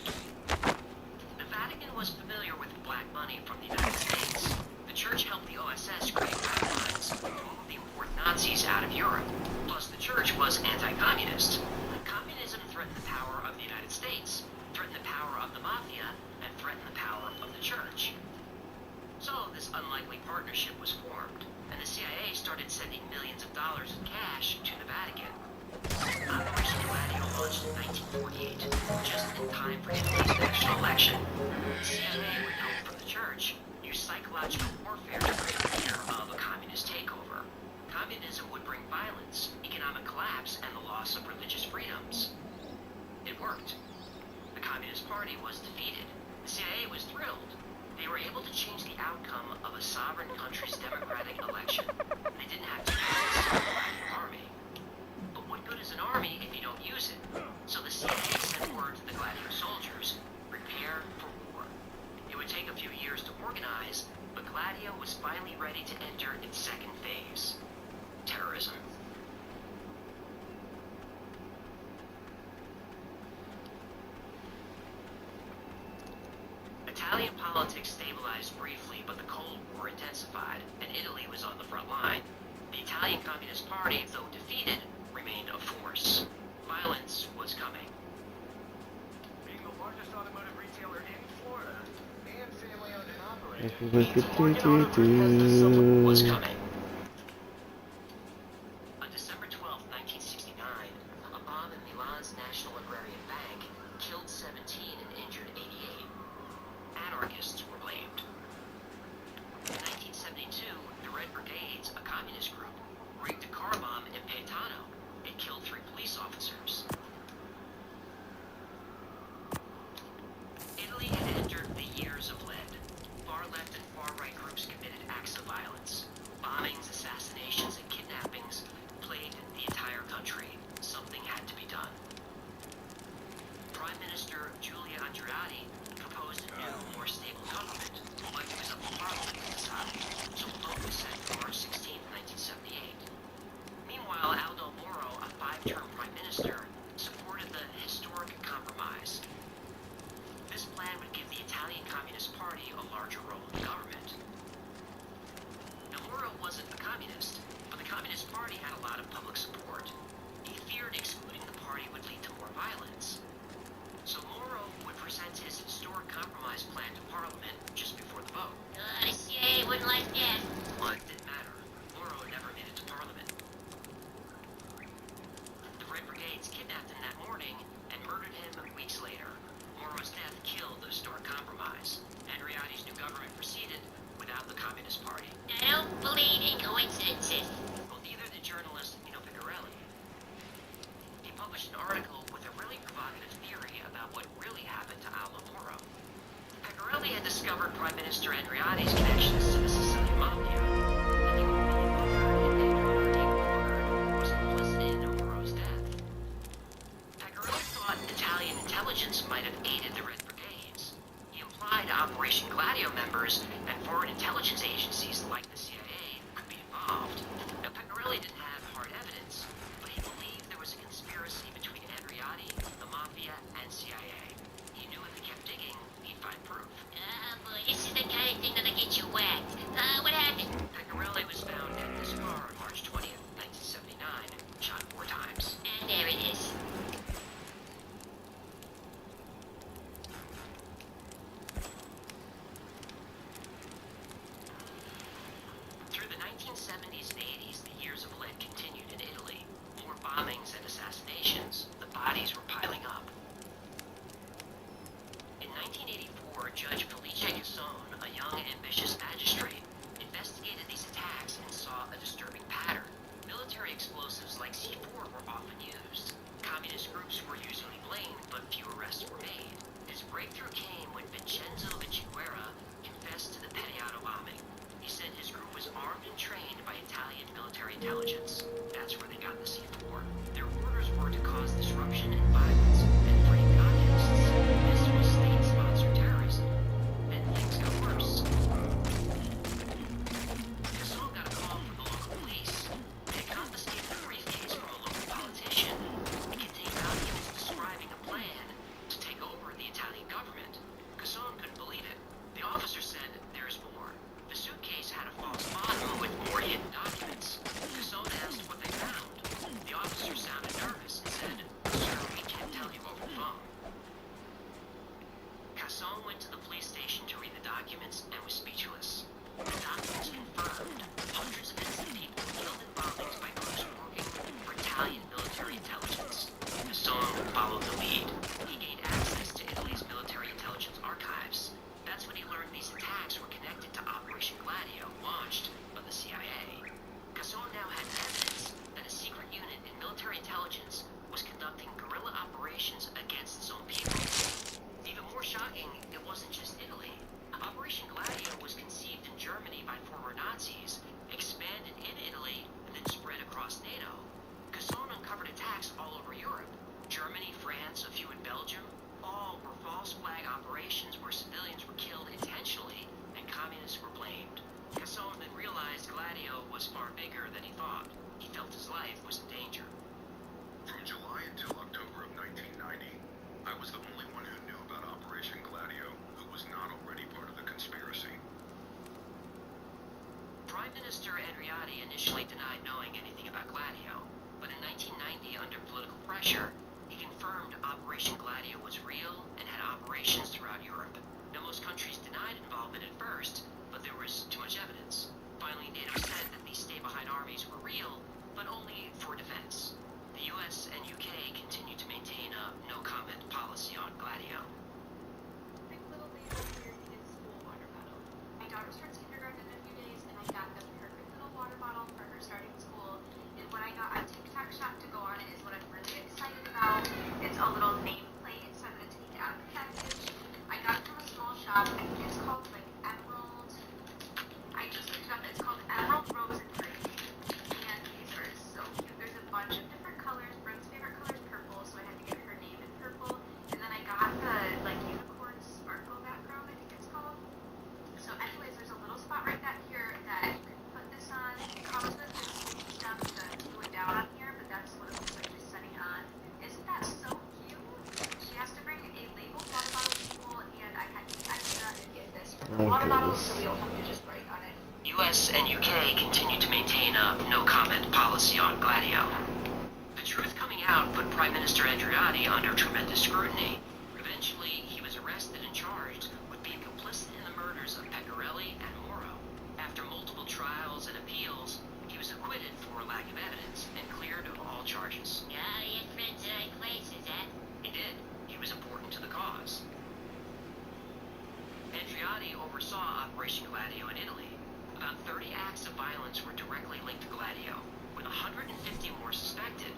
The Vatican was familiar with black money from the United States. The church helped the OSS create guidelines to move the important Nazis out of Europe. Plus, the church was anti-communist. Communism threatened the power of the United States, threatened the power of the mafia, and threatened the power of the church. So this unlikely partnership was formed, and the CIA started sending millions of dollars in cash to the Vatican. Operation Gladio launched in 1948, just in time for Italy's national election. The CIA, with help from the church, used psychological warfare to create fear of a communist takeover. Communism would bring violence, economic collapse, and the loss of religious freedoms. It worked. The Communist Party was defeated. The CIA was thrilled. They were able to change the outcome of a sovereign country's democratic election. They didn't have to use the army. But what good is an army if you don't use it? So the CIA sent word to the Gladio soldiers, prepare for war. It would take a few years to organize, but Gladio was finally ready to enter its second phase. Terrorism. Italian politics stabilized briefly, but the Cold War intensified, and Italy was on the front line. The Italian Communist Party, though defeated, remained a force. Violence was coming. Being the largest automotive retailer in Florida and family-owned and operated, Was coming. On December 12, 1969, a bomb in Milan's National Agrarian Bank killed 17 and injured 88. Anarchists were blamed. In 1972, the Red Brigades, a communist group, rigged a car bomb in Paetano. It killed 3 police officers. Italy had entered the years of lead. Far-left and far-right groups committed acts of violence. Bombings, assassinations, and kidnappings plagued the entire country. Something had to be done. Prime Minister Giulia Andreotti proposed a new, more stable government, but it was up to Parliament to decide, so a vote was set for March 16, 1978. Meanwhile, Aldo Moro, a 5-term prime minister, supported the historic compromise. This plan would give the Italian Communist Party a larger role in government. Now, Moro wasn't a communist, but the Communist Party had a lot of public support. He feared excluding the party would lead to more violence. So Moro would present his historic compromise plan to Parliament just before the vote. The CIA wouldn't like that. But it didn't matter. Moro never made it to Parliament. The Red Brigades kidnapped him that morning and murdered him weeks later. Moro's death killed the historic compromise. Andreotti's new government proceeded without the Communist Party. I don't believe in coincidences. Well, neither did journalist Picarelli. He published an article with a really provocative theory about what really happened to Aldo Moro. Picarelli had discovered Prime Minister Andreotti's connections to the Sicilian Mafia, and he was complicit in Moro's death. Picarelli thought Italian intelligence might have aided the Red Brigades. He implied Operation Gladio members and foreign intelligence agencies like the CIA could be involved. Now, Picarelli didn't have hard evidence, but he believed there was a conspiracy between Andreotti, the Mafia, and CIA. He knew if he kept digging, he'd find proof. Boy, this is the kind of thing that'll get you whacked. What happened? Picarelli was found dead in his car on March 20th, 1979, shot 4 times. And there it is. Through the 1970s and 80s, the years of lead continued in Italy. More bombings and assassinations. The bodies were piling up. In 1984, Judge Felice Casson, a young, ambitious magistrate, investigated these attacks and saw a disturbing pattern. Military explosives like C4 were often used. Communist groups were usually blamed, but few arrests were made. His breakthrough came when Vincenzo Vinciguerra confessed to the Pettiato bombing. He said his group was armed and trained by Italian military intelligence. That's where they got the C4. Their orders were to cause disruption and violence and free communists. This was state-sponsored terrorism. And things got worse. Casson bigger than he thought. He felt his life was in danger. From July until October of 1990, I was the only one who knew about Operation Gladio who was not already part of the conspiracy. Prime Minister Andreotti initially denied knowing anything about Gladio, but in 1990, under political pressure, he confirmed Operation Gladio was real and had operations throughout Europe. Now, most countries denied involvement at first, but there was too much evidence. Finally, NATO said that these stay-behind armies were real, but only for defense. The US and UK continue to maintain a no-comment policy on Gladio. Big little baby here needed school water bottle. My daughter starts kindergarten in a few days, and I got the perfect little water bottle for her starting school. And what I got on TikTok Shop to go on it is what I'm really excited about. It's a little nameplate, so I'm going to take it out of the package. I got it from a small shop. I think it's called like Emerald. I just looked it up. It's called Emerald Rose and Green. And these are so cute. There's a bunch of different colors. Bryn's favorite color is purple, so I had to get her name in purple. And then I got the like unicorn sparkle background, I think it's called. So anyways, there's a little spot right back here that you can put this on. It comes with this sticky stuff to glue it down on here, but that's what it looks like just setting on. Isn't that so cute? She has to bring a labeled water bottle to school, and I had the idea to get this for the water bottle so we don't have to just write on it. US and UK continue to maintain a no-comment policy on Gladio. The truth coming out put Prime Minister Andreotti under tremendous scrutiny. Eventually, he was arrested and charged with being complicit in the murders of Pecorelli and Moro. After multiple trials and appeals, he was acquitted for lack of evidence and cleared of all charges. Yeah, he had friends in high places, eh? He did. He was important to the cause. Andreotti oversaw Operation Gladio in Italy. About 30 acts of violence were directly linked to Gladio, with 150 more suspected.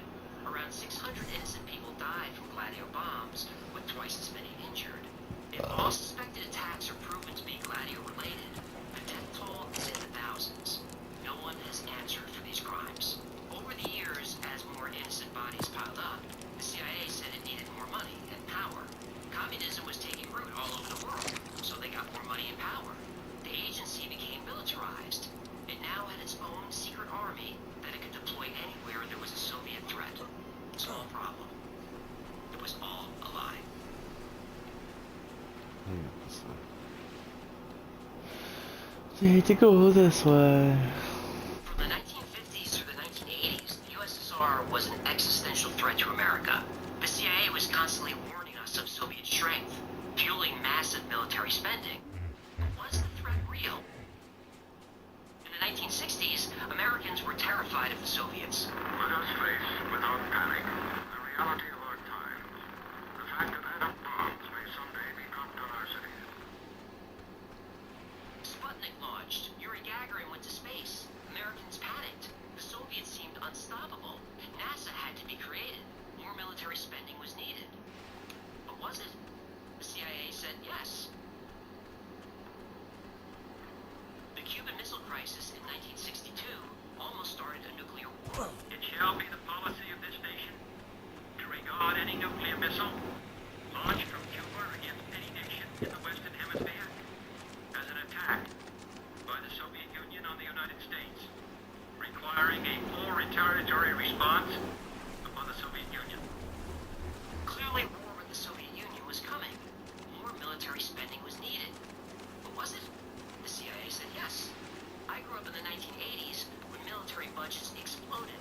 Around 600 innocent people died from Gladio bombs, with twice as many injured. If all suspected attacks are proven to be Gladio-related, the death toll is in the thousands. No one has answered for these crimes. Over the years, as more innocent bodies piled up, the CIA said it needed more money and power. Communism was taking root all over the world, so they got more money and power. The agency became militarized. It now had its own secret army that it could deploy anywhere there was a Soviet threat. Small problem. It was all a lie. Need to go this way. From the 1950s through the 1980s, the USSR was an existential threat to America. The CIA was constantly warning us of Soviet strength, fueling massive military spending. But was the threat real? In the 1960s, Americans were terrified of the Soviets. Let us face, without panic, the reality of our time. The fact that atom bombs may someday be dropped on our cities. Sputnik launched. Yuri Gagarin went to space. Americans panicked. The Soviets seemed unstoppable. NASA had to be created. More military spending was needed. But was it? The CIA said yes. The Cuban Missile Crisis in 1962 almost started a nuclear war. It shall be the policy of this nation to regard any nuclear missile launched from Cuba against any nation in the Western Hemisphere as an attack by the Soviet Union on the United States, requiring a full retaliatory response upon the Soviet Union. Clearly, war with the Soviet Union was coming. More military spending was needed. But was it? The CIA said yes. I grew up in the 1980s when military budgets exploded.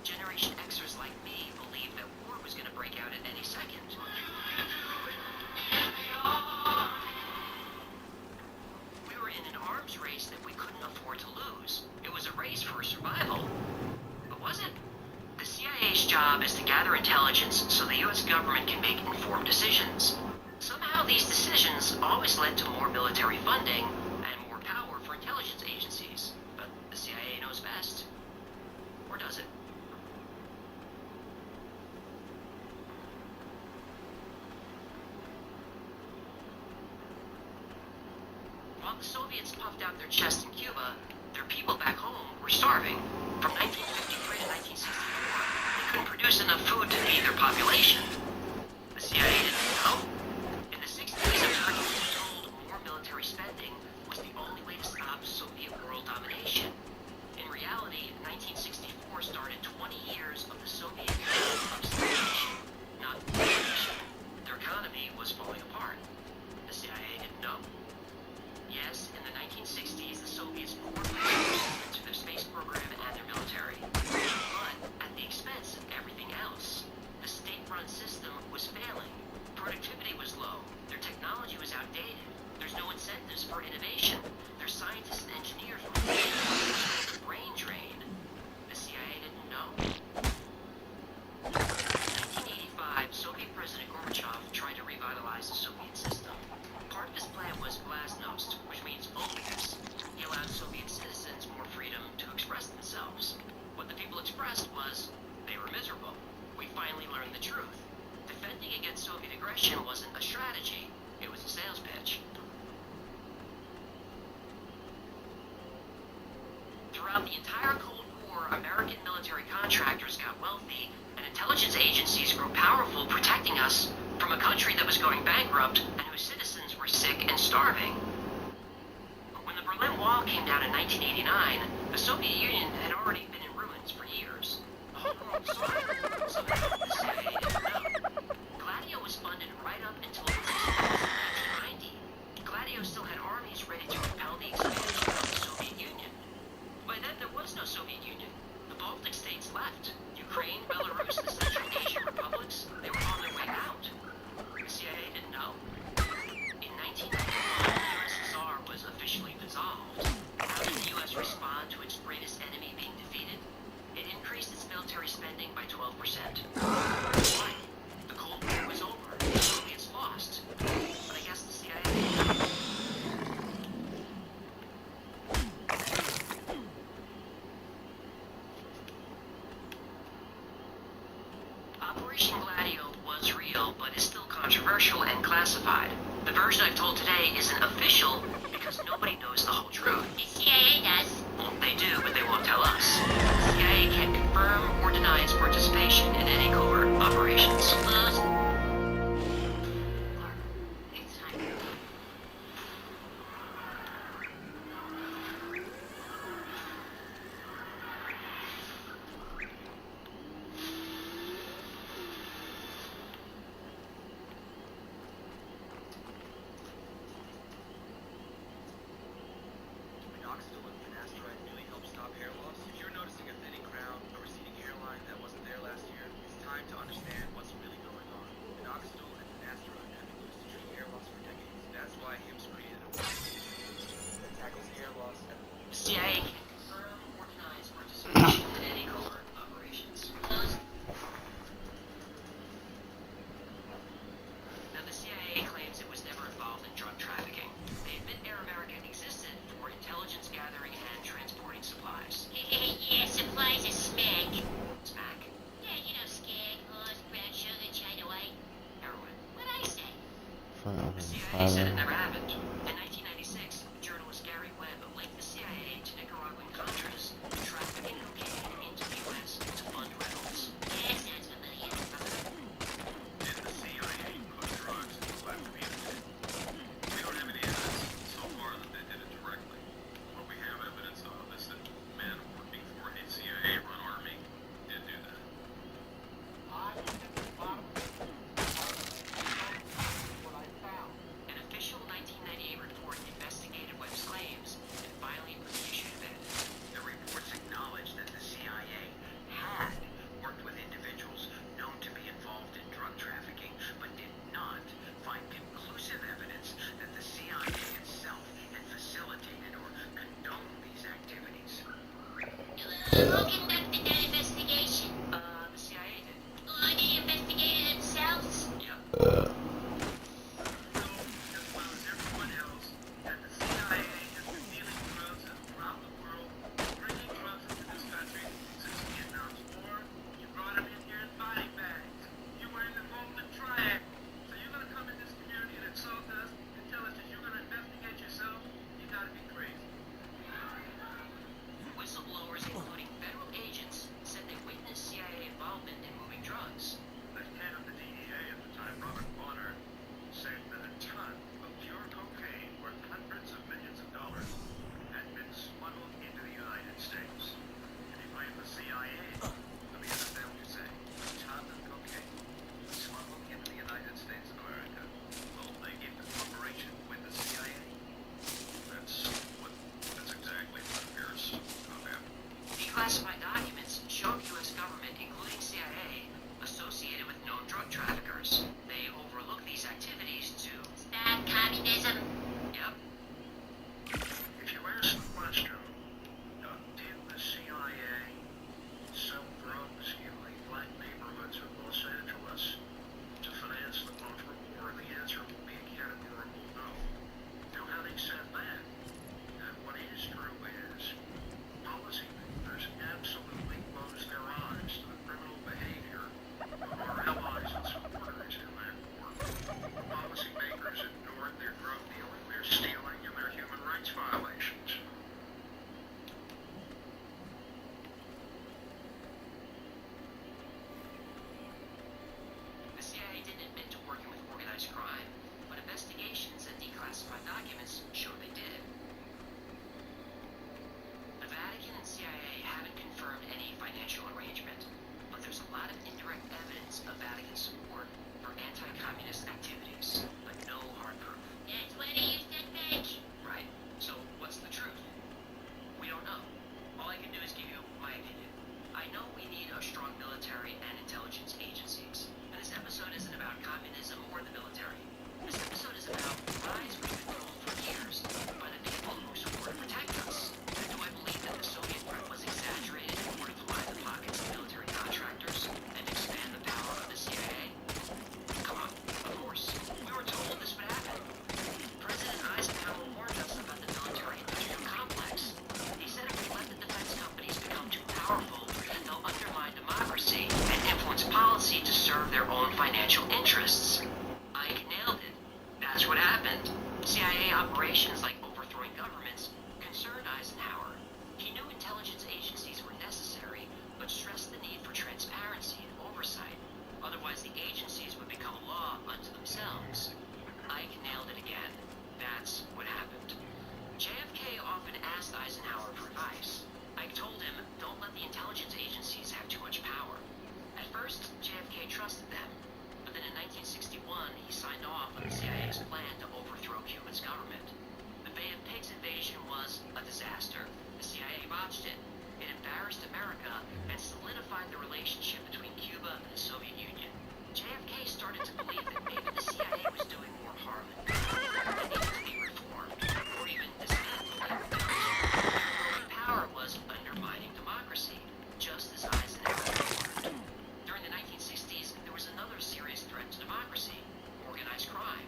Generation Xers like me believed that war was going to break out at any second. We were in an arms race that we couldn't afford to lose. It was a race for survival. But was it? The CIA's job is to gather intelligence so the US government can make informed decisions. Somehow these decisions always led to more military funding and more power for intelligence agencies. But the CIA knows best. Or does it? While the Soviets puffed out their chests in Cuba, their people back home were starving. From 1953 to 1964, they couldn't produce enough food to feed their population. The CIA didn't know. In the 60s, Americans were told more military spending was the only way to stop Soviet world domination. In reality, in rest was, they were miserable. We finally learned the truth. Defending against Soviet aggression wasn't a strategy, it was a sales pitch. Throughout the entire Cold War, American military contractors got wealthy, and intelligence agencies grew powerful, protecting us from a country that was going bankrupt and whose citizens were sick and starving. But when the Berlin Wall came down in 1989, the Soviet Union had already been in ruins for years. The whole world saw it, so the CIA didn't know. Gladio was funded right up until at least 1990. Gladio still had armies ready to repel the expansion of the Soviet Union. By then, there was no Soviet Union. The Baltic states left. Ukraine, Belarus, the Central Asian republics, they were on their way out. The CIA didn't know. In 1991, the USSR was officially dissolved. How did the US respond to its greatest enemy being defeated? It increased its military spending by 12%. Why? The Cold War was over. The Soviets lost. But I guess the CIA... Operation Gladio was real, but is still controversial and classified. The version I've told today isn't official because nobody knows the whole truth. The CIA does. Well, they do, but they won't tell us. The CIA can't confirm or deny its participation in any covert operations. Close. Minoxidil and finasteride really help stop hair loss. If you're noticing a thinning crown, a receding hairline that wasn't there last year, it's time to understand what's really going on. Minoxidil and finasteride have been used to treat hair loss for decades. That's why HIMSS created a that tackles hair loss at The CIA can't confirm or deny its participation in any covert operations. Now, the CIA claims it was never involved in drug trafficking. They admit Air America existed for intelligence gathering and transporting supplies. Yeah, supplies are smeg. Smack. Yeah, you know, skag, horse, brown sugar, China white. Heroin. What I say? The CIA said it never happened. In 1996, journalist Gary Webb linked the CIA to Nicaraguan Contras who trafficking cocaine into the U.S. to fund rebels. Yeah, sounds familiar. Did the CIA push drugs into black communities? We don't have any evidence so far that they did it directly. What we have evidence of is that men working for a CIA-run army did do that. An official 1998 report investigated Webb's claims and finally issued a ban. The reports acknowledged that the CIA had worked with individuals known to be involved in drug trafficking, but did not find conclusive evidence that the CIA itself had facilitated or condoned these activities. Who conducted that investigation? The CIA did. Oh, they investigated themselves? Yeah. As well as everyone else, that the CIA has been dealing drugs throughout the world, bringing drugs into this country since Vietnam's War. You brought them in here in body bags. You were in the Golden Triangle. So you're gonna come in this community and insult us and tell us that you're gonna investigate yourself? You gotta be crazy. Whistleblowers, including federal I know we need a strong military and intelligence agencies, and this episode isn't about communism or the military. This episode is about lies we've been told for years by the people who swore to protect us. Do I believe that the Soviet threat was exaggerated in order to line the pockets of military contractors and expand the power of the CIA? Come on, of course. We were told this would happen. President Eisenhower warned us about the military-industrial complex. He said if we let the defense companies become too powerful, they'll undermine democracy and influence policy to serve their own financial interests. Ike nailed it. That's what happened. CIA operations like overthrowing governments concerned Eisenhower. He knew intelligence agencies were necessary, but stressed the need for transparency and oversight. Otherwise, the agencies would become a law unto themselves. Ike nailed it again. That's what happened. JFK often asked Eisenhower for advice. Ike told him, don't let the intelligence agencies have too much power. At first, JFK trusted them, but then in 1961, he signed off on the CIA's plan to overthrow Cuba's government. The Bay of Pigs invasion was a disaster. The CIA botched it. It embarrassed America and solidified the relationship between Cuba and the Soviet Union. JFK started to believe that maybe the CIA was doing more harm than good. It needed to be reformed, or even dismantled. Growing power was undermining democracy, just as Eisenhower warned. During the 1960s, there was another serious threat to democracy: organized crime.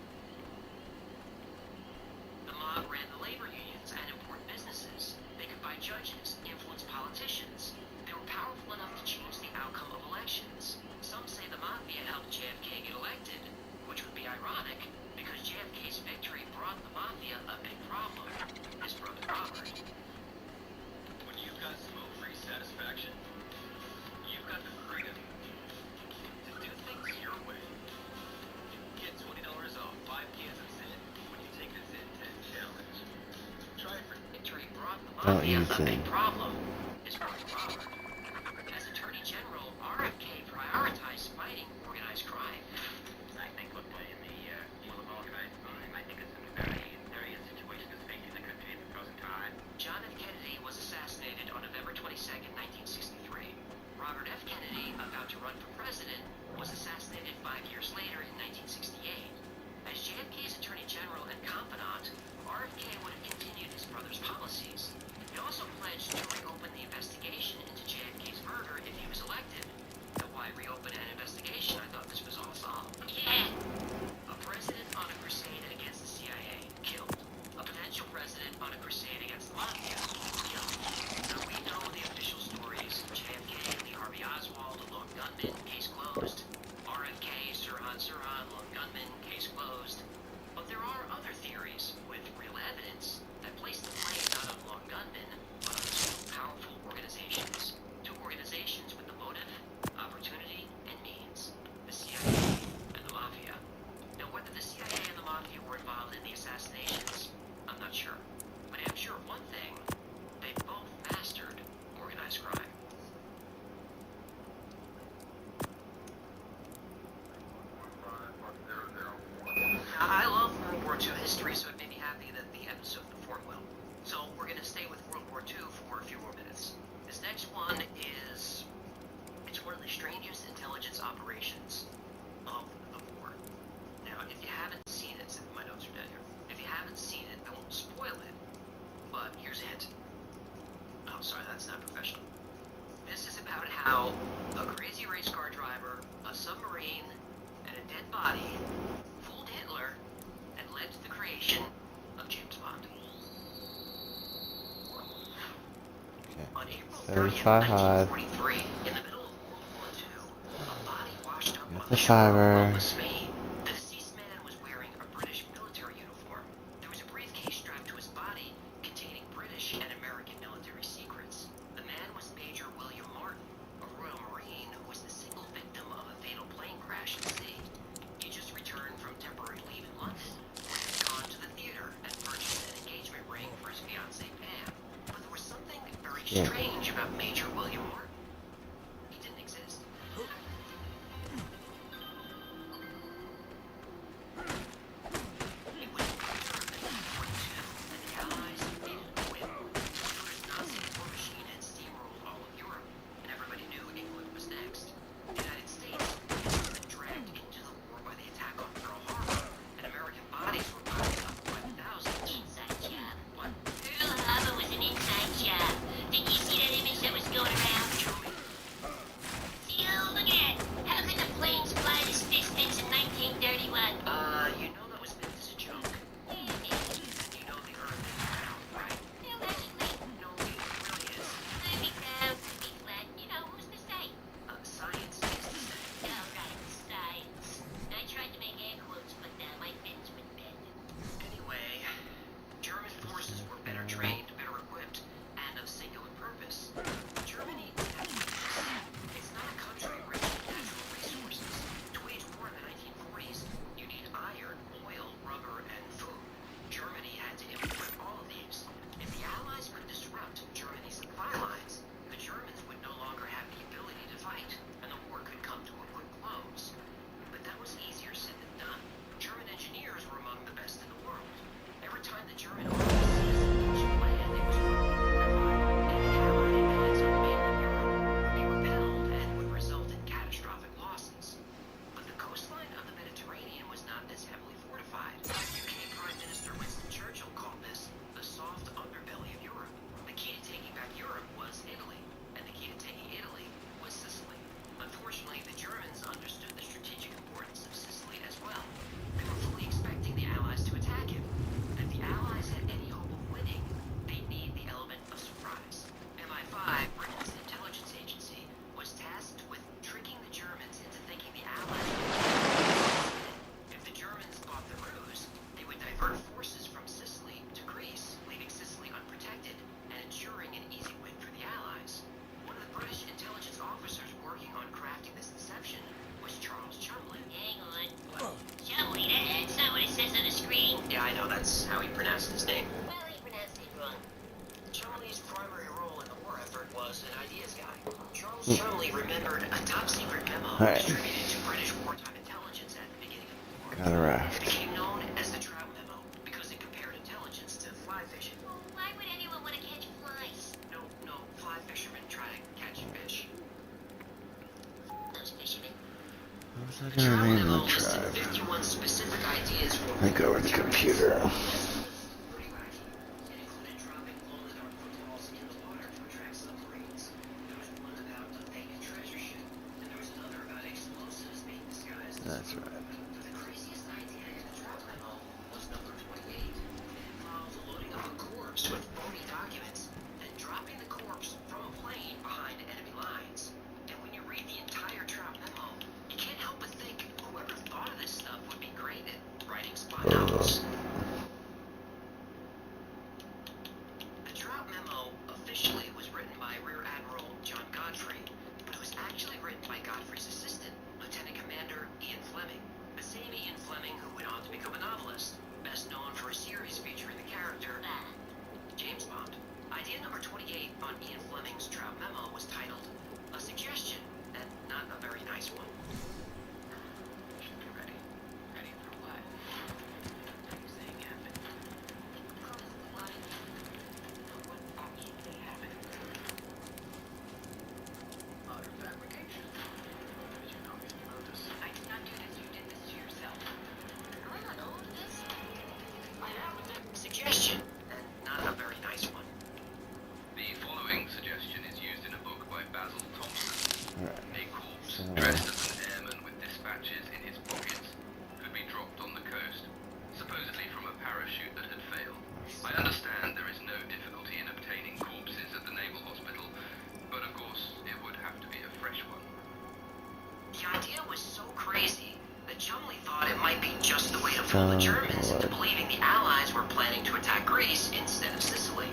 The mob ran the labor unions and important businesses. They could buy judges, influence politicians. They were powerful enough to change the outcome of elections. Some say the mafia helped JFK get elected, which would be ironic, because JFK's victory brought the mafia a big problem. His brother Robert. When you've got smoke-free satisfaction, you've got the freedom to do things your way. Get $20 off 5 cans of Zin when you take the Zin 10 challenge. Try it for Victory brought the Don't mafia use a big it. problem. His brother Robert. As Attorney General, RFK prioritized fighting organized crime. I think we're playing the field of organized crime. I think it's a very, very situation that's facing the country at the present time. John F. Kennedy was assassinated on November 22nd, 1963. Robert F. Kennedy, about to run for president, was assassinated 5 years later in 1968. As JFK's Attorney General and confidant, RFK would have continued his brother's policies. He also pledged to reopen the investigation into JFK's murder if he was elected. Now, why reopen an investigation? I thought this was all solved. Yeah. A president on a crusade against the CIA, killed. A potential president on a crusade against the mafia, killed. Now we know the official stories. JFK, Lee Harvey Oswald, a lone gunman, case closed. RFK, Sirhan, lone gunman, case closed. But there are other theories with real evidence that place the blame not on lone gunmen, but on two powerful organizations. Two organizations with the motive, opportunity, and means. The CIA and the Mafia. Now, whether the CIA and the Mafia were involved in the assassinations, I'm not sure. But I am sure of one thing: they both mastered organized crime. Now, I love World War II history, so it made me happy that the episode performed well. So we're going to stay with World War II for a few more minutes. This next one is... it's one of the strangest intelligence operations of the war. Now, if you haven't seen it, my notes are down here. If you haven't seen it, I won't spoil it, but here's a hint. Oh, sorry, that's not professional. This is about how a crazy race car driver, a submarine, and a dead body fooled Hitler and led to the creation of James Bond. On April 30th, 35. 1943, in the middle of World War II, a body washed up on The the shore of fiber. Roma, Spain. The deceased man was wearing a British military uniform. There was a briefcase strapped to his body containing British and American military secrets. The man was Major William Martin, a Royal Marine who was the single victim of a fatal plane crash at sea. He just returned from temporary leave in London, where he had gone to the theater and purchased an engagement ring for his fiancée Pam. But there was something very strange about Major William Martin. He didn't exist. It was winter of 1942, and the Allies invaded Poland. Hitler's Nazi war machine had steamrolled all of Europe, and everybody was an ideas guy. Charles Chumley remembered a top-secret memo Alright. distributed to British wartime intelligence at the beginning of the war. Got a It raft. became known as the Trout Memo because it compared intelligence to fly fishing. Well, why would anyone want to catch flies? No, fly fishermen try to catch fish. Those fishermen. What was I The gonna Trout name Memo the listed tribe? 51 specific ideas for I go over the computer. pretty wacky. It included dropping glow-in-the-dark footballs in the water to attract submarines. There was one about a fake treasure ship, and there was another about explosives being disguised as That's food. right. But the craziest idea in the Trout Memo was number 28. It involved loading up a corpse with phony documents, then dropping the corpse from a plane behind enemy lines. And when you read the entire Trout Memo, you can't help but think whoever thought of this stuff would be great at writing spy novels. The Trout Memo officially was written by Rear Admiral John Godfrey, but it was actually written by Godfrey's assistant, Lieutenant Commander Ian Fleming, the same Ian Fleming who went on to become a novelist, best known for a series featuring the character James Bond. Idea number 28 on Ian Fleming's Trout Memo was titled A Suggestion, and not a very nice one. Should be ready. Ready for what? What are you saying, Evan? What option do they have it? Modern fabrication. Did you know anything about this? I did not do this. You did this to yourself. Am I not old to this? I am. Suggestion, and not a very nice one. The following suggestion is used in a book by Basil Thompson. Alright. A corpse So- dressed as an airman with dispatches in his pockets could be dropped on the coast, supposedly from a parachute that had failed. I understand there is no difficulty in obtaining corpses at the Naval Hospital, but of course it would have to be a fresh one. The idea was so crazy that Chumley thought it might be just the way to fool the Germans into believing the Allies were planning to attack Greece instead of Sicily.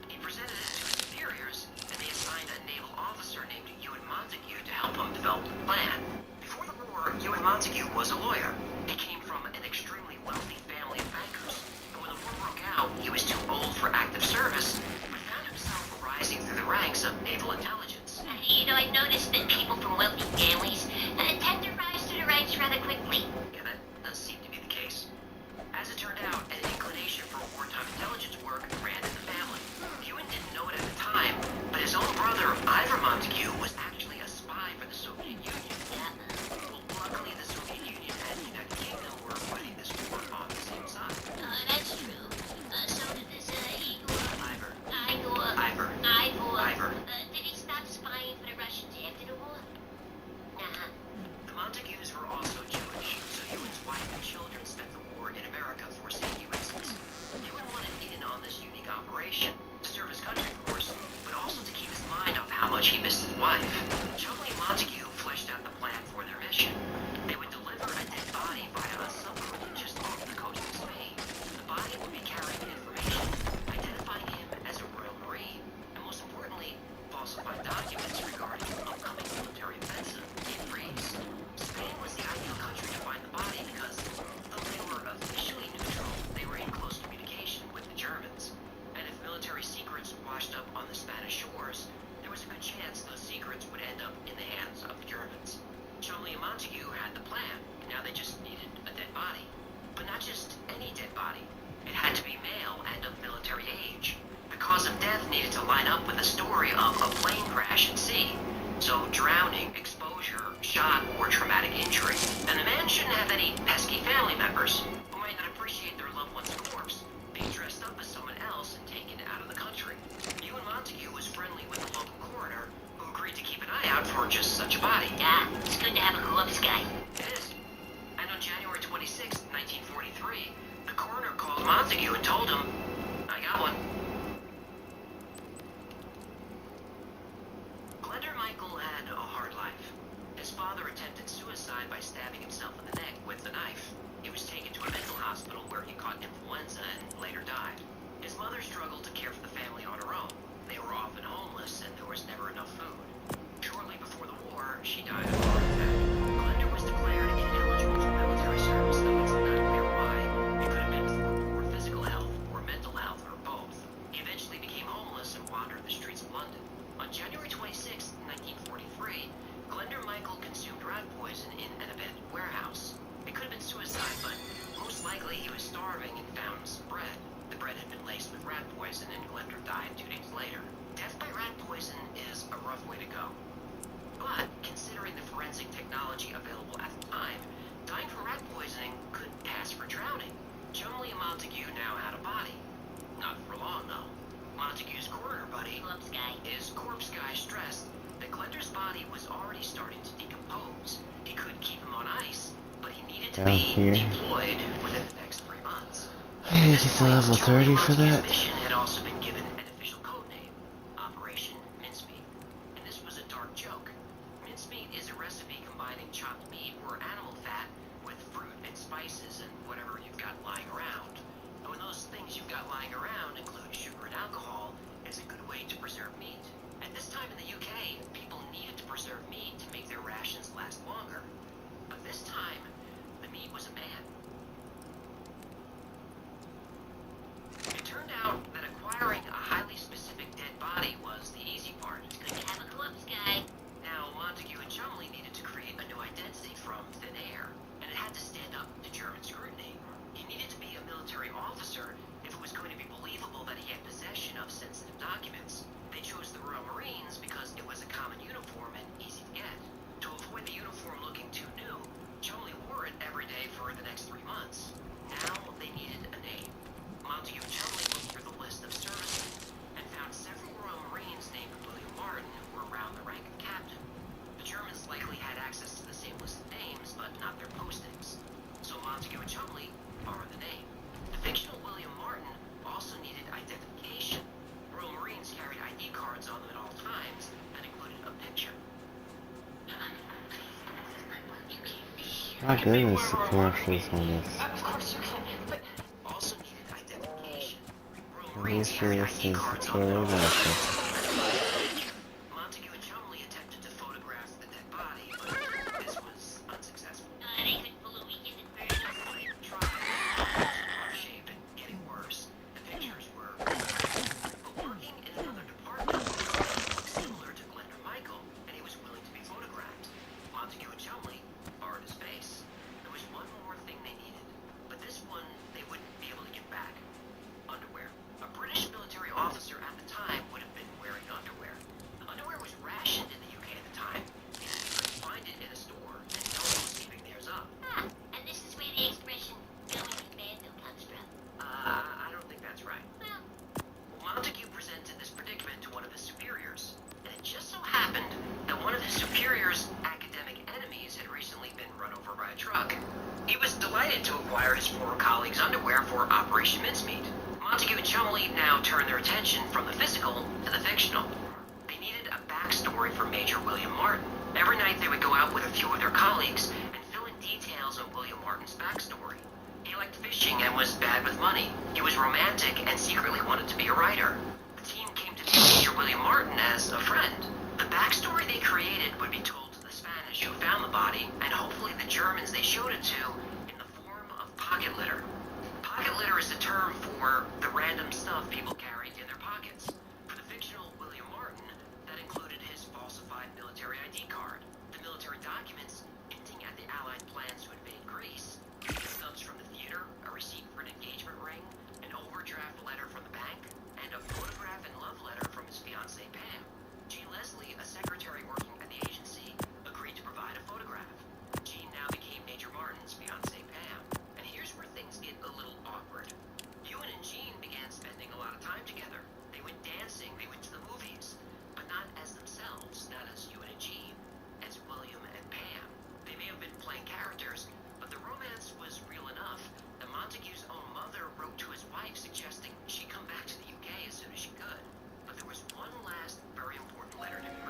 He presented it to his superiors, and they assigned a naval officer named Ewan Montague to help him develop the plan. Before the war, Ewan Montague was a lawyer. He came from an extremely wealthy family of bankers, and when the war broke out, he was too old for active service, but found himself rising through the ranks of naval intelligence. I've noticed that people from wealthy families tend to rise to the ranks rather quickly. Yeah, that does seem to be the case. As it turned out, an inclination for wartime intelligence work ran in the family. Ewan didn't know it at the time, but his own brother, Ivor Montague, was actually a spy for the Soviet Union. Luckily, the Soviet Union and the United Kingdom were fighting this war on the same side. That's true. So did this Igor. Ivor. Igor. Ivor. Igor. Did he stop spying for the Russians after the war? Uh-huh. The Montagues were also Jewish, so Ewan's wife and children spent the war in America for safety reasons. Ewan wanted in on this unique operation, to serve his country, of course, but also to keep his mind off how much he missed his wife. Chumley and Montague fleshed out the plan for their mission. They would deliver a dead body via a submarine just off the coast of Spain. The body would be carrying information, identifying him as a Royal Marine, and most importantly, falsified documents regarding the upcoming military offensive in Greece. Spain was the ideal country to find the body because, though they were officially neutral, they were in close communication with the Germans. And if military secrets washed up on the Spanish shores, there was a good chance those secrets would end up in the hands of the Germans. Chumley and Montague had the plan. Now they just needed a dead body. But not just any dead body. It had to be male and of military age. The cause of death needed to line up with the story of a plane crash at sea. So drowning, exposure, shock, or traumatic injury. And the man shouldn't have any pesky family members who might not appreciate their loved one's corpse being dressed up as someone else and taken out of the country. Ewan Montague was friendly with the local coroner, who agreed to keep an eye out for just such a body. Yeah, it's good to have a corpse guy. It is. And on January 26, 1943, the coroner called Montague and told him, I got one. Glender Michael had a hard life. His father attempted suicide by stabbing himself in the neck with a knife. He was taken to a mental hospital where he caught influenza and later died. His mother struggled to care for the family on her own. They were often homeless and there was never enough food. Shortly before the war, she died of a heart attack. Glender was declared ineligible for military service, though it's not clear why. It could have been for poor physical health or mental health or both. He eventually became homeless and wandered the streets of London. On January ago. But, considering the forensic technology available at the time, dying from rat poisoning could pass for drowning. Chumley and Montague now had a body. Not for long, though. Montague's coroner buddy Corpse guy. is corpse guy stressed that Glender's body was already starting to decompose. He could keep him on ice, but he needed to Down be here. deployed within the next 3 months. I need to get to level 30 for that. Mission had also been given an official code name, Operation Mincemeat. And this was a dark joke. Mincemeat is a recipe combining chopped meat or animal fat with fruit and spices and whatever you've got lying around. And when those things you've got lying around include sugar and alcohol, it's a good way to preserve meat. At this time in the UK, people needed to preserve meat to make their rations last longer. But this time, the meat was a man. It turned out that acquiring a highly specific dead body was the easy part. Good to have a corpse guy. Now, Montague and Chumley needed to create a new identity from thin air, and it had to stand up to German scrutiny. He needed to be a military officer if it was going to be believable that he had possession of sensitive documents. They chose the Royal Marines because it was a common uniform and easy to get. To avoid the uniform looking too new, Chumley wore it every day for the next 3 months. Now they needed a name. Montague and Chumley looked through the list of servicemen and found several Royal Marines named William Martin who were around the rank of captain. The Germans likely had access to the same list of names, but not their postings. So Montague and Chumley borrowed the name. The fictional William Martin also needed identification. Royal Marines carried ID cards on them at all times that included a picture. My goodness, the commercials on this. Of course you can, but also needed identification. Royal I'm Marines sure carried this ID is cards on totally them at all nice. times. Montague and Chumley attempted to photograph the dead body, but this was unsuccessful. They couldn't pull a weekend and burn him. They tried. Rough shape and getting worse. The pictures were but working in another department looked similar to Glenda Michael, and he was willing to be photographed. Montague and Chumley borrowed his face. There was one more thing they needed, but this one they wouldn't be able to get back. Underwear. A British military officer at the time would have been wearing underwear. Underwear was rationed in the UK at the time. You couldn't find it in a store, and no one was keeping theirs up. Ah, and this is where the expression going commando comes from. I don't think that's right. Well, Montague presented this predicament to one of his superiors, and it just so happened that one of his superior's academic enemies had recently been run over by a truck. He was delighted to acquire his former colleague's underwear for Operation Mincemeat. Montague and Chumley now turned their attention from the physical to the fictional. They needed a backstory for Major William Martin. Every night they would go out with a few of their colleagues and fill in details on William Martin's backstory. He liked fishing and was bad with money. He was romantic and secretly wanted to be a writer. The team came to view Major William Martin as a friend. The backstory they created would be told to the Spanish who found the body, and hopefully the Germans they showed it to in the form of pocket litter. Pocket litter is a term for the random stuff people carry in their pockets. For the fictional William Martin, that included his falsified military ID card, the military documents hinting at the Allied plans to invade Greece, stubs from the theater, a receipt for an engagement ring, an overdraft letter from the bank, and a photograph and love letter from his fiancée Pam. Jean Leslie, a secretary working at the agency, agreed to provide a photograph. Jean now became Major Martin's fiancée Pam. And here's where things get a little awkward. Ewan and Jean began spending a lot of time together. They went dancing, they went to the movies, but not as themselves, not as Ewan and Jean, as William and Pam. They may have been playing characters, but the romance was real enough that Montague's own mother wrote to his wife suggesting she come back to the UK as soon as she could. But there was one last very important letter to be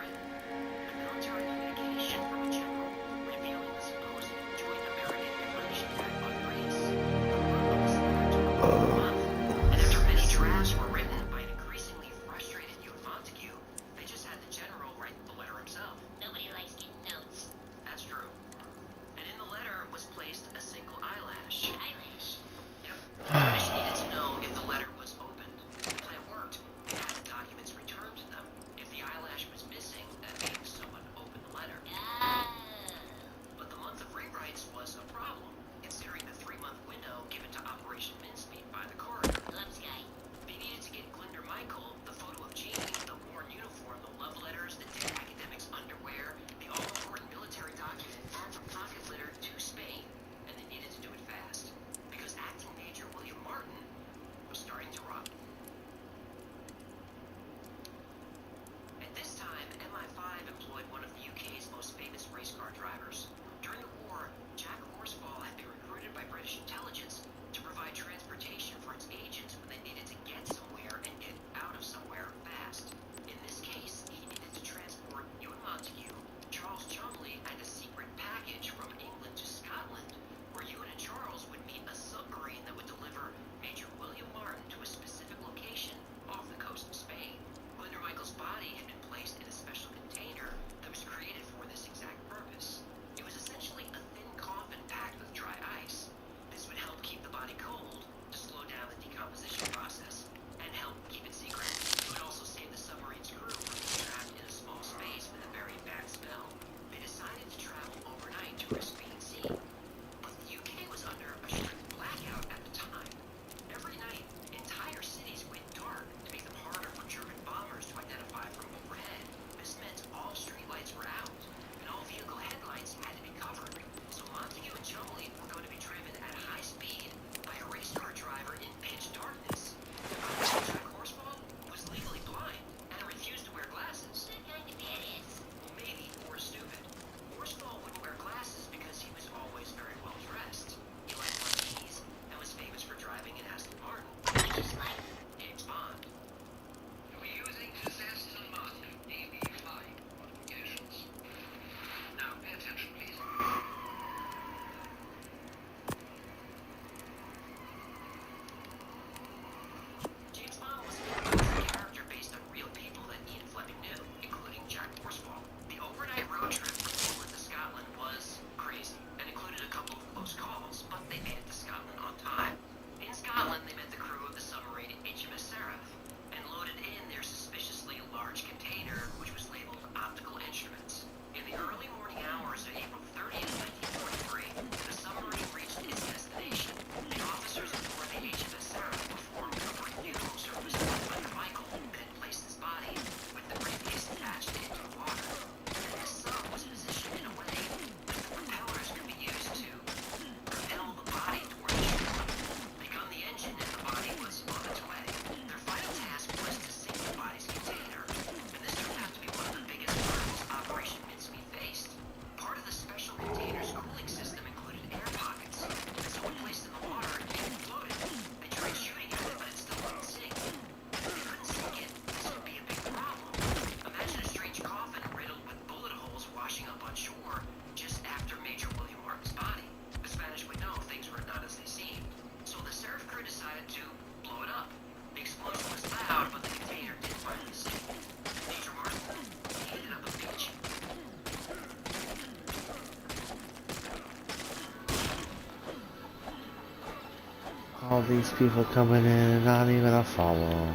All these people coming in and not even a follow.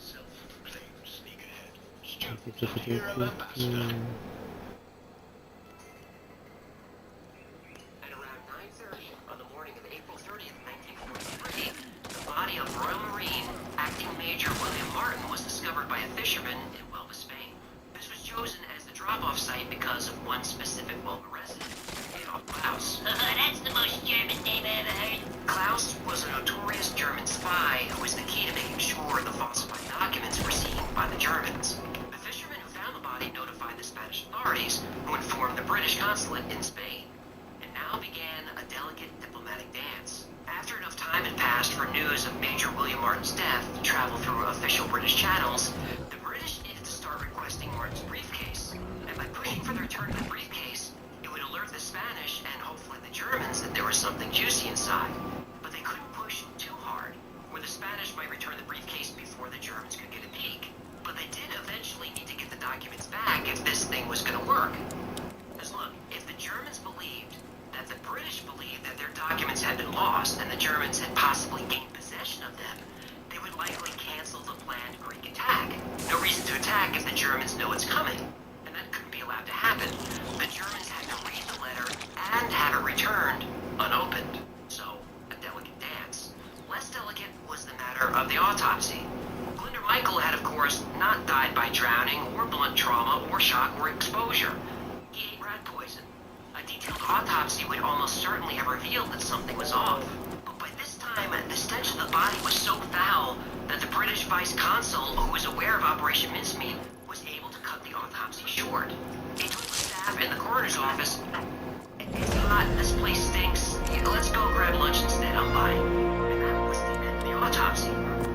Self-proclaimed sneakerhead. Students of Hero Ambassador. At around 9:30 on the morning of April 30th, 1943, the body of Royal Marine Acting Major William Martin was discovered by a fisherman in Huelva, Spain. This was chosen as the drop-off site because of one specific Huelva resident, Adolf Klaus. That's the most German name I ever heard. Klaus was a notorious German spy who was the key to making sure the falsified documents were seen by the Germans. The fisherman who found the body notified the Spanish authorities, who informed the British consulate in Spain. And now began a delicate diplomatic dance. After enough time had passed for news of Major William Martin's death to travel through official British channels, the British needed to start requesting Martin's briefcase. And by pushing for the return of the briefcase, it would alert the Spanish and hopefully the Germans that there was something juicy inside. But they couldn't push too hard, where the Spanish might return the briefcase before the Germans could get a peek. But they did eventually need to get the documents back if this thing was going to work. Because look, if the Germans believed that the British believed that their documents had been lost and the Germans had possibly gained possession of them, they would likely cancel the planned Greek attack. No reason to attack if the Germans know it's coming, and that couldn't be allowed to happen. The Germans had to read the letter and have it returned unopened. So, a delicate dance. Less delicate was the matter of the autopsy. Glinda Michael had, of course, not died by drowning or blunt trauma or shock or exposure. He ate rat poison. A detailed autopsy would almost certainly have revealed that something was off. But by this time, the stench of the body was so foul that the British vice consul, who was aware of Operation Mincemeat, was able to cut the autopsy short. He told the staff in the coroner's office, "It's hot, this place stinks. Let's go grab lunch instead, I'm buying." And that was the end of the autopsy.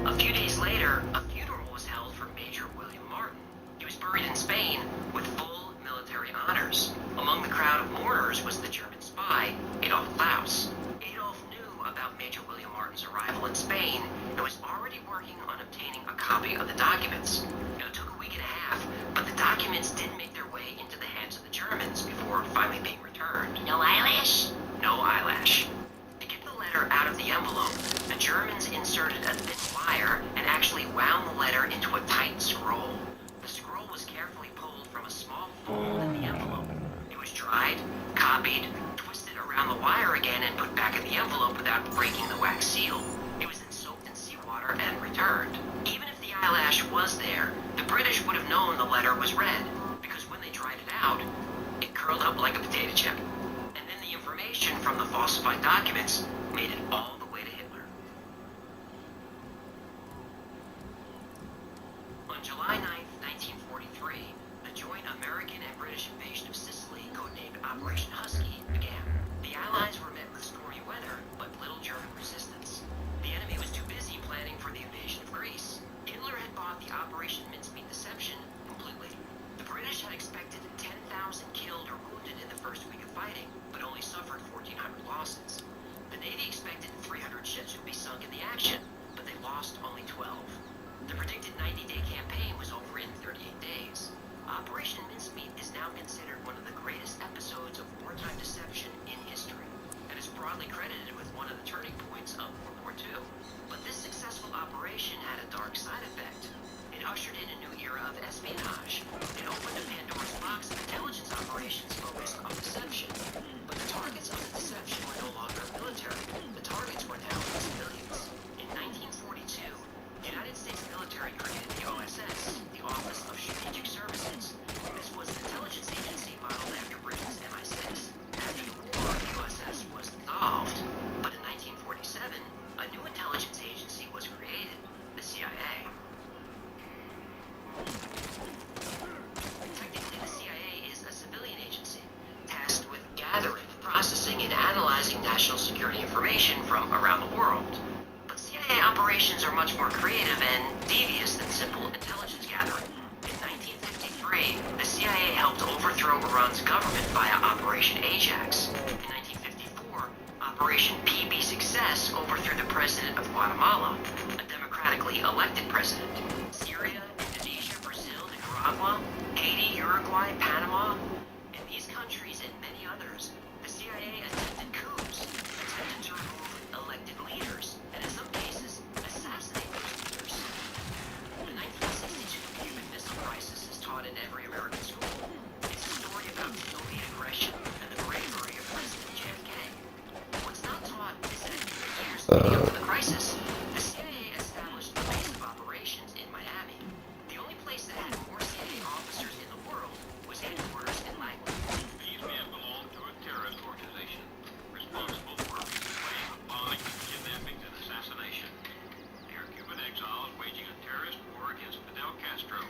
A few days later, a funeral was held for Major William Martin. He was buried in Spain with full military honors. Among the crowd of mourners was the German spy, Adolf Klaus. Adolf knew about Major William Martin's arrival in Spain and was already working on obtaining a copy of the documents. It took a week and a half, but the documents did make their way into the hands of the Germans before finally being returned. No eyelash? No eyelash. To get the letter out of the envelope, the Germans inserted a thin wire and actually wound the letter into a tight scroll. The scroll was carefully pulled from a small fold in the envelope. It was dried, copied, twisted around the wire again, and put back in the envelope without breaking the wax seal. It was then soaked in seawater and returned. Even if the eyelash was there, the British would have known the letter was red, because when they dried it out, it curled up like a potato chip. And then the information from the falsified documents made it all the way to Hitler. On July 9th, 1943, the joint American and British invasion of Sicily, codenamed Operation Husky, began. The Allies were met with stormy weather, but little German resistance. The enemy was too busy planning for the invasion of Greece. Hitler had bought the Operation Mincemeat deception completely. The British had expected 10,000 killed or wounded in the first week of fighting, but only suffered 1,400 losses. The Navy expected 300 ships would be sunk in the action, but they lost only 12. The predicted 90-day campaign was over in 38 days. Operation Mincemeat is now considered one of the greatest episodes of wartime deception in history, and is broadly credited with one of the turning points of World War II. But this successful operation had a dark side effect. It ushered in a new era of espionage. It opened a Pandora's box of intelligence operations focused on deception. But the targets of the deception were no longer military. The targets were now civilians. In 1942, the United States military created the OSS, the Office of Strategic Services. This was an intelligence agency modeled after Britain's MI6. After the war, the OSS was dissolved. But in 1947, a new intelligence agency was created, the CIA. Technically, the CIA is a civilian agency, tasked with gathering, processing, and analyzing national security information from around the world. But CIA operations are much more creative and devious than simple intelligence gathering. In 1953, the CIA helped overthrow Iran's government via Operation Ajax. In 1954, Operation PB Success overthrew the president of Guatemala, a democratically elected president. Syria, Indonesia, Nicaragua, Haiti, Uruguay, Panama. In these countries and many others, the CIA attempted coups, attempted to remove elected leaders, and in some cases, assassinate those leaders. The 1962 Cuban Missile Crisis is taught in every American school. It's a story about Soviet aggression and the bravery of President JFK. What's not taught is that years leading up to the crisis, the CIA established a base of operations in Miami. The only place that had more CIA officers in the world was headquarters in Langley. These men belong to a terrorist organization responsible for bombing, kidnappings, and assassination. They are Cuban exiles waging a terrorist war against Fidel Castro,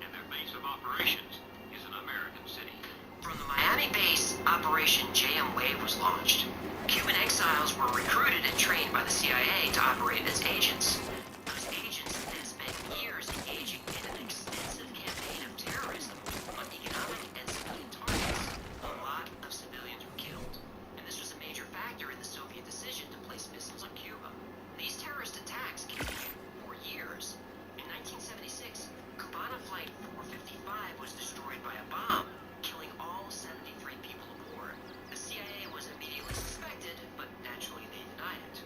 and their base of operations is an American city. From the Miami base, Operation JM Wave was launched. Cuban exiles were recruited and trained by the CIA to operate as agents. Those agents then spent years engaging in an extensive campaign of terrorism on economic and civilian targets. A lot of civilians were killed, and this was a major factor in the Soviet decision to place missiles on Cuba. These terrorist attacks continued for years. In 1976, Cubana Flight 455 was destroyed by a bomb, killing all 73 people aboard. The CIA was immediately suspected, but naturally they denied it.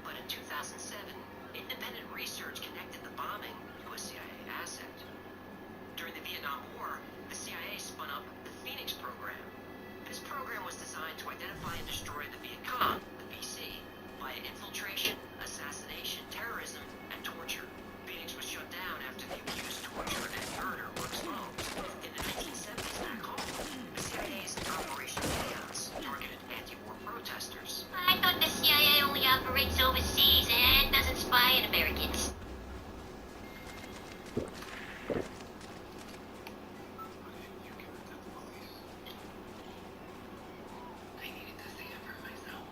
But in 2007, independent research connected the bombing to a CIA asset. During the Vietnam War, the CIA spun up the Phoenix program. This program was designed to identify and destroy the Viet Cong, the VC, via infiltration, assassination, terrorism, and torture. Phoenix was shut down after the abuse, torture, and murder were exposed. In the 1970s back home, the CIA's Operation Chaos targeted anti-war protesters. I thought the CIA only operates overseas and doesn't spy on Americans. I needed to stand up for myself.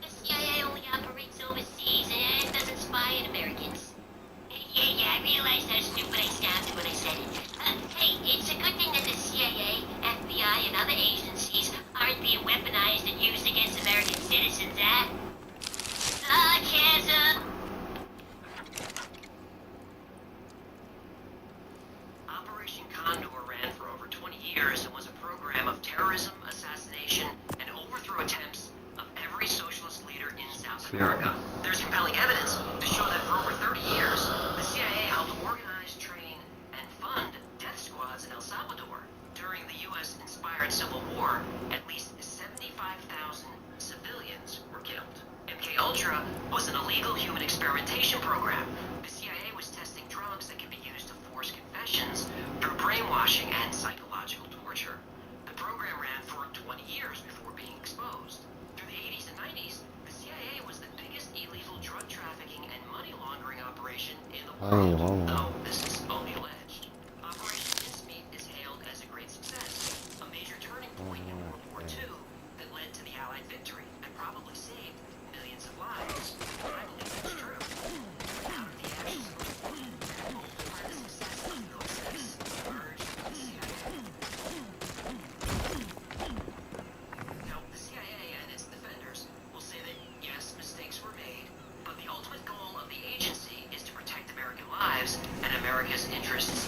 The CIA only operates overseas and doesn't spy on Americans. Yeah, I realized how stupid I sounded when I said it. Hey, it's a good thing that the CIA, FBI, and other agencies aren't being weaponized and used against American citizens, Sarcasm! Operation Condor ran for over 20 years and was a program of terrorism, assassination, and overthrow attempts of every socialist leader in South America. There's compelling evidence to show that for over 30 years, the CIA helped organize, train, and fund death squads in El Salvador. During the U.S.-inspired Civil War, at least 75,000 civilians were killed. MKUltra was an illegal human experimentation program. The CIA was testing drugs that could be used to force confessions through brainwashing and psychological torture. The program ran for 20 years before being exposed. Through the 80s and 90s, the CIA was the biggest illegal drug trafficking and money laundering operation in the world, though this is only alleged. Operation Mincemeat is hailed as a great success, a major turning point in World War II that led to the Allied victory and probably saved millions of lives. I believe that's true. Out of the ashes of the war, multiply the success of Clueless emerged the CIA. Now, the CIA and its defenders will say that yes, mistakes were made, but the ultimate goal of the agency is to protect American lives and America's interests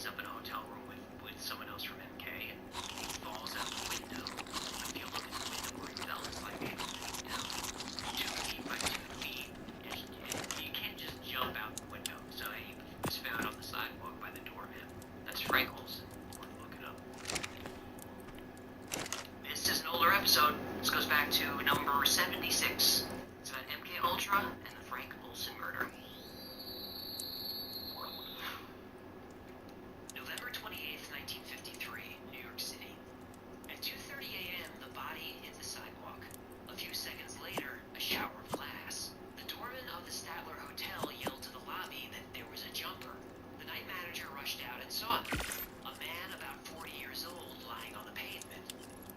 he's up in a hotel room with someone else from MK, and he falls out the window. If you look at the window where he fell, it's like, 2 feet by 2 feet. You can't just jump out the window. So he was found on the sidewalk by the doorman. That's Frank Olson. Look it up. This is an older episode. This goes back to number 76. It's about MK Ultra and the Frank Olson murder. November 28th, 1953, New York City. At 2:30 a.m., the body hit the sidewalk. A few seconds later, a shower of glass. The doorman of the Statler Hotel yelled to the lobby that there was a jumper. The night manager rushed out and saw him. A man about 40 years old lying on the pavement.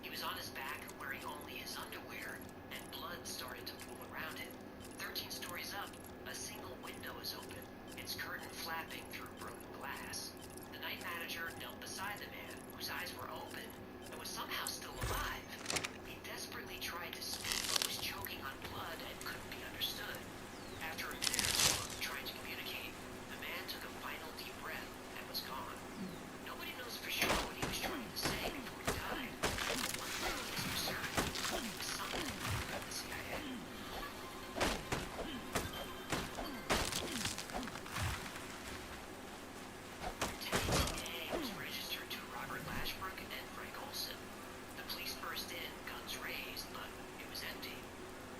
He was on his back wearing only his underwear, and blood started to pool around him. 13 stories up, a single window is open, its curtain flapping through broken glass. The night manager knelt beside the man, whose eyes were open and was somehow still alive. He desperately tried to speak, but was choking on blood and couldn't be understood. After a minute or so of trying to communicate, the man took a final deep breath and was gone. Nobody knows for sure what he was trying to say before he died. But one thing is for certain, he was something from the CIA. 10 was registered to Robert Lashbrook and Frank Olson. The police burst in, guns raised, but it was empty.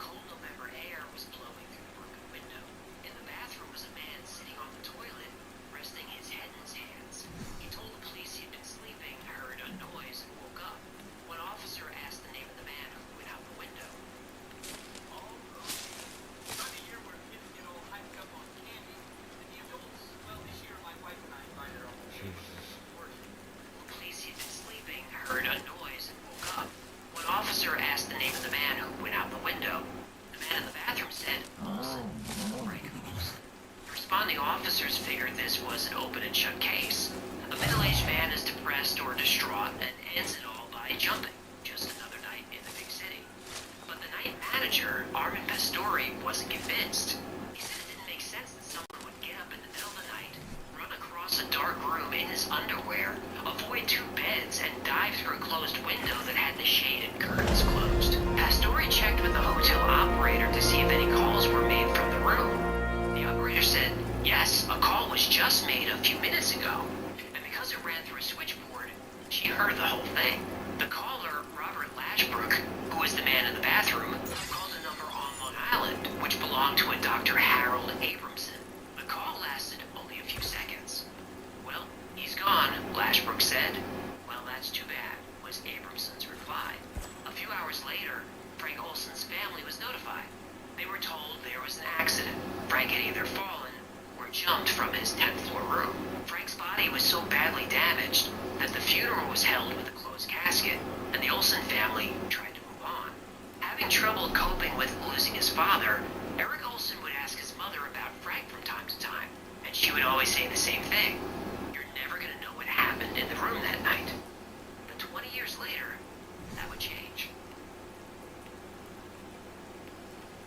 Cold November air was blowing through the broken window. In the bathroom was a man sitting on the toilet, resting his head in his hands. He told the police he'd been sleeping, heard a noise, and woke up. One officer asked the name of the man who went out the window. Oh, okay. Time of year where kids get all hyped up on candy. And the adults, well, this year my wife and I invited our whole neighborhood to work. The police he'd been sleeping, heard a noise, and woke up. One officer asked the name of the man who went out the window. The man in the bathroom said, Olson, Frank Olson. The responding officers figured this was an open and shut case. A middle-aged man is depressed or distraught and ends it all by jumping. Just another night in the big city. But the night manager, Armin Pastori, wasn't convinced. He said it didn't make sense that someone would get up in the middle of the night, run across a dark room in his underwear, avoid 2 beds, and dive through a closed window that had the shade and curtains closed. Pastori checked with the hotel operator to see if any calls were made from the room. The operator said, yes, a call was just made a few minutes ago. And because it ran through a switchboard, she heard the whole thing. The caller, Robert Lashbrook, who was the man in the bathroom, called a number on Long Island, which belonged to a Dr. Harold Abramson. The call lasted only a few seconds. Well, he's gone, Lashbrook said. Well, that's too bad, was Abramson's reply. A few hours later, Frank Olson's family was notified. They were told there was an accident. Frank had either fallen or jumped from his 10th floor room. Frank's body was so badly damaged that the funeral was held with a closed casket, and the Olson family tried to move on. Having trouble coping with losing his father, Eric Olson would ask his mother about Frank from time to time, and she would always say the same thing. You're never going to know what happened in the room that night. But 20 years later, that would change.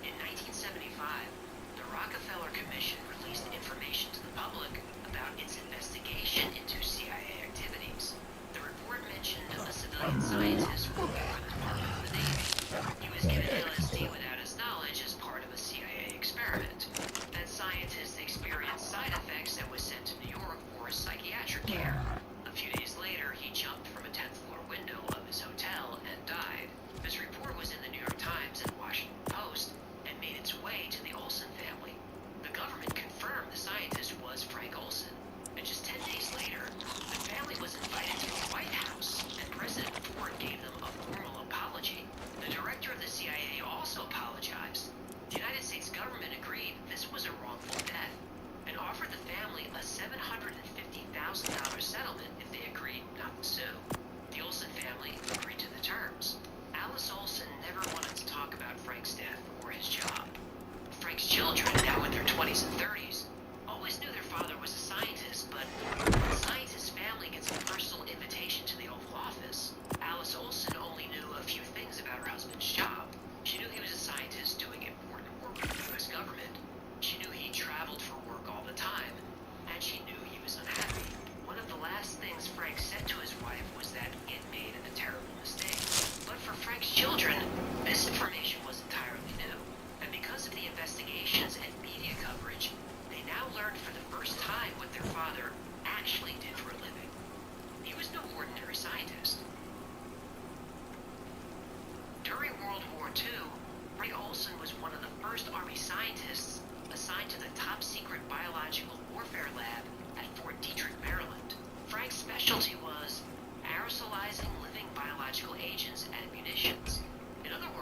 In 1975, the Rockefeller Commission released information to the public about its investigation into CIA activities. The report mentioned a civilian scientist working for the Department of the Navy. He was given LSD without his knowledge as part of a CIA experiment. That scientist experienced side effects and was sent to New York for psychiatric care. A few days later, he jumped from a 10th floor window of his hotel and died. This report was in the New York Times and Washington Post and made its way to the Olson family. The government confirmed the scientist was Frank Olson, and just 10 days later,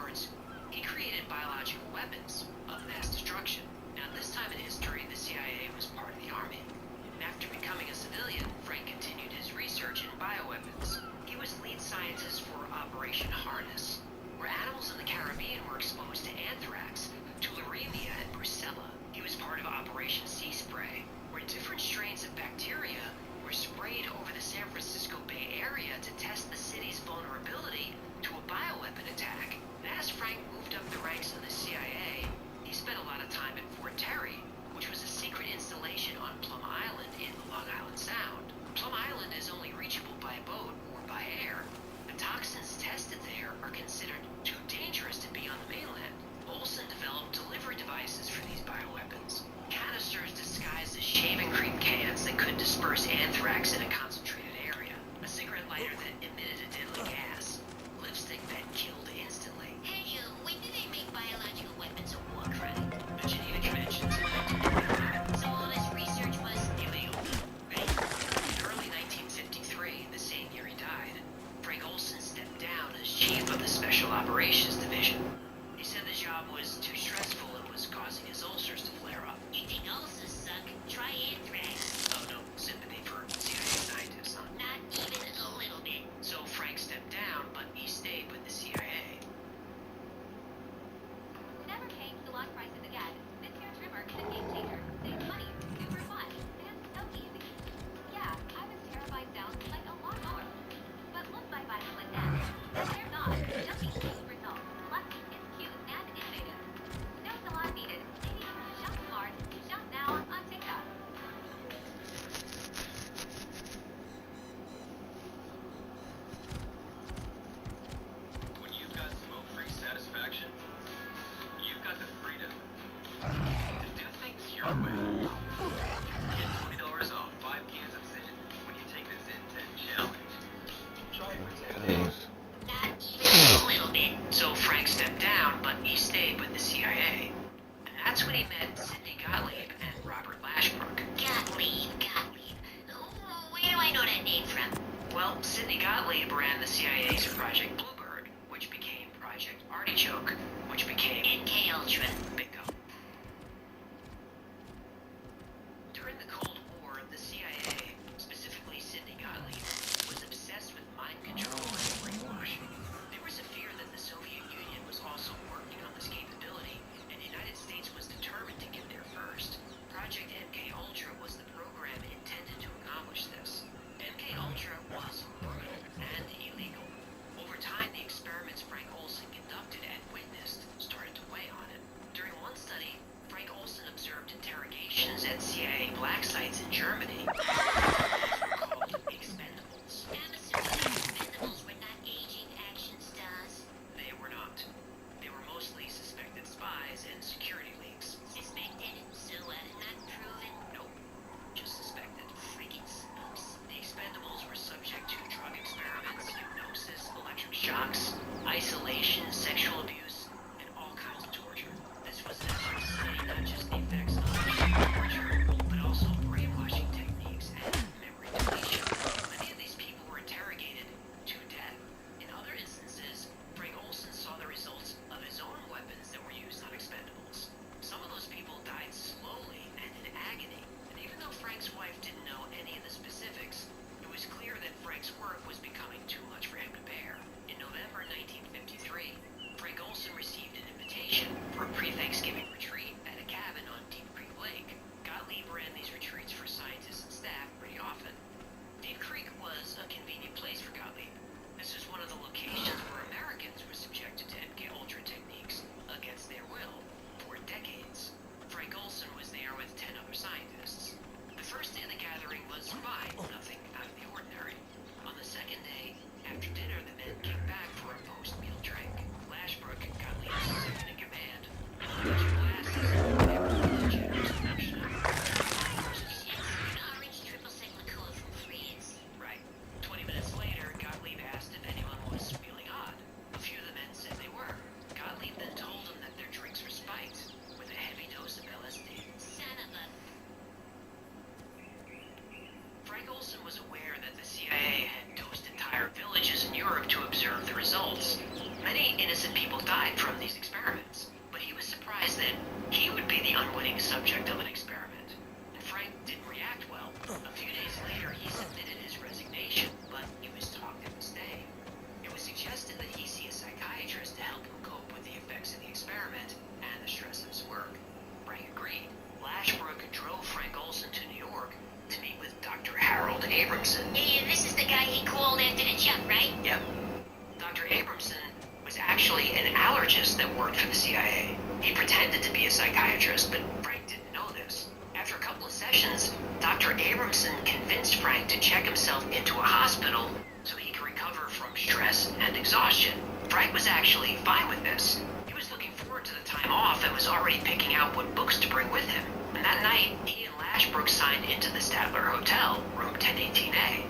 words, he created biological weapons of mass destruction. Now, this time in history, the CIA was part of the Army. And after becoming a civilian, Frank continued his research in bioweapons. He was lead scientist for Operation Harness, where animals in the Caribbean were exposed to anthrax, tularemia, and brucella. He was part of Operation Sea Spray, where different strains of bacteria were sprayed over the San Francisco Bay Area to test the city's vulnerability to a bioweapon attack. And as Frank moved up the ranks of the CIA, he spent a lot of time at Fort Terry, which was a secret installation on Plum Island in the Long Island Sound. Plum Island is only reachable by boat or by air. The toxins tested there are considered too dangerous to be on the mainland. Olson developed delivery devices for these bioweapons. Canisters disguised as shaving cream cans that could disperse anthrax in a concentrated area. A cigarette lighter that emitted a deadly gas. Lipstick that killed instantly. Hey, when do they make biological weapons a war crime? The Geneva Conventions in 1949. So all this research was Illegal. Right? In early 1953, the same year he died, Frank Olson stepped down as chief of the Special Operations Division. He said the job was too stressful and was causing his ulcers to flare up. you think ulcers suck? Try anthrax. Oh no, sympathy for CIA scientists, huh? Not even a little bit. So Frank stepped down, but he stayed with the CIA. Never paying the log prices again. This here trimmer is a game changer. Saves money, super fun, and so easy. Yeah, I was terrified sounds like a lawnmower. But look my bike like that. They're not. Just easy results. Plus, it's cute and innovative. No salon needed. Maybe shop smart. Shop now on TikTok. When you've got smoke-free satisfaction, you've got the freedom to do things your way. Get $20 off 5 cans of Zen when you take the Zen 10 challenge. Try it for 10 days. Not even a little bit. So Frank stepped down, but he stayed with the CIA. And that's when he met Sidney Gottlieb and Robert Lashbrook. Gottlieb. Oh, where do I know that name from? Well, Sidney Gottlieb ran the CIA's Project Bluebird, which became Project Artichoke, which became MK Ultra. Bingo. During the Cold War, the CIA, specifically Sidney Gottlieb, was obsessed with mind control and brainwashing. There was a fear that the Soviet Union was also working on this capability, and the United States was determined to get there first. Project MK Ultra was the program intended to accomplish this. MK Ultra was brutal and illegal. Over time, the experiments Frank Olson conducted and witnessed started to weigh on him. During one Abramson. Yeah, this is the guy he called after the jump, right? Yep. Dr. Abramson was actually an allergist that worked for the CIA. He pretended to be a psychiatrist, but Frank didn't know this. After a couple of sessions, Dr. Abramson convinced Frank to check himself into a hospital so he could recover from stress and exhaustion. Frank was actually fine with this. He was looking forward to the time off and was already picking out what books to bring with him. And that night, he and Lashbrook signed into the Statler Hotel, room 1018A.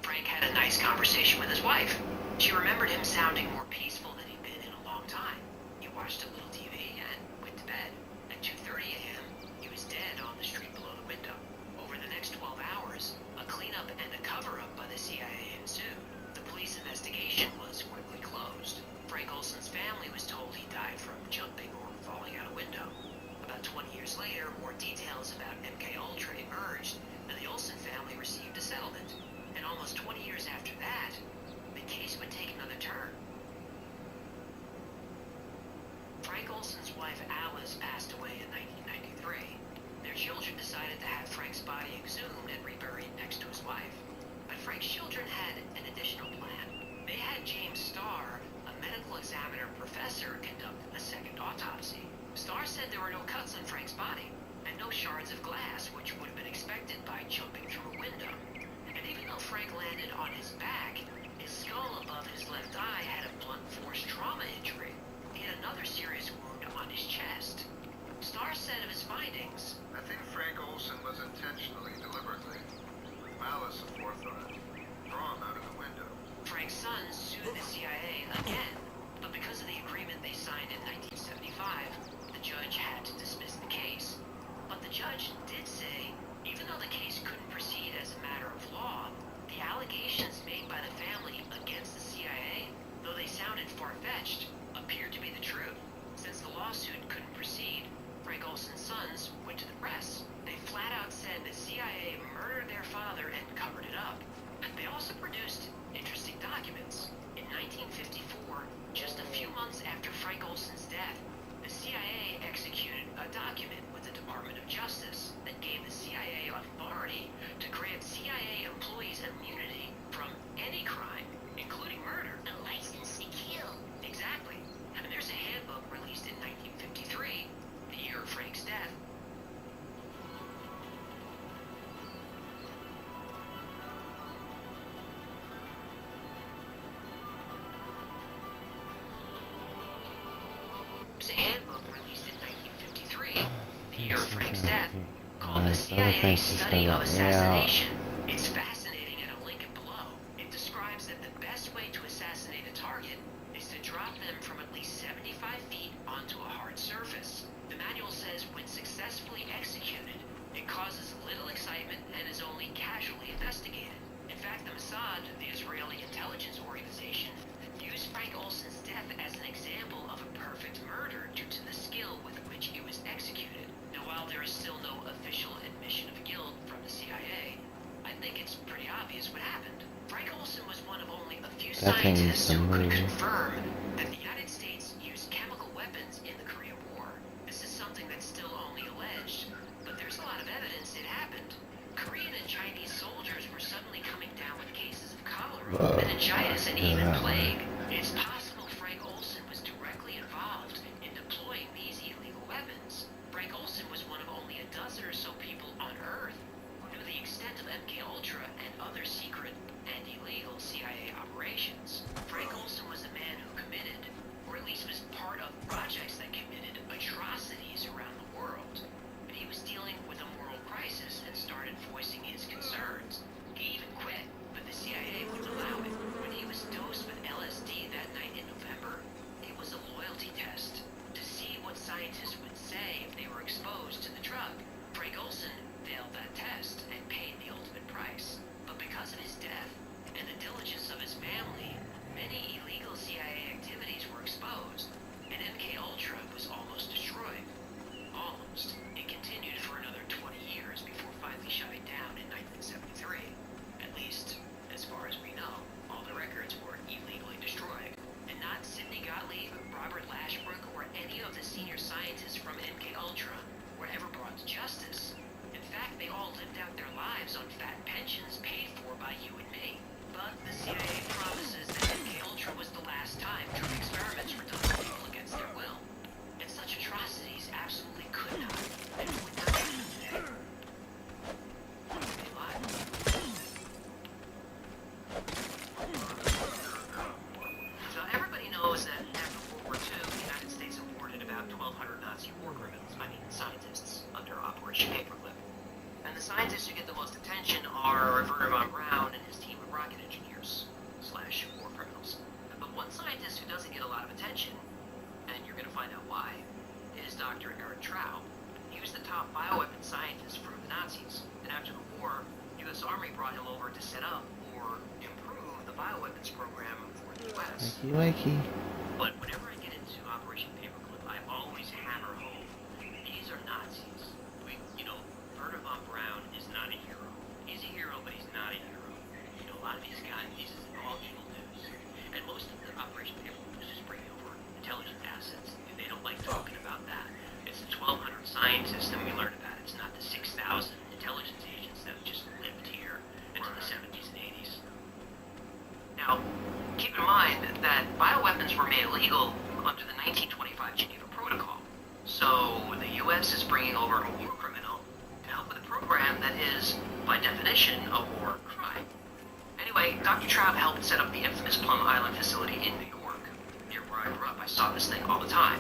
Frank had a nice conversation with his wife. She remembered him sounding more peaceful than he'd been in a long time. He watched a little TV and went to bed. At 2:30 a.m., he was dead on the street below the window. Over the next 12 hours, a cleanup and a cover-up by the CIA ensued. The police investigation was quickly closed. Frank Olson's family was told he died from jumping or falling out a window. About 20 years later, more details about MKUltra emerged, and the Olson family received a settlement. And almost 20 years after that, the case would take another turn. Frank Olson's wife Alice passed away in 1993. Their children decided to have Frank's body exhumed and reburied next to his wife. But Frank's children had an additional plan. They had James Starr, a medical examiner professor, conduct a second autopsy. Starr said there were no cuts on Frank's body, and no shards of glass, which would have been expected by jumping through a window. And even though Frank landed on his back, his skull above his left eye had a blunt force trauma injury. He had another serious wound on his chest. Starr said of his findings, I think Frank Olson was intentionally, deliberately, with malice aforethought, drawn out of the window. Frank's sons sued the CIA again, but because of the agreement they signed in 1975, the judge had to dismiss the case. But the judge did say, even though the case couldn't proceed as a matter of law, the allegations made by the family against the CIA, though they sounded far-fetched, appeared to be the truth. Since the lawsuit couldn't proceed, Frank Olson's sons went to the press. They flat out said the CIA murdered their father and covered it up. They also produced interesting documents. In 1954, just a few months after Frank Olson's death, the CIA executed a document with the Department of Justice that gave the CIA authority to grant CIA employees immunity from any crime, including murder. A license to kill. Exactly. And there's a handbook released in 1953, the year of Frank's death. There's a handbook released in 1953, the year of Frank's death, called the CIA Study of Assassination. It's fascinating, and I'll link it below. It describes that the best way to assassinate a target is to drop them from at least 75 feet onto a hard surface. The manual says when successfully executed, it causes little excitement and is only casually investigated. In fact, the Mossad, the Israeli intelligence organization, used Frank Olson's death as an example of a perfect murder due to the skill with which it was executed. Now, while there is still no official admission of guilt from the CIA, I think it's pretty obvious what happened. Frank Olson was one of only a few That thing is scientists who could familiar. confirm that the United States used chemical weapons in the Korean War. This is something that's still only alleged, but there's a lot of evidence it happened. Korean and Chinese soldiers were suddenly coming down with cases of cholera, meningitis, and even plague. It's possible Frank Olson was directly involved in deploying these illegal weapons. Frank Olson was one of only a dozen or so people on Earth who knew the extent of MKUltra and other secret and illegal CIA operations. Frank Olson was a man who committed, or at least was part of projects that committed atrocities around the world. But he was dealing with a moral crisis and started voicing his concerns. He even quit, but the CIA wouldn't allow it. When he was dosed with LSD over to set up or improve the bioweapons program for the U.S. Wakey, wakey. But whenever I get into Operation Paperclip, I always hammer home. These are Nazis. Werner von Braun is not a hero. He's a hero, but he's not a hero. A lot of these guys, this is all evil news. And most of the Operation Paperclip is just bringing over intelligence assets. They don't like talking about that. It's the 1,200 scientists that we learned about. It's not the 6,000 intelligence agents that just lived here into the 70s and 80s. Now, keep in mind that bioweapons were made illegal under the 1925 Geneva Protocol. So the U.S. is bringing over a war criminal to help with a program that is, by definition, a war crime. Anyway, Dr. Traub helped set up the infamous Plum Island facility in New York. Near where I grew up, I saw this thing all the time.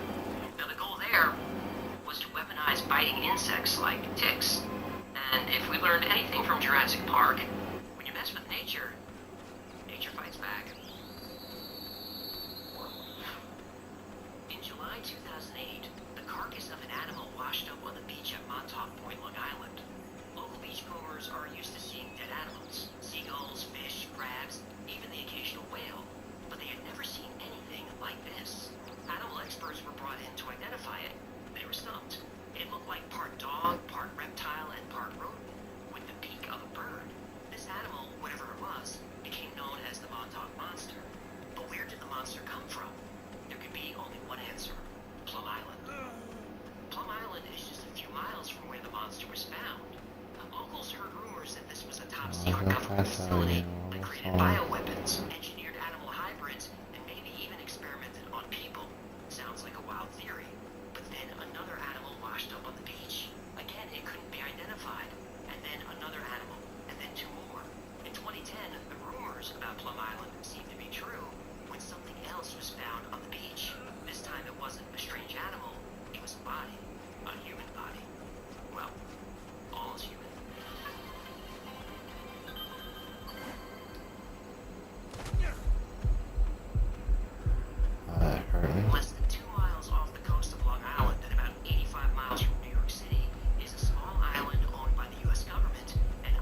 Now, the goal there was to weaponize biting insects like ticks. And if we learned anything from Jurassic Park, when you mess with nature, nature fights back. In July 2008, the carcass of an animal washed up on the beach at Montauk Point, Long Island. Local beachcombers are used to seeing dead animals, seagulls, fish, crabs, even the occasional whale, but they had never seen anything like this. Animal experts were brought in to identify it. They were stumped. It looked like part dog, part reptile, and part rodent, with the beak of a bird. This animal, whatever it was, became known as the Montauk Monster. But where did the monster come from? There could be only one answer: Plum Island. Plum Island is just a few miles from where the monster was found. The locals heard rumors that this was a top-secret government facility that created bioweapons, engineered animal hybrids, and maybe even experimented on people. Sounds like a wild theory. But then another animal washed up on the beach. Again, it couldn't be identified. And then another animal. And then two more. In 2010, the rumors about Plum Island seemed to be true when something else was found on the beach. This time it wasn't a strange animal. It was a body. A human body. Well, almost human. That hurt me. Less than 2 miles off the coast of Long Island and about 85 miles from New York City is a small island owned by the U.S. government and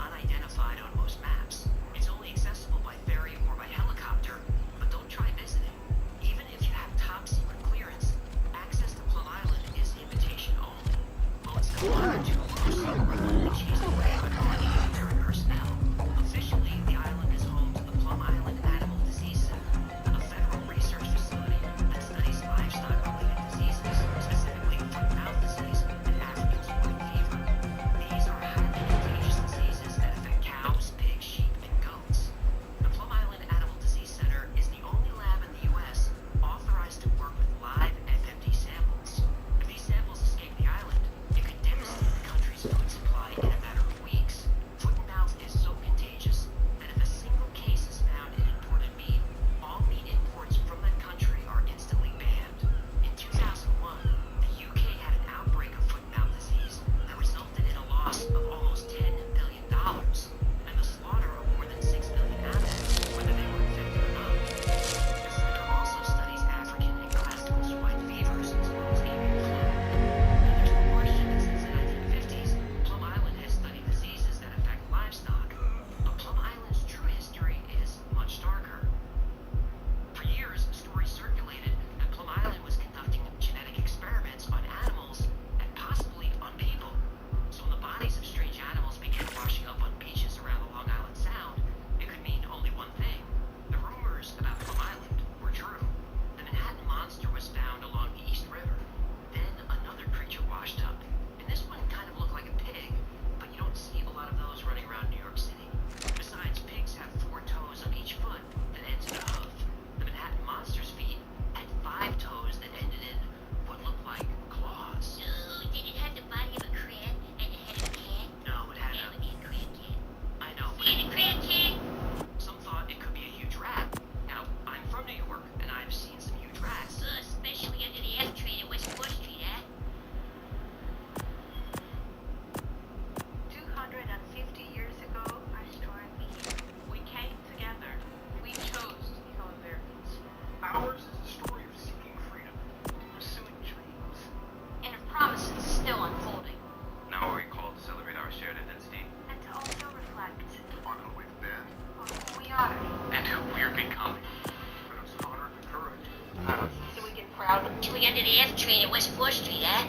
the F train at West 4th Street, huh?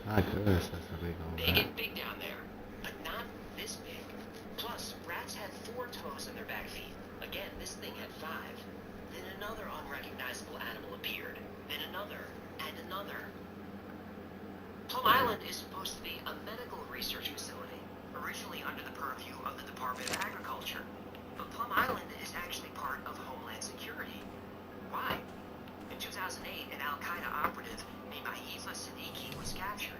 My goodness, that's a big old They rat. get big down there, but not this big. Plus, rats had 4 toes on their back feet. Again, this thing had 5. Then another unrecognizable animal appeared. Then another, and another. Plum Island is supposed to be a medical research facility, originally under the purview of the Department of Agriculture. But Plum Island is actually part of Homeland Security. Why? In 2008, an Al-Qaeda operative named Aifa Siddiqui was captured.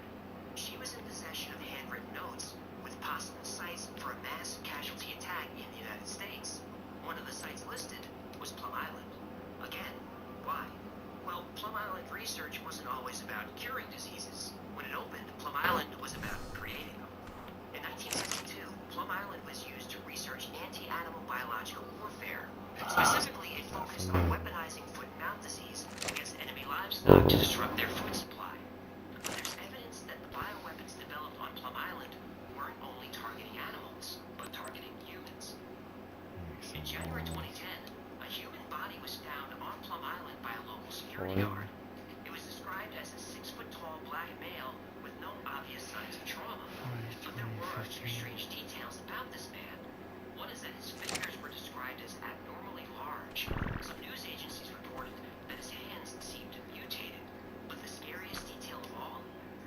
She was in possession of handwritten notes with possible sites for a mass casualty attack in the United States. One of the sites listed was Plum Island. Again, why? Well, Plum Island research wasn't always about curing diseases. When it opened, Plum Island was about creating them. In 1962, Plum Island was used to research anti-animal biological warfare. Specifically, it focused on weaponizing foot and mouth disease against enemy livestock to disrupt their food supply. But there's evidence that the bioweapons developed on Plum Island weren't only targeting animals, but targeting humans. In January 2010, a human body was found on Plum Island by a local security guard. It was described as a 6-foot-tall black male with no obvious signs of trauma. But there were a few strange details about this man. One is that his fingers were described as abnormally large. Some news agencies reported that his hands seemed mutated. But the scariest detail of all,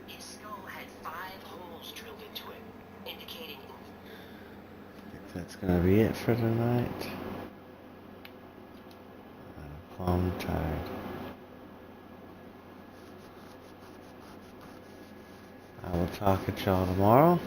his skull had 5 holes drilled into it, indicating... I think that's gonna be it for tonight. I'm plumb tired. I will talk at y'all tomorrow.